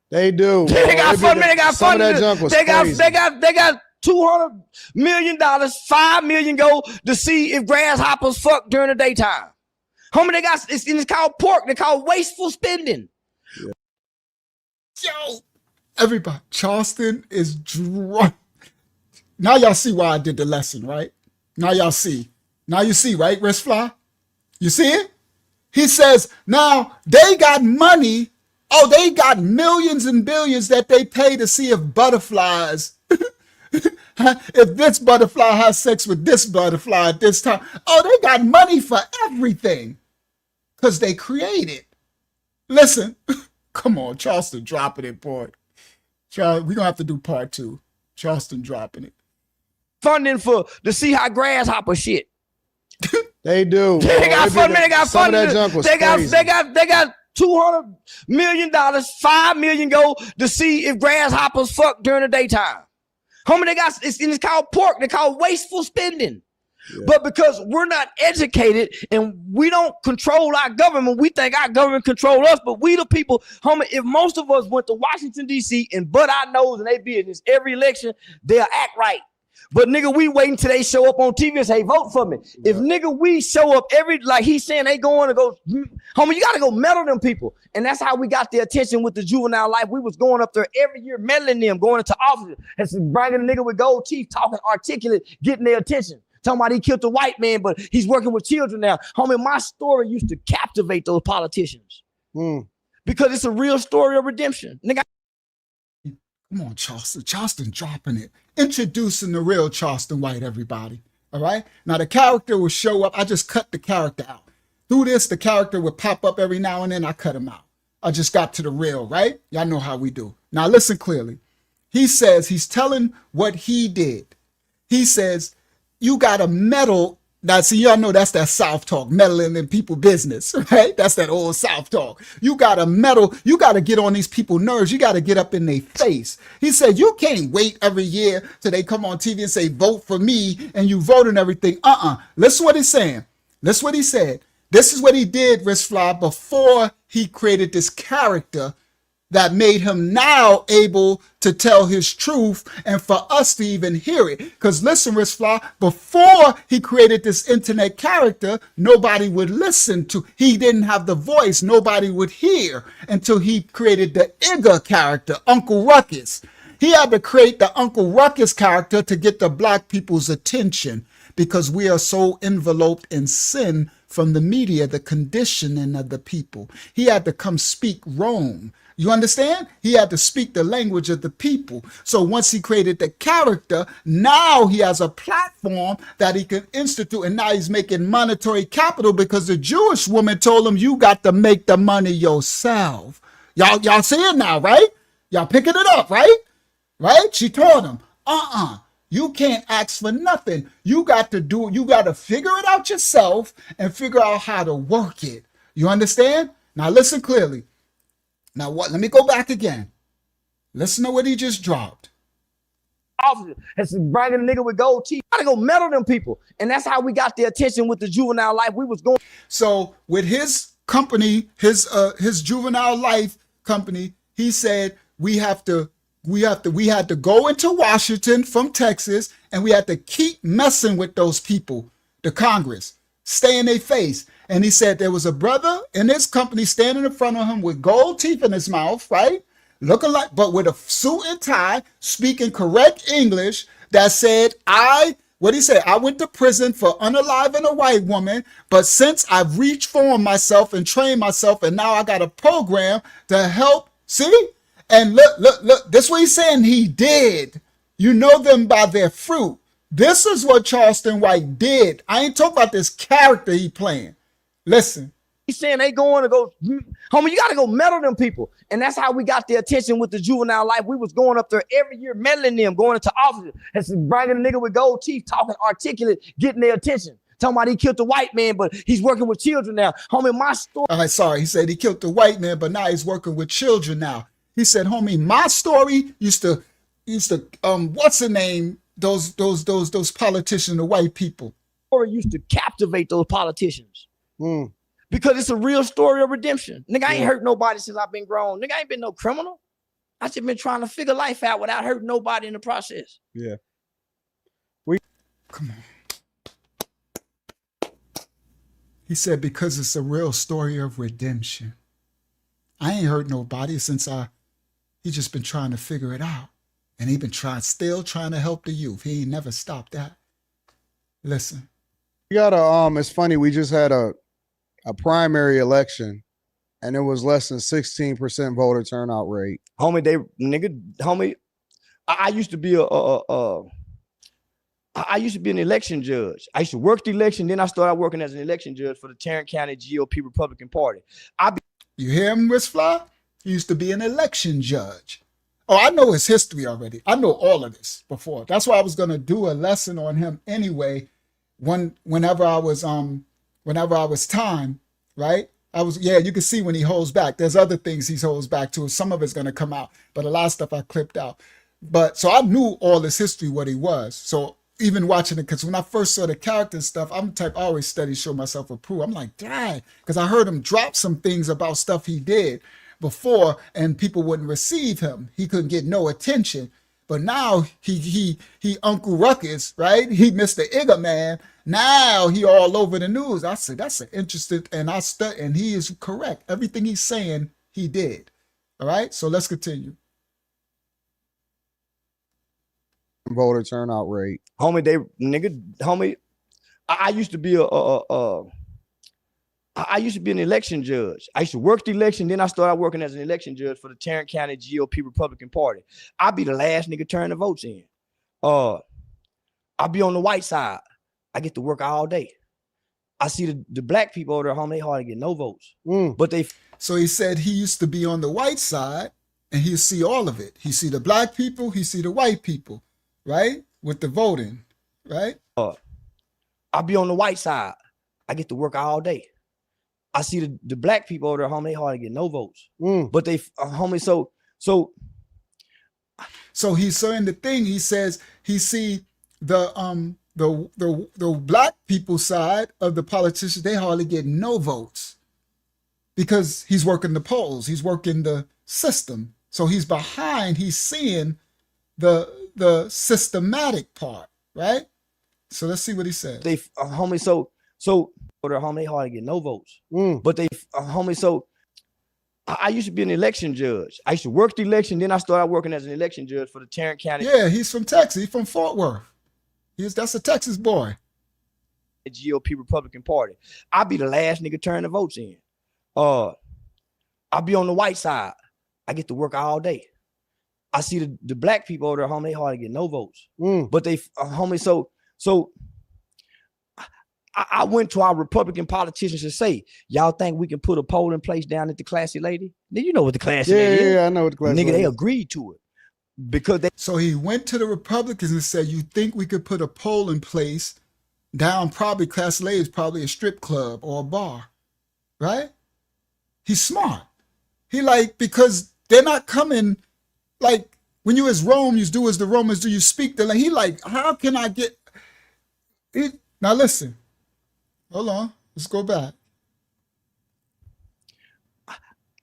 They do. They got funding. They got funding. They got $200 million, $5 million go to see if grasshoppers fuck during the daytime. Homie, it's called pork. They call wasteful spending. Yeah. Yo, everybody, Charleston is drunk. Now y'all see why I did the lesson, right? Now y'all see. Now you see, right, Wristfly? You see it? He says, now they got money. Oh, they got millions and billions that they pay to see if butterflies, if this butterfly has sex with this butterfly at this time. Oh, they got money for everything because they created. Listen, come on, Charleston dropping it, boy. We're going to have to do part 2. Charleston dropping it. Funding for the see how grasshopper shit. They do. They got funding. They got funding. They got $200 million, $5 million go to see if grasshoppers fuck during the daytime. Homie, it's called pork. They call wasteful spending. Yeah. But because we're not educated and we don't control our government, we think our government control us, but we the people, homie, if most of us went to Washington, D.C. and butt our nose in their business every election, they'll act right. But nigga, we waiting till they show up on TV and say, vote for me. Yeah. If nigga, we show up like he's saying they going to go, homie, you got to go meddle them people. And that's how we got the attention with the juvenile life. We was going up there every year, meddling them, going into offices, and bringing a nigga with gold teeth, talking articulate, getting their attention. Talking about he killed a white man, but he's working with children now. Homie, my story used to captivate those politicians. Because it's a real story of redemption. Nigga. Come on, Charleston. Charleston dropping it. Introducing the real Charleston White, everybody. All right? Now, the character will show up. I just cut the character out. Through this, the character would pop up every now and then. I cut him out. I just got to the real, right? Y'all know how we do. Now, listen clearly. He says, he's telling what he did. He says, you got to meddle. Now, see, y'all know that's that South talk, meddling in people's business, right? That's that old South talk. You got to meddle. You got to get on these people's nerves. You got to get up in their face. He said, you can't wait every year till they come on TV and say, vote for me, and you vote and everything. Listen what he's saying. Listen what he said. This is what he did, Rich Fly, before he created this character that made him now able to tell his truth and for us to even hear it. Because listen, Rich Fly, before he created this internet character, nobody would listen to. He didn't have the voice. Nobody would hear until he created the Igga character, Uncle Ruckus. He had to create the Uncle Ruckus character to get the black people's attention because we are so enveloped in sin from the media, the conditioning of the people. He had to come speak Rome. You understand? He had to speak the language of the people. So once he created the character, now he has a platform that he can institute. And now he's making monetary capital because the Jewish woman told him, you got to make the money yourself. Y'all see it now, right? Y'all picking it up, right? Right? She told him, you can't ask for nothing. You got to figure it out yourself and figure out how to work it. You understand? Now listen clearly. Now what? Let me go back again. Listen to what he just dropped. Officer has bragging a nigga with gold teeth. Gotta go meddle them people. And that's how we got their attention with the Juvenile Life. We was going. So with his company, his Juvenile Life company, he said we had to go into Washington from Texas, and we had to keep messing with those people, the Congress, stay in their face. And he said there was a brother in his company standing in front of him with gold teeth in his mouth, right? Looking like, but with a suit and tie, speaking correct English, that said, I went to prison for unaliving a white woman, but since I've reformed myself and trained myself, and now I got a program to help, see? And look, this is what he's saying he did. You know them by their fruit. This is what Charleston White did. I ain't talking about this character he playing. Listen. He's saying they going to go, homie, you got to go meddle them people. And that's how we got their attention with the Juvenile Life. We was going up there every year, meddling them, going into offices, and bragging a nigga with gold teeth, talking articulate, getting their attention. Talking about he killed the white man, but he's working with children now. Homie, my story. All right, sorry. He said he killed the white man, but now he's working with children now. He said, homie, my story used to, what's the name? Those politicians, the white people. Story used to captivate those politicians. Because it's a real story of redemption. Nigga, I ain't hurt nobody since I've been grown. Nigga, I ain't been no criminal. I just been trying to figure life out without hurting nobody in the process. Yeah. Come on. He said, because it's a real story of redemption. I ain't hurt nobody since he just been trying to figure it out. And he been still trying to help the youth. He ain't never stopped that. Listen. We got it's funny, we just had a primary election and it was less than 16% voter turnout rate. Homie, I used to be I used to be an election judge. I used to work the election, then I started working as an election judge for the Tarrant County GOP Republican Party. You hear him, Rich Fly? He used to be an election judge. Oh, I know his history already. I know all of this before. That's why I was gonna do a lesson on him anyway. Whenever I was time, right? You can see when he holds back. There's other things he holds back to. Some of it's gonna come out, but a lot of stuff I clipped out. But so I knew all his history, what he was. So even watching it, because when I first saw the character stuff, I'm the type I always study, show myself approve. I'm like, dang, because I heard him drop some things about stuff he did before, and people wouldn't receive him. He couldn't get no attention. But now he Uncle Ruckus, right? He Mr. Igga man. Now he all over the news. I said that's an interesting, and and he is correct. Everything he's saying, he did. All right. So let's continue. Voter turnout rate. Homie, I used to be I used to be an election judge. I used to work the election, then I started working as an election judge for the Tarrant County GOP Republican Party. I'd be the last nigga turn the votes in. I'll be on the white side. I get to work all day. I see the black people over there, homie, they hardly get no votes. But they. So he said he used to be on the white side, and he'll see all of it. He see the black people, he see the white people, right? With the voting, right? I'll be on the white side. I get to work all day. I see the black people over there, homie, they hardly get no votes. But they, homie, so he's saying the thing. He says he see the black people side of the politicians. They hardly get no votes because he's working the polls. He's working the system. So he's behind. He's seeing the systematic part, right? So let's see what he says. They, homie, so over there, homie, they hardly get no votes. But they, homie, so I used to be an election judge. I used to work the election. Then I started working as an election judge for the Tarrant County. Yeah, he's from Texas. He's from Fort Worth. That's a Texas boy. The GOP Republican Party. I'll be the last nigga turn the votes in. I'll be on the white side. I get to work all day. I see the black people over there, homie, they hardly get no votes. But they, homie, so I went to our Republican politicians to say, y'all think we can put a poll in place down at the classy lady? Then you know what the classy lady is. Yeah, I know what the classy lady is. Nigga, they agreed to it. Because they. So he went to the Republicans and said, you think we could put a poll in place down probably classy lady is probably a strip club or a bar, right? He's smart. He like, because they're not coming, like when you as Rome, you do as the Romans do, you speak the language. He like, how can I get, now listen. Hold on, let's go back.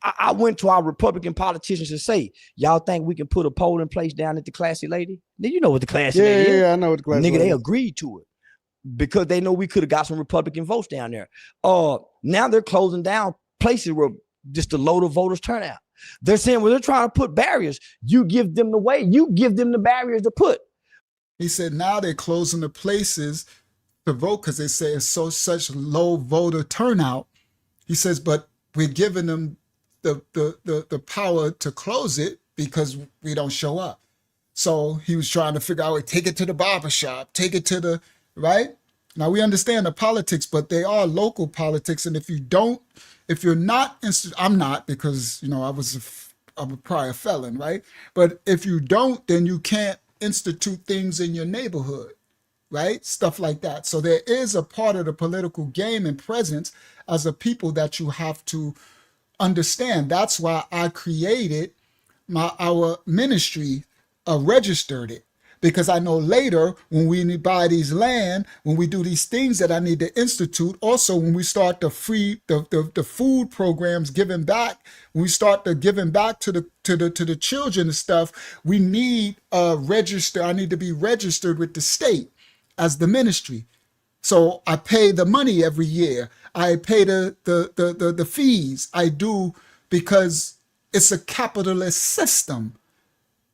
I went to our Republican politicians to say, y'all think we can put a poll in place down at the classy lady? Then you know what the classy lady is. Yeah, I know what the classy lady is. Nigga, they agreed to it because they know we could have got some Republican votes down there. Now they're closing down places where just a load of voters turn out. They're saying, well, they're trying to put barriers. You give them the way, you give them the barriers to put. He said now they're closing the places to vote because they say it's such low voter turnout. He says, but we're giving them the power to close it because we don't show up. So he was trying to figure out, take it to the barbershop, take it to the, right? Now we understand the politics, but they are local politics. And if you're not, I'm not, because, you know, I'm a prior felon, right? But if you don't, then you can't institute things in your neighborhood, right? Stuff like that. So there is a part of the political game and presence as a people that you have to understand. That's why I created our ministry, registered it, because I know later when we buy these land, when we do these things that I need to institute, also when we start the food programs giving back, when we start the giving back to the children and stuff, we need register. I need to be registered with the state as the ministry. So I pay the money every year. I pay the fees. I do, because it's a capitalist system.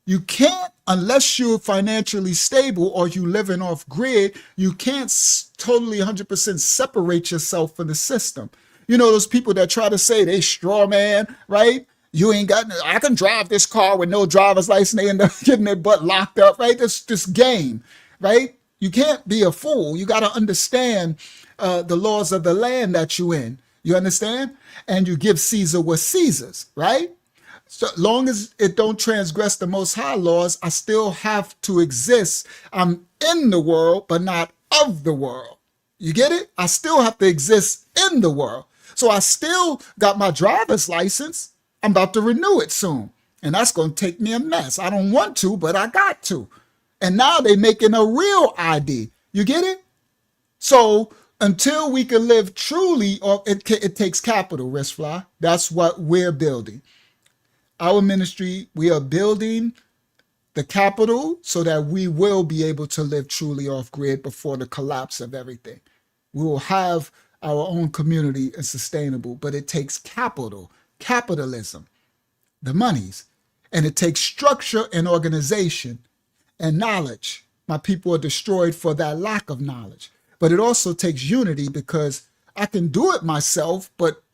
You can't, unless you're financially stable or you living off grid, you can't totally 100% separate yourself from the system. You know, those people that try to say they straw man, right? You ain't got, I can drive this car with no driver's license. They end up getting their butt locked up, right? This game, right? You can't be a fool. You got to understand the laws of the land that you in. You understand? And you give Caesar what's Caesar's, right? So long as it don't transgress the Most High laws, I still have to exist. I'm in the world, but not of the world. You get it? I still have to exist in the world. So I still got my driver's license. I'm about to renew it soon. And that's going to take me a mess. I don't want to, but I got to. And now they're making a real ID. You get it? So until we can live truly, or it takes capital, Restfly. That's what we're building. Our ministry, we are building the capital so that we will be able to live truly off grid before the collapse of everything. We will have our own community and sustainable, but it takes capital, capitalism, the monies, and it takes structure and organization and knowledge. My people are destroyed for that lack of knowledge. But it also takes unity, because I can do it myself, but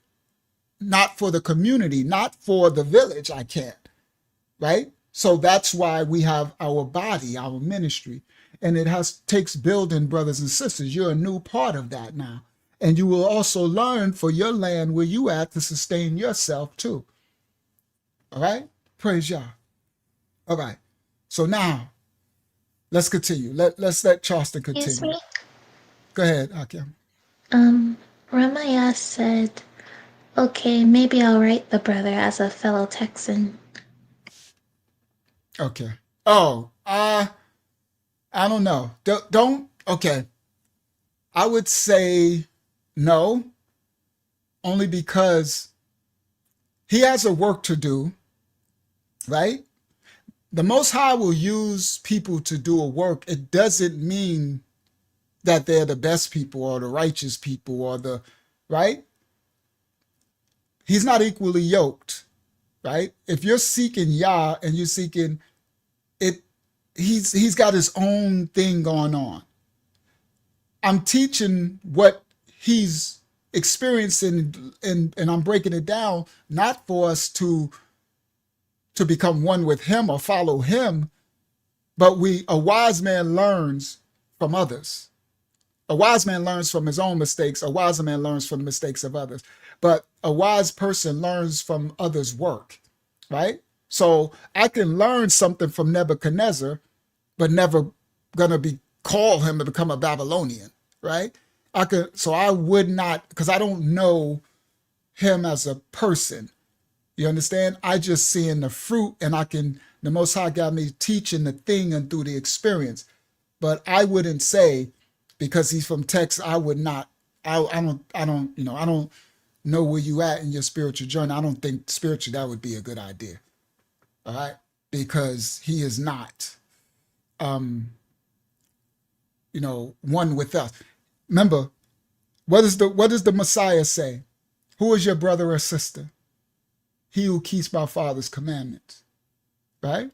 not for the community, not for the village, I can't, right? So that's why we have our body, our ministry. And it takes building, brothers and sisters. You're a new part of that now. And you will also learn for your land where you at to sustain yourself too. All right? Praise Yah. All right. So now let's continue. Let's let Charleston Excuse continue. me. Go ahead, Hakim. Ramaya said, okay, maybe I'll write the brother as a fellow Texan. Okay. Oh, I don't know. Don't. Okay. I would say no, only because he has a work to do, right? The Most High will use people to do a work. It doesn't mean that they're the best people or the righteous people or the, right? He's not equally yoked, right? If you're seeking Yah and you're seeking it, he's got his own thing going on. I'm teaching what he's experiencing and I'm breaking it down, not for us to become one with him or follow him, but a wise man learns from others. A wise man learns from his own mistakes. A wise man learns from the mistakes of others. But a wise person learns from others' work, right? So I can learn something from Nebuchadnezzar, but never gonna call him to become a Babylonian, right? So I would not, because I don't know him as a person. You understand? I just seeing the fruit, and the Most High got me teaching the thing and through the experience. But I wouldn't say, because he's from Texas, I would not. I don't know where you at in your spiritual journey. I don't think spiritually that would be a good idea. All right, because he is not, one with us. Remember, what does the Messiah say? Who is your brother or sister? He who keeps my Father's commandments, right?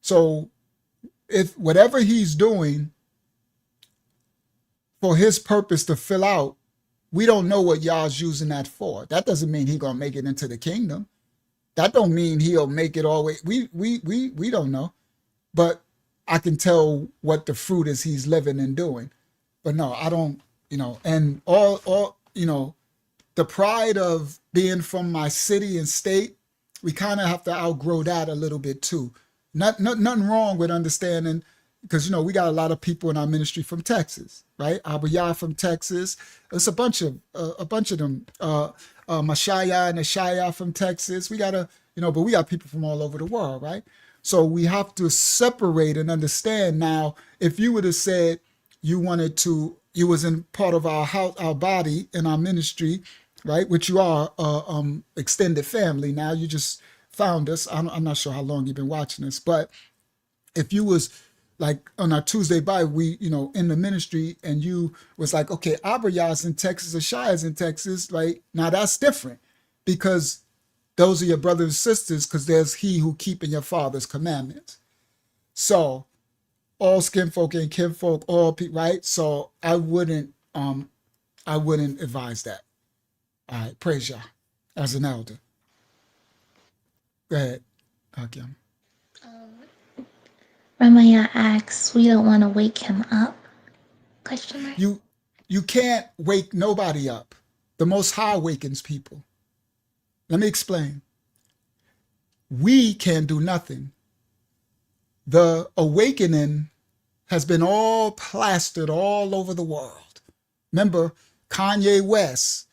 So if whatever he's doing for his purpose to fill out, we don't know what Yah's using that for. That doesn't mean he's gonna make it into the kingdom. That don't mean he'll make it all the way. We don't know. But I can tell what the fruit is he's living and doing. But no, I don't, and all the pride of being from my city and state, we kind of have to outgrow that a little bit too. Nothing wrong with understanding, because we got a lot of people in our ministry from Texas, right? Abiyah from Texas. It's a bunch of them. Mashaya and Ashaya from Texas. We got but we got people from all over the world, right? So we have to separate and understand. Now, if you would have said you was in part of our house, our body in our ministry, right? Which you are, extended family. Now you just found us. I'm not sure how long you've been watching this, but if you was like on our Tuesday Bible, we, in the ministry, and you was like, okay, Abrayah's in Texas, Ashia's in Texas, right? Now that's different, because those are your brothers and sisters, because there's he who keeping your Father's commandments. So all skinfolk and kinfolk, all people, right? So I wouldn't advise that. All right, praise Yah as an elder. Go ahead, Hakim. Ramaya asks, we don't want to wake him up? Question mark. You can't wake nobody up. The Most High awakens people. Let me explain. We can do nothing. The awakening has been all plastered all over the world. Remember Kanye West,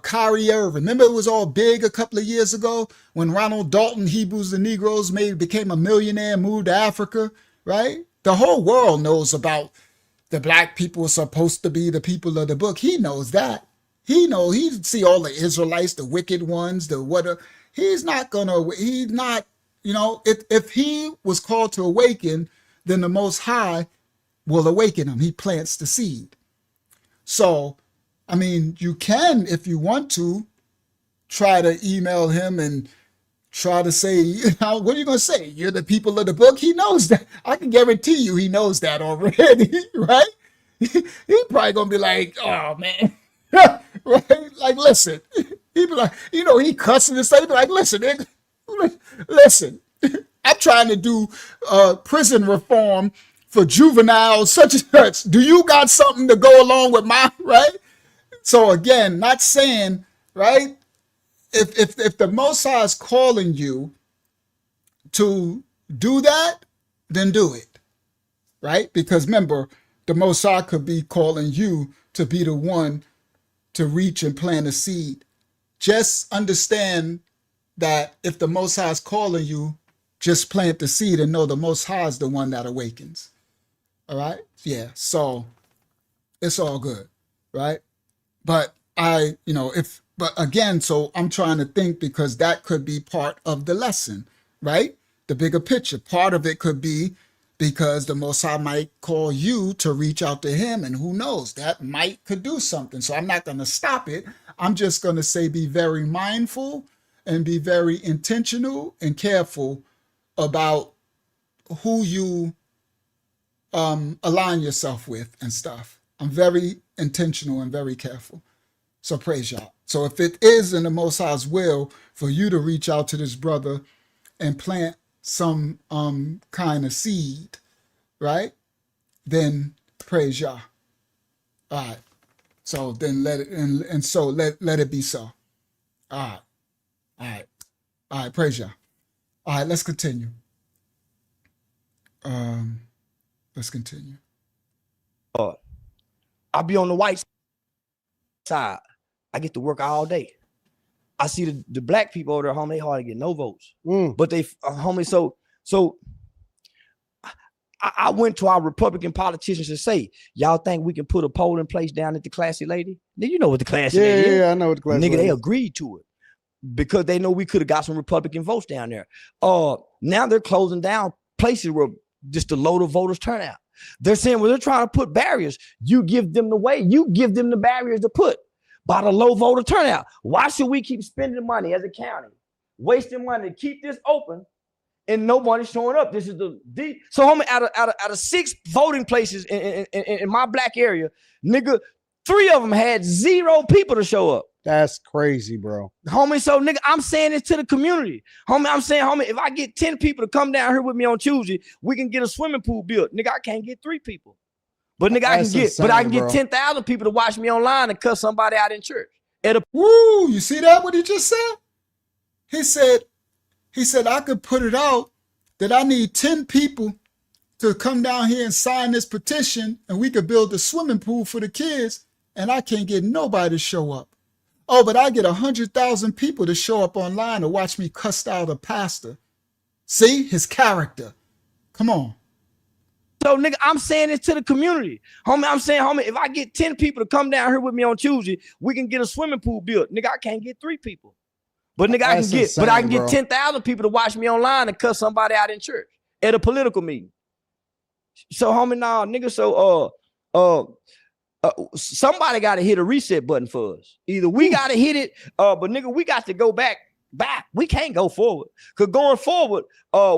Kyrie Irving. Remember it was all big a couple of years ago when Ronald Dalton, Hebrews and Negroes, became a millionaire and moved to Africa, right? The whole world knows about the black people are supposed to be the people of the book. He knows that. He see all the Israelites, the wicked ones, he's not, if he was called to awaken, then the Most High will awaken him. He plants the seed. So, you can, if you want to, try to email him and try to say, what are you going to say? You're the people of the book? He knows that. I can guarantee you he knows that already, right? He probably going to be like, oh, man. Right? Like, listen. He be like, he cussing and stuff. He be like, listen, I'm trying to do prison reform for juveniles, such and such. Do you got something to go along with right? So again, not saying, right? If the Most High is calling you, to do that, then do it, right? Because remember, the Most High could be calling you to be the one to reach and plant a seed. Just understand that if the Most High is calling you, just plant the seed and know the Most High is the one that awakens. All right? Yeah, so it's all good, right? But but again, so I'm trying to think, because that could be part of the lesson, right? The bigger picture. Part of it could be because the Most High might call you to reach out to him, and who knows, that could do something. So I'm not going to stop it. I'm just going to say be very mindful and be very intentional and careful about who you align yourself with and stuff. I'm very intentional and very careful. So praise y'all. So if it is in the Most High's will for you to reach out to this brother and plant some kind of seed, right? Then praise y'all. All right. So then let it and so let it be so. All right. All right. All right. Praise y'all. All right. Let's continue. Let's continue. I'll be on the white side. I get to work all day. I see the black people over there, homie, they hardly get no votes. But they, homie, so I went to our Republican politicians and say, y'all think we can put a poll in place down at the classy lady? Now, you know what the classy lady is. Yeah, I know what the classy lady is. They agreed to it because they know we could have got some Republican votes down there. Now they're closing down places where just the load of voters turn out. They're saying, well, they're trying to put barriers. You give them the way, you give them the barriers to put by the low voter turnout. Why should we keep spending money as a county, wasting money to keep this open and nobody's showing up? This is so homie, out of 6 voting places in my black area, nigga, 3 of them had 0 people to show up. That's crazy, bro. Homie, so nigga, I'm saying this to the community. Homie, I'm saying, homie, if I get 10 people to come down here with me on Tuesday, we can get a swimming pool built. Nigga, I can't get 3 people. But nigga, I can get 10,000 people to watch me online and cuss somebody out in church. Woo, you see that what he just said? He said I could put it out that I need 10 people to come down here and sign this petition and we could build a swimming pool for the kids, and I can't get nobody to show up. Oh, but I get 100,000 people to show up online to watch me cuss out a pastor. See his character. Come on. So nigga, I'm saying this to the community. Homie, I'm saying, homie, if I get 10 people to come down here with me on Tuesday, we can get a swimming pool built. Nigga, I can't get 3 people. But nigga, I can get 10,000 people to watch me online and cuss somebody out in church at a political meeting. So homie, nah, nigga, so somebody got to hit a reset button for us. Either we got to hit it, but nigga, we got to go back. We can't go forward. Cause going forward,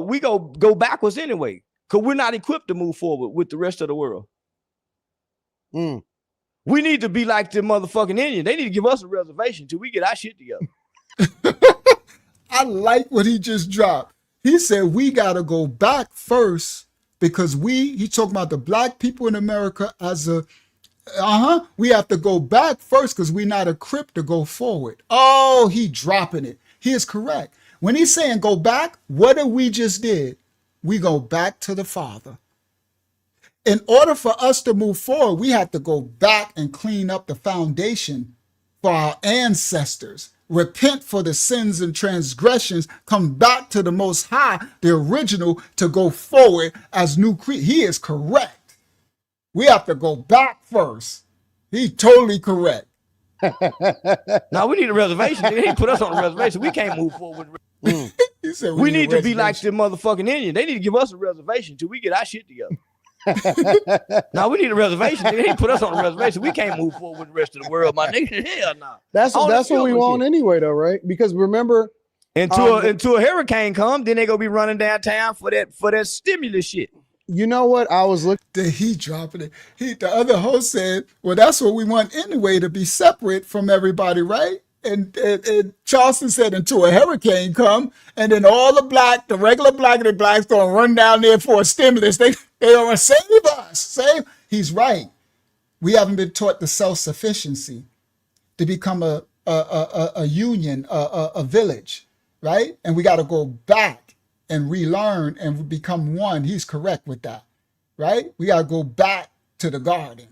we go backwards anyway. Cause we're not equipped to move forward with the rest of the world. We need to be like the motherfucking Indian. They need to give us a reservation till we get our shit together. I like what he just dropped. He said we got to go back first because he talking about the black people in America as we have to go back first because we're not equipped to go forward. Oh, he dropping it. He is correct. When he's saying go back, what did we just did? We go back to the Father. In order for us to move forward, we have to go back and clean up the foundation for our ancestors. Repent for the sins and transgressions, come back to the Most High, the original, to go forward as new creatures. He is correct. We have to go back first. He's totally correct. Now we need a reservation. They didn't put us on a reservation. We can't move forward. He said we need to be like the motherfucking Indian. They need to give us a reservation till we get our shit together. Now we need a reservation. They didn't put us on a reservation. We can't move forward with the rest of the world, my nigga. Hell no. That's what we want anyway, though, right? Because remember, until a hurricane come, then they gonna be running downtown for that stimulus shit. You know what? I was looking. He dropping it. The other host said, well, that's what we want anyway, to be separate from everybody, right? And Charleston said, until a hurricane come, and then all the regular black and the blacks gonna run down there for a stimulus. They gonna save us. He's right. We haven't been taught the self-sufficiency to become a union, a village, right? And we got to go back and relearn and become one, he's correct with that, right? We got to go back to the garden.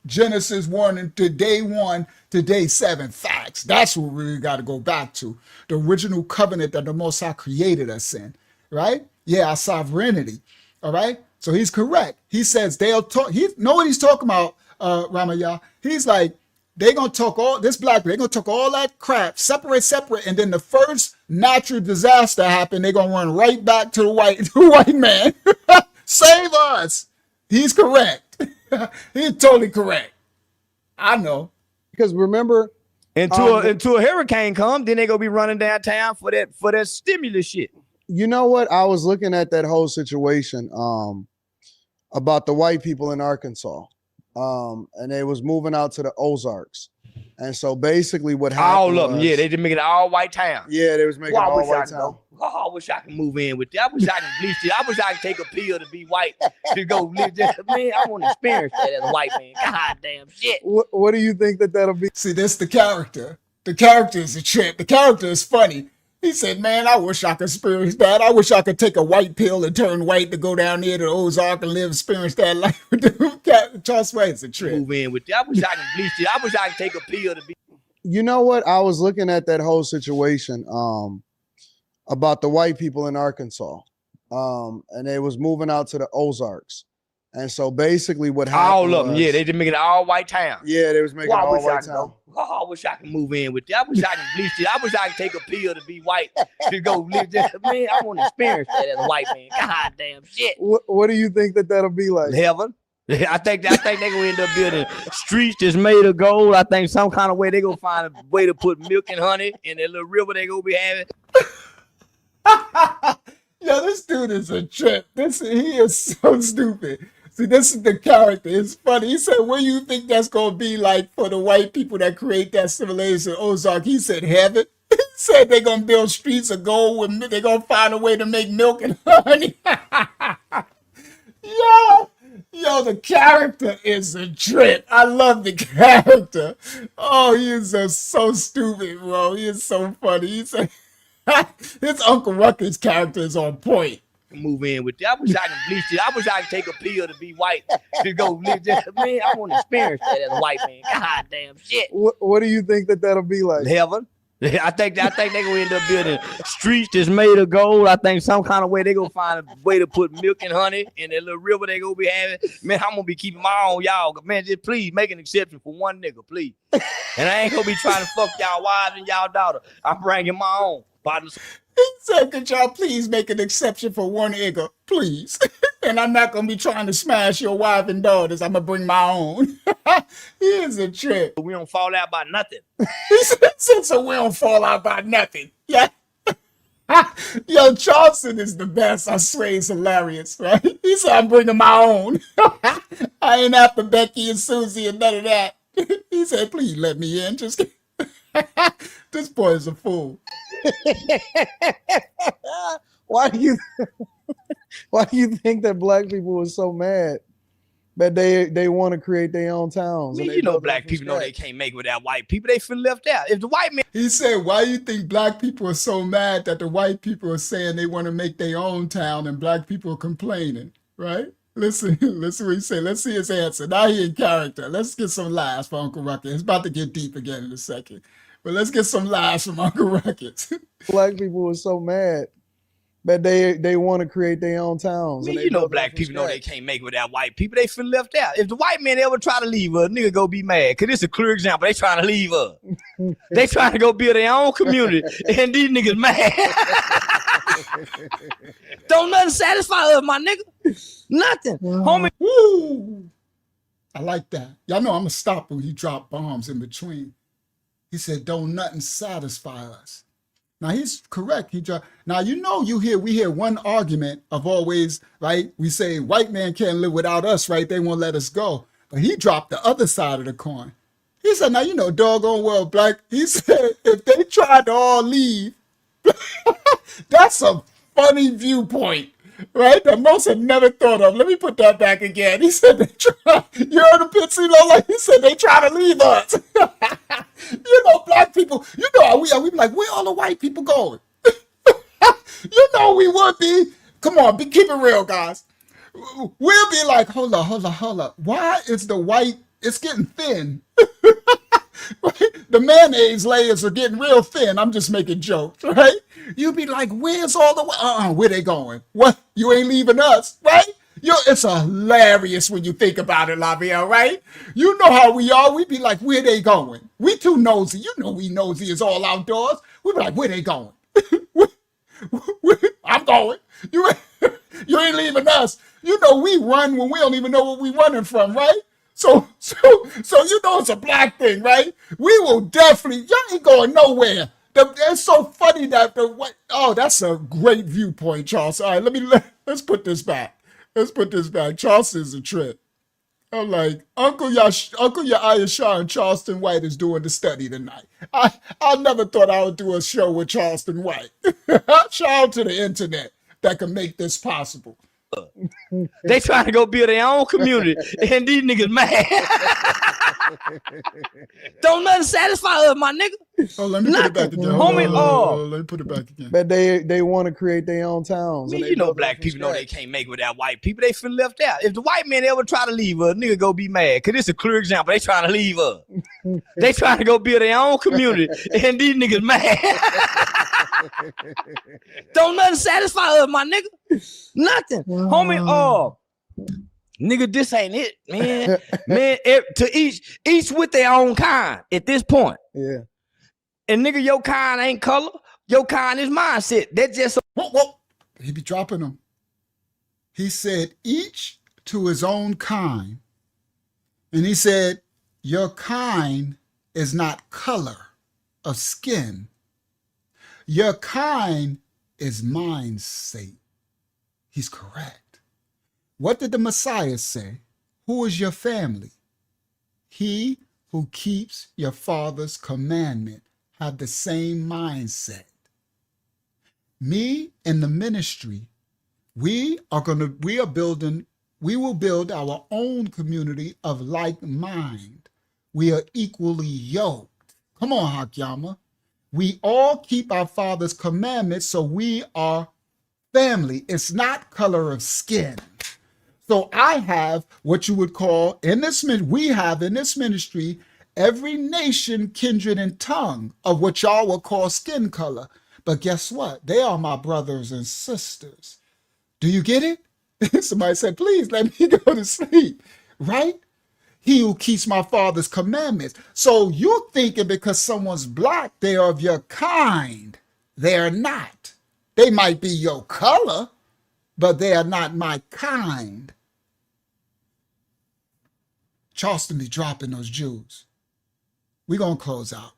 Genesis 1 and to day 1 to day 7. Facts. That's what we got to go back to. The original covenant that the Most High created us in, right? Yeah, our sovereignty. All right. So he's correct. He says they'll talk. He know what he's talking about, Ramayah. He's like, they're gonna talk all this black, they're gonna talk all that crap, separate, and then the first natural disaster happened, they're gonna run right back to the white man. Save us. He's correct. He's totally correct. I know. Because remember, until a hurricane come, then they gonna be running downtown for that stimulus shit. You know what? I was looking at that whole situation about the white people in Arkansas. And they was moving out to the Ozarks. And so basically what happened all of them, yeah, they just making it all white town. Yeah, they was making it all white town. I wish I could move in with that. I wish I could bleach it. I wish I could take a pill to be white to go live there. Man, I want to experience that as a white man. God damn shit. What do you think that'll be? See, this the character. The character is a trip. The character is funny. He said, man, I wish I could experience that. I wish I could take a white pill and turn white to go down there to the Ozark and experience that life. Charleston White is a trip. Move in with that. I wish I could bleach it. I wish I could take a pill to be. You know what? I was looking at that whole situation about the white people in Arkansas. And they was moving out to the Ozarks. And so basically what happened all of them, yeah, they just making it all white town. Yeah, they was making it all white town. I wish I could move in with that. I wish I could bleach it. I wish I could take a pill to be white to go live there. Man, I want to experience that as a white man. God damn shit. What do you think that'll be like? Heaven. I think they're gonna end up building streets that's made of gold. I think some kind of way they gonna find a way to put milk and honey in that little river they gonna be having. Yo, this dude is a trip. He is so stupid. See, this is the character. It's funny. He said, what do you think that's going to be like for the white people that create that civilization, Ozark? He said, heaven. He said they're going to build streets of gold and they're going to find a way to make milk and honey. Yo, the character is a trip. I love the character. Oh, he is so stupid, bro. He is so funny. He said, his Uncle Ruckus character is on point. Move in with that. I wish I could bleach it. I wish I could take a pill to be white to go live there. Man, I want to experience that as a white man. God damn shit. What do you think that'll be like? Heaven. I think they're gonna end up building streets that's made of gold. I think some kind of way they gonna find a way to put milk and honey in that little river they gonna be having. Man, I'm gonna be keeping my own, y'all. Man, just please make an exception for one nigga, please. And I ain't gonna be trying to fuck y'all wives and y'all daughter. I'm bringing my own. He said, could y'all please make an exception for one nigga, please? And I'm not going to be trying to smash your wife and daughters. I'm going to bring my own. He is a trip. We don't fall out by nothing. He said, so we don't fall out by nothing. Yeah. Yo, Charleston is the best. I swear he's hilarious, right? He said, I'm bringing my own. I ain't after Becky and Susie and none of that. He said, please let me in. Just this boy is a fool. Why do you think that black people were so mad that they want to create their own towns? Man, you know black people know they can't make it without white people. They feel left out. If the white man, he said, why do you think black people are so mad that the white people are saying they want to make their own town and black people are complaining, right? Listen what he said. Let's see his answer. Now he in character. Let's get some laughs for Uncle Ruckus. It's about to get deep again in a second. But let's get some laughs from Uncle Ruckus. Black people were so mad that they want to create their own towns. Man, you know black people know they can't make it without white people. They feel left out. If the white man ever try to leave her, nigga go be mad. Because it's a clear example. They trying to leave her. They trying to go build their own community. And these niggas mad. Don't nothing satisfy us, my nigga. Nothing. Homie. Woo. I like that. Y'all know I'm going to stop when he drop bombs in between. He said, don't nothing satisfy us. Now, he's correct. Now, we hear one argument of always, right? We say white man can't live without us, right? They won't let us go. But he dropped the other side of the coin. He said, now, doggone well, black. He said, if they tried to all leave, that's a funny viewpoint, right? That most have never thought of. Let me put that back again. He said, you heard the Pitsy Lola? He said, they try to leave us. Black people, how we be like, where all the white people going? You know we would be. Come on, keep it real, guys. We'll be like, hold up. Why is the white, it's getting thin. Right? The mayonnaise layers are getting real thin. I'm just making jokes, right? You'd be like, where's all the, where they going? What? You ain't leaving us, right? It's hilarious when you think about it, Lavia, right? You know how we are. We be like, where they going? We too nosy. You know we nosy as all outdoors. We be like, where they going? I'm going. You, you ain't leaving us. You know we run when we don't even know what we running from, right? So you know it's a black thing, right? We will definitely, y'all ain't going nowhere. It's so funny that that's a great viewpoint, Charles. All right, let's put this back. Let's put this back. Charleston's a trip. I'm like, Uncle Yahya Shah and Charleston White is doing the study tonight. I never thought I would do a show with Charleston White. Shout out to the internet that can make this possible. They trying to go build their own community, and these niggas mad. Don't nothing satisfy us, my nigga. Oh, let me put it back again. Homie, let me put it back again. But they want to create their own towns. Man, you know black people know they can't make it without white people. They feel left out. If the white man ever try to leave us, nigga go be mad. Cause it's a clear example. They trying to leave us. They trying to go build their own community, and these niggas mad. Don't nothing satisfy us, my nigga. Nothing. Homie, nigga, this ain't it, man. Man, to each with their own kind at this point. Yeah. And nigga, your kind ain't color. Your kind is mindset. That's just whoa. He be dropping them. He said, each to his own kind. And he said, your kind is not color of skin. Your kind is mindset. He's correct. What did the Messiah say? Who is your family? He who keeps your father's commandment have the same mindset. Me and the ministry, we will build our own community of like mind. We are equally yoked. Come on, Hakyama. We all keep our father's commandments, so we are family. It's not color of skin. So I have what you would call we have in this ministry, every nation, kindred, and tongue of what y'all would call skin color. But guess what? They are my brothers and sisters. Do you get it? Somebody said, please let me go to sleep, right? He who keeps my father's commandments. So you're thinking because someone's black, they are of your kind. They are not. They might be your color, but they are not my kind. Charleston be dropping those Jews. We're going to close out.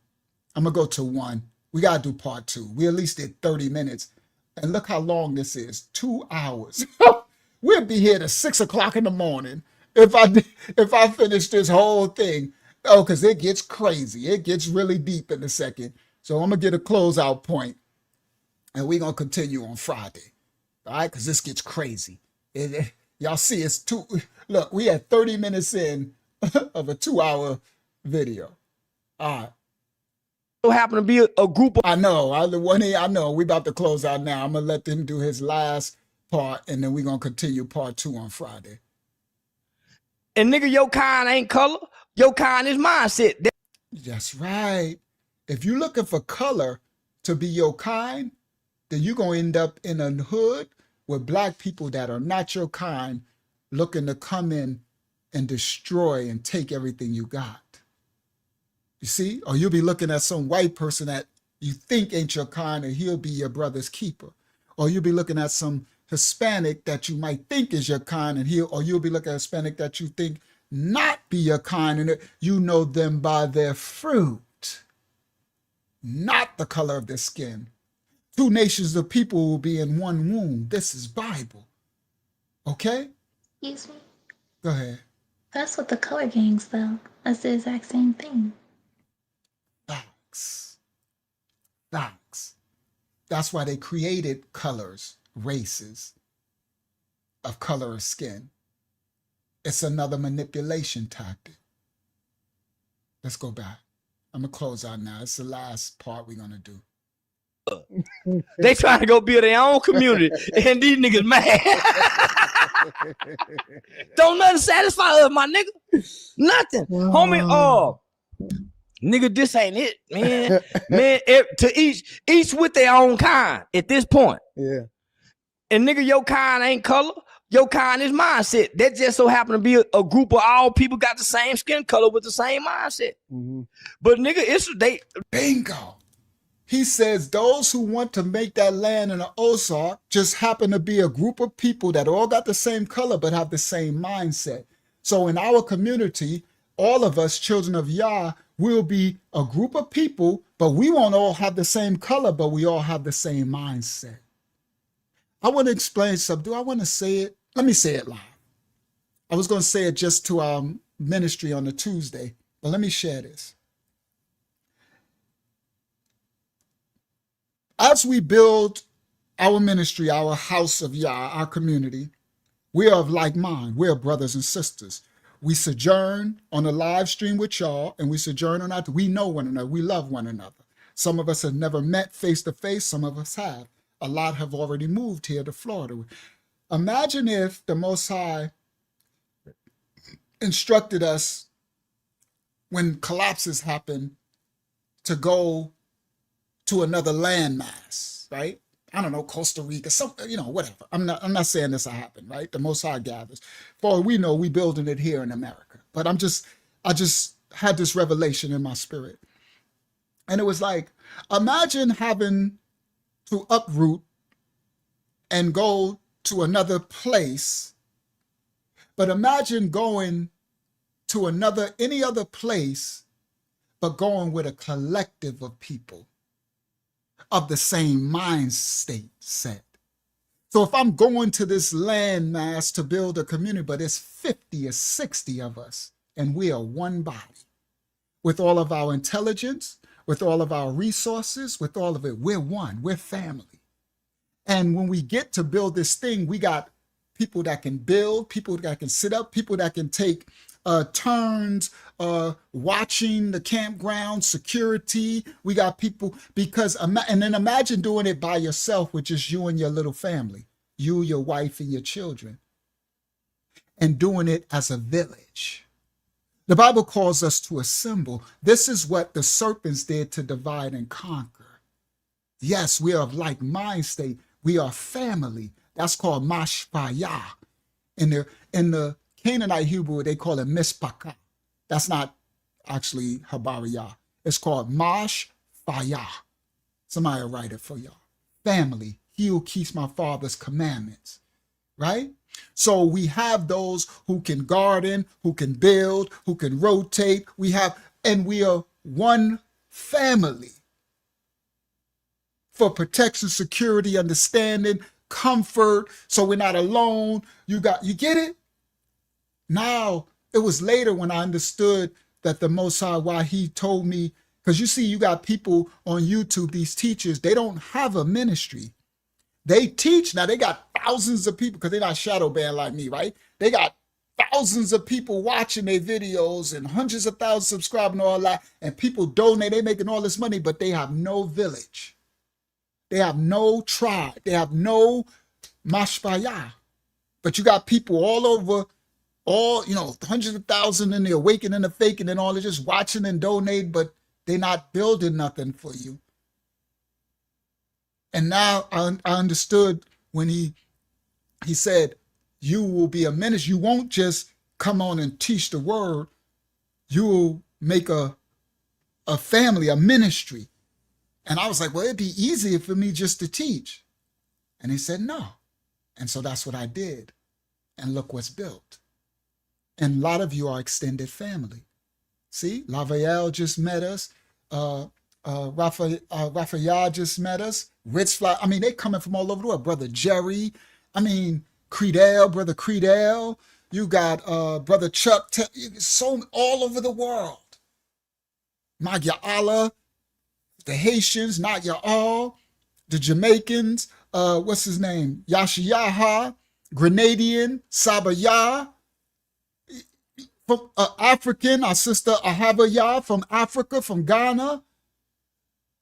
I'm going to go to 1. We got to do part 2. We at least did 30 minutes. And look how long this is. 2 hours. We'll be here to 6 o'clock in the morning if I finish this whole thing. Oh, because it gets crazy. It gets really deep in a second. So I'm going to get a closeout point. And we're going to continue on Friday. All right? Because this gets crazy. Y'all see, it's look, we had 30 minutes in of a 2-hour video. All right. So happen to be a group of I know. I know. We about to close out now. I'm going to let them do his last part, and then we're going to continue part 2 on Friday. And nigga, your kind ain't color. Your kind is mindset. That's right. If you're looking for color to be your kind, then you're going to end up in a hood with black people that are not your kind looking to come in and destroy and take everything you got. You see? Or you'll be looking at some white person that you think ain't your kind and he'll be your brother's keeper. Or you'll be looking at some Hispanic that you might think is your kind and you'll be looking at Hispanic that you think not be your kind and you know them by their fruit, not the color of their skin. 2 nations of people will be in one womb. This is Bible. Okay? Excuse me. Go ahead. That's what the color gangs, though. That's the exact same thing. Facts. That's why they created colors, races of color of skin. It's another manipulation tactic. Let's go back. I'm going to close out now. It's the last part we're going to do. They trying to go build their own community, and these niggas mad. Don't nothing satisfy us, my nigga. Nothing, homie. Nigga, this ain't it, man. Man, to each with their own kind at this point. Yeah. And nigga, your kind ain't color. Your kind is mindset. That just so happen to be a group of all people got the same skin color with the same mindset. Mm-hmm. But nigga, it's they bingo. He says those who want to make that land in the Ozark just happen to be a group of people that all got the same color but have the same mindset. So in our community, all of us, children of Yah, will be a group of people, but we won't all have the same color, but we all have the same mindset. I want to explain something. Do I want to say it? Let me say it live. I was going to say it just to our ministry on the Tuesday, but let me share this. As we build our ministry, our house of Yah, our community, we are of like mind. We are brothers and sisters. We sojourn on a live stream with y'all, and we sojourn on that. We know one another. We love one another. Some of us have never met face to face. Some of us have. A lot have already moved here to Florida. Imagine if the Most High instructed us when collapses happen to go to another landmass, right? I don't know, Costa Rica, whatever. I'm not saying this will happen, right? The Most High gathers. For all we know, we building it here in America. But I just had this revelation in my spirit. And it was like, imagine having to uproot and go to another place. But imagine going to any other place, but going with a collective of people of the same mind state set. So if I'm going to this landmass to build a community, but it's 50 or 60 of us, and we are one body, with all of our intelligence, with all of our resources, with all of it, we're one, we're family. And when we get to build this thing, we got people that can build, people that can sit up, people that can take turns watching the campground, security. We got people, and then imagine doing it by yourself with just you and your little family, you, your wife, and your children, and doing it as a village. The Bible calls us to assemble. This is what the serpents did to divide and conquer. Yes, we are of like mind state. We are family. That's called mashpayah. In the Canaanite Hebrew, they call it mispakah. That's not actually habariyah. It's called mashpayah. Somebody will write it for y'all. Family. He who keeps my father's commandments. Right? So we have those who can garden, who can build, who can rotate. We are one family for protection, security, understanding, comfort. So we're not alone. You get it? Now, it was later when I understood that the Most High, why he told me, because you see, you got people on YouTube, these teachers, they don't have a ministry. They teach. Now they got thousands of people because they're not shadow banned like me, right? They got thousands of people watching their videos and hundreds of thousands subscribing and all that. And people donate, they making all this money, but they have no village. They have no tribe. They have no mashpayah. But you got people all over, hundreds of thousands, and they're awakening and faking and all. They're just watching and donate, but they're not building nothing for you. And now I understood when he said, you will be a minister. You won't just come on and teach the word. You will make a family, a ministry. And I was like, well, it'd be easier for me just to teach. And he said, no. And so that's what I did. And look what's built. And a lot of you are extended family. See, Lavaelle just met us. Raphael just met us. Rich Fly. I mean, they coming from all over the world. Brother Jerry. I mean, Brother Creedell. You got Brother Chuck. So all over the world. Magya Allah. The Haitians, not Ya'al. The Jamaicans. What's his name? Yashiyaha. Grenadian. Sabaya. From African, our sister Ahabaya from Africa, from Ghana.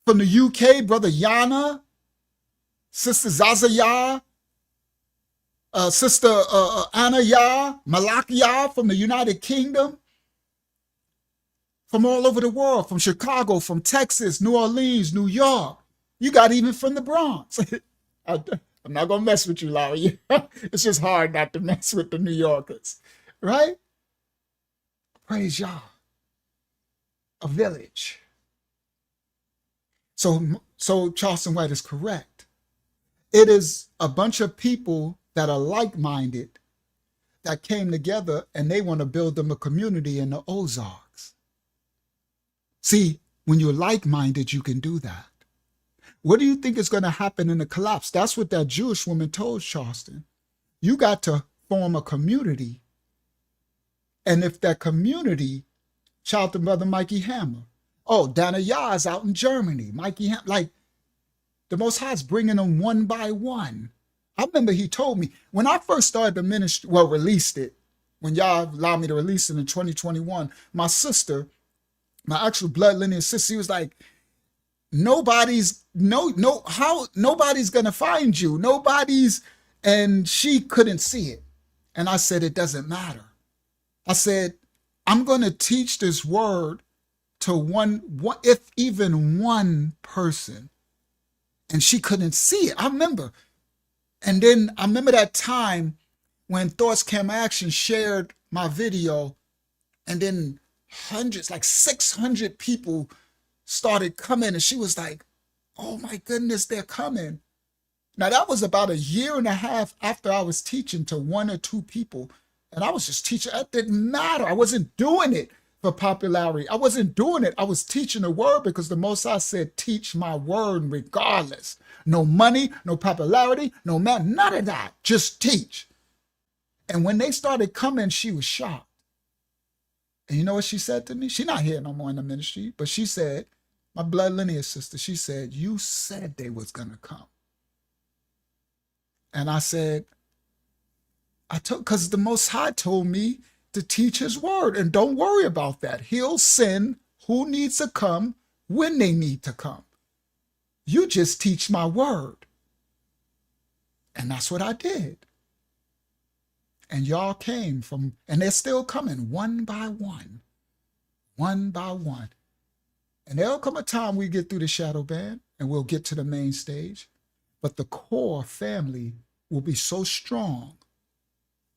From the UK, Brother Yana, Sister Zazaya, Sister Anna Yah, Malak Yah from the United Kingdom, from all over the world, from Chicago, from Texas, New Orleans, New York. You got even from the Bronx. I'm not going to mess with you, Larry. It's just hard not to mess with the New Yorkers, right? Praise Yah. A village. So Charleston White is correct. It is a bunch of people that are like-minded that came together and they want to build them a community in the Ozarks. See, when you're like-minded, you can do that. What do you think is going to happen in the collapse? That's what that Jewish woman told Charleston. You got to form a community. And if that community, Charleston brother Mikey Hammer, oh, Dana Yah is out in Germany, Mikey Hammer, like the Most High is bringing them one by one. I remember he told me when I first started the ministry, well, released it, when y'all allowed me to release it in 2021, my sister, my actual blood lineage sister, she was like, nobody's gonna find you. And she couldn't see it. And I said, it doesn't matter. I said, I'm gonna teach this word to one, if even one person. And she couldn't see it. I remember. And then I remember that time when Thoughts Camera Action shared my video, and then hundreds, like 600 people started coming, and she was like, oh my goodness, they're coming. Now that was about a year and a half after I was teaching to one or two people, and I was just teaching. It didn't matter. I wasn't doing it for popularity. I wasn't doing it. I was teaching the word because the Most High said, teach my word regardless. No money, no popularity, no man, none of that. Just teach. And when they started coming, she was shocked. And you know what she said to me? She's not here no more in the ministry, but she said, my blood lineage sister, she said, you said they was going to come. And I said, because the Most High told me to teach his word, and don't worry about that. He'll send who needs to come when they need to come. You just teach my word. And that's what I did. And y'all came from, and they're still coming one by one, one by one. And there'll come a time we get through the shadow band and we'll get to the main stage. But the core family will be so strong.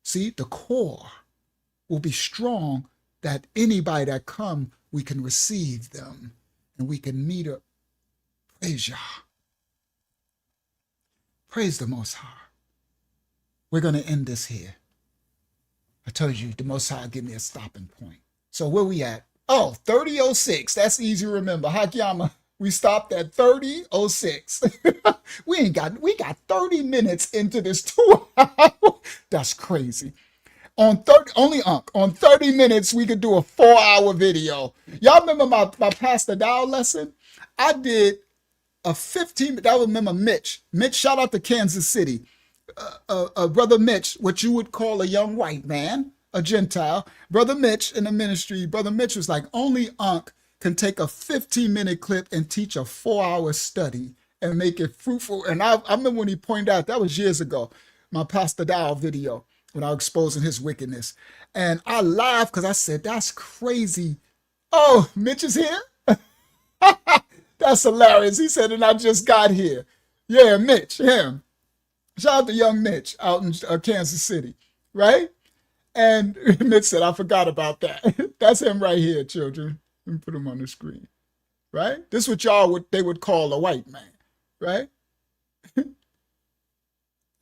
See, the core will be strong that anybody that come, we can receive them and we can meet up. Praise Yah. Praise the Most High. We're going to end this here. I told you the Most High give me a stopping point. So where we at? Oh, 30:06. That's easy to remember. Hakiyama, we stopped at 30:06. we got 30 minutes into this 2 hours. That's crazy. On 30 minutes, we could do a 4-hour video. Y'all remember my Pastor Dow lesson? I did a 15, that was, remember Mitch. Mitch, shout out to Kansas City. Brother Mitch, what you would call a young white man, a Gentile. Brother Mitch in the ministry, Brother Mitch was like, only Unc can take a 15-minute clip and teach a 4-hour study and make it fruitful. And I remember when he pointed out, that was years ago, my Pastor Dow video, when I was exposing his wickedness. And I laughed because I said, that's crazy. Oh, Mitch is here? That's hilarious. He said, and I just got here. Yeah, Mitch, him. Shout out to young Mitch out in Kansas City, right? And Mitch said, I forgot about that. That's him right here, children. Let me put him on the screen, right? This is what they would call a white man, right?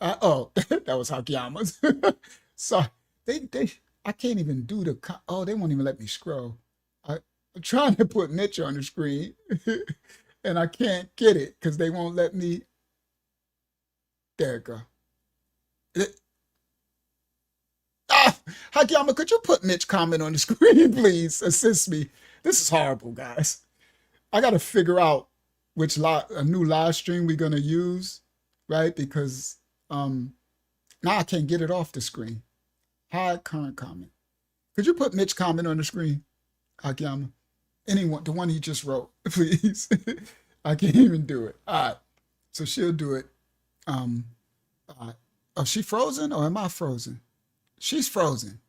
Oh, that was Hakiyama's. So I can't even do they won't even let me scroll. I'm trying to put Mitch on the screen and I can't get it because they won't let me. There it go. Hakiyama, could you put Mitch comment on the screen, please? Assist me. This is horrible, guys. I got to figure out which a new live stream we're going to use, right? Because now I can't get it off the screen. Hide current comment. Could you put Mitch comment on the screen, Hakiyama? Anyone, the one he just wrote, please. I can't even do it. All right. So she'll do it. All right. Oh, she frozen or am I frozen? She's frozen.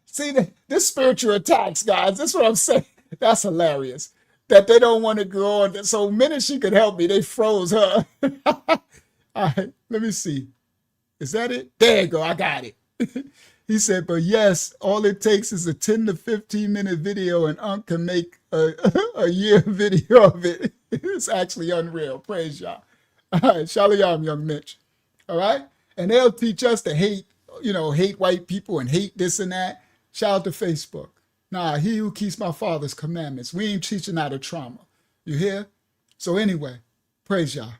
See, this spiritual attacks, guys. That's what I'm saying. That's hilarious. That they don't want to go on. So minute she could help me, they froze her. All right, let me see. Is that it? There you go. I got it. He said, but yes, all it takes is a 10 to 15 minute video and Unc can make a year video of it. It's actually unreal. Praise y'all. All right, shalom, young Mitch. All right? And they'll teach us to hate, hate white people and hate this and that. Shout out to Facebook. Nah, he who keeps my father's commandments. We ain't teaching out of trauma. You hear? So anyway, praise y'all.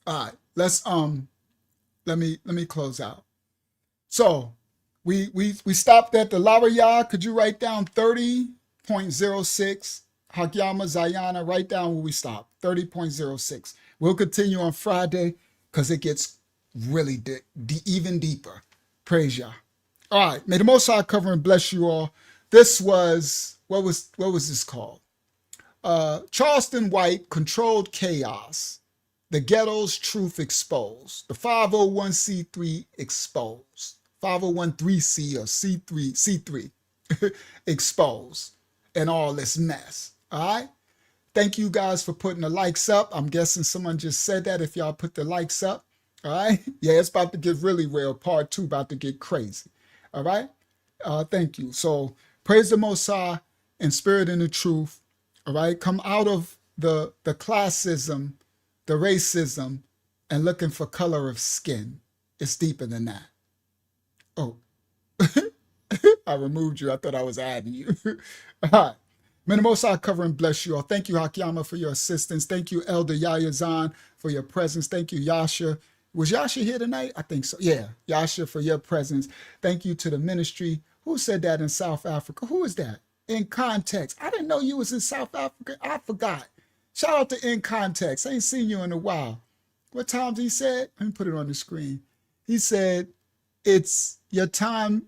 All right, let's let me close out. So we stopped at the Larayah. Could you write down 30.06? Hakyama Zayana, write down where we stopped. 30.06. We'll continue on Friday because it gets really even deeper. Praise y'all. All right. May the Most High cover and bless you all. This was, what was this called? Charleston White, Controlled Chaos. The Ghettos, Truth Exposed. The 501c3 Exposed. 501c or C3 Exposed. And all this mess. All right? Thank you guys for putting the likes up. I'm guessing someone just said that if y'all put the likes up. All right? Yeah, it's about to get really real. Part 2 about to get crazy. All right? Thank you. So praise the Most High in spirit and the truth. All right? Come out of the classism, the racism, and looking for color of skin. It's deeper than that. Oh. I removed you. I thought I was adding you. All right. May the Most High cover and bless you all. Thank you, Hakyama, for your assistance. Thank you, Elder Yahya Zahn, for your presence. Thank you, Yasha. Was Yasha here tonight? I think so. Yeah, Yasha, for your presence. Thank you to the ministry. Who said that in South Africa? Who is that? In Context. I didn't know you was in South Africa. I forgot. Shout out to In Context. I ain't seen you in a while. What time he said? Let me put it on the screen. He said, it's your time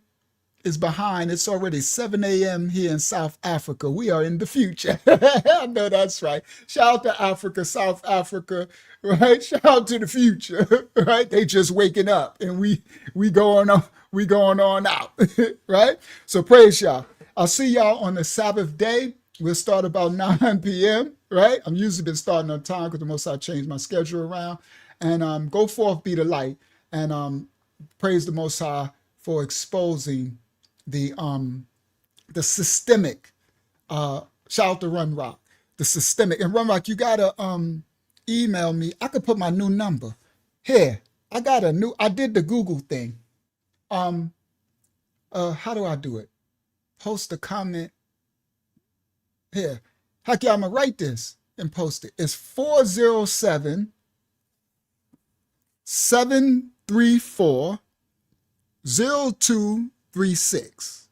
is behind. It's already 7 a.m. here in South Africa. We are in the future. I know that's right. Shout out to Africa, South Africa, right? Shout out to the future, right? They just waking up and we going on out, right? So praise y'all. I'll see y'all on the Sabbath day. We'll start about 9 p.m., right? I'm usually been starting on time because the Most I changed my schedule around. And go forth, be the light. And praise the Most High for exposing the systemic, shout out to Run Rock, the systemic. And Run Rock, you gotta email me. I could put my new number here. I did the Google thing. How do I do it? Post a comment here. Haki, I'm gonna write this and post it. It's 407 734 0236.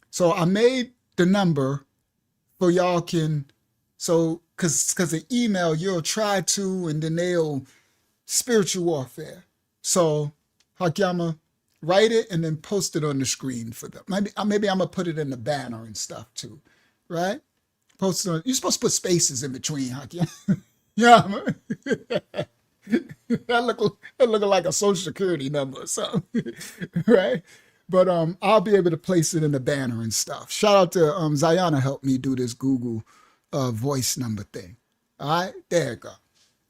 So I made the number for y'all can, so because the email you'll try to and then they'll spiritual warfare. So Hakyama, write it and then post it on the screen for them. Maybe I'm gonna put it in the banner and stuff too, right? Post it on, you're supposed to put spaces in between, Hakyama. Yeah. That look like a social security number or something, right? But I'll be able to place it in the banner and stuff. Shout out to Zayana helped me do this Google voice number thing. All right, there you go.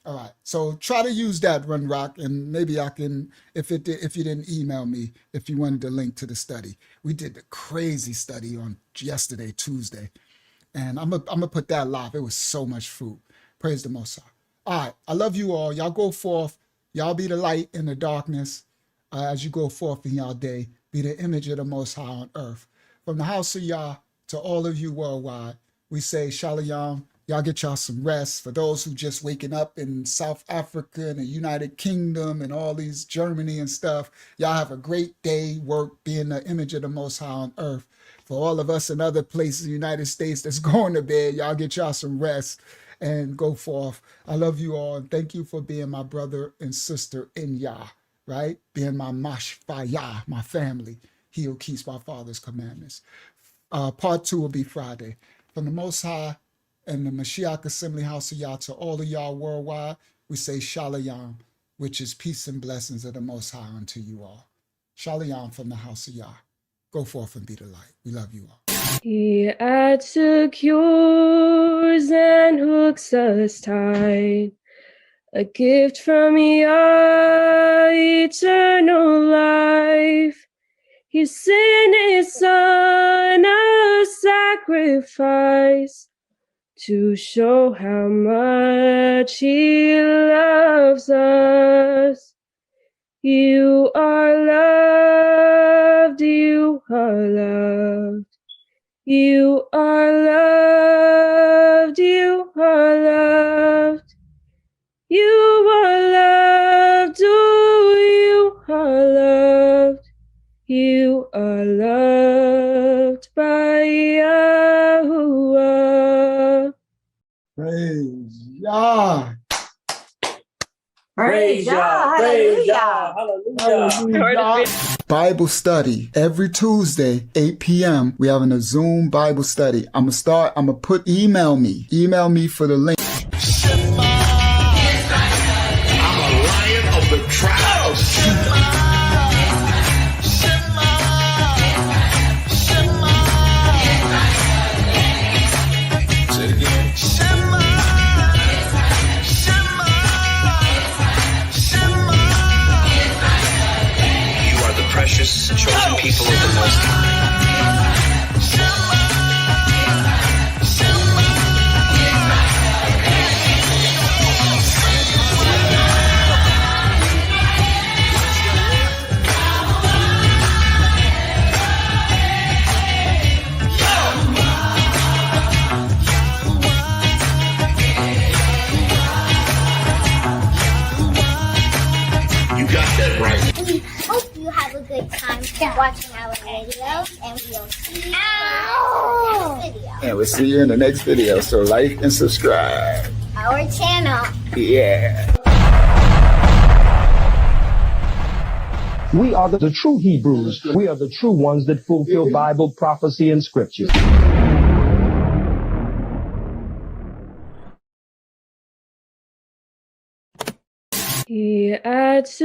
All right, so try to use that, Run Rock, and maybe I can, if you didn't email me, if you wanted the link to the study. We did the crazy study on yesterday, Tuesday, and I'm gonna put that live. It was so much fruit. Praise the Most High. All right, I love you all. Y'all go forth. Y'all be the light in the darkness as you go forth in y'all day. Be the image of the Most High on earth. From the house of Yah to all of you worldwide, we say shalom. Y'all get y'all some rest. For those who just waking up in South Africa and the United Kingdom and all these Germany and stuff, y'all have a great day. Work being the image of the Most High on earth. For all of us in other places in the United States that's going to bed, y'all get y'all some rest and go forth. I love you all. And thank you for being my brother and sister in Yah, right? Being my mashpayah, my family. He who keeps my father's commandments. Part 2 will be Friday. From the Most High and the Mashiach Assembly House of Yah to all of y'all worldwide, we say Shalom, which is peace and blessings of the Most High unto you all. Shalom from the House of Yah. Go forth and be the light. We love you all. He adds secures and hooks us tight. A gift from Yah, eternal life. He sent his son a sacrifice to show how much he loves us. You are loved, you are loved. You are loved, you are loved. You are loved, oh, you are loved. You are loved by Yahuwah. Praise Yah. Praise Yah. Hallelujah. Hallelujah. Bible study every Tuesday, 8 p.m. We having a Zoom Bible study. I'm gonna put email me for the link. I'm a lion of the tribe of Judah. Say it again. You are the precious chosen people of the Most High. You got that right. We hope you have a good time watching our videos, and we'll see you in the next video. And we'll see you in the next video. So like and subscribe. Our channel. Yeah. We are the true Hebrews. We are the true ones that fulfill Bible prophecy and scripture. He adds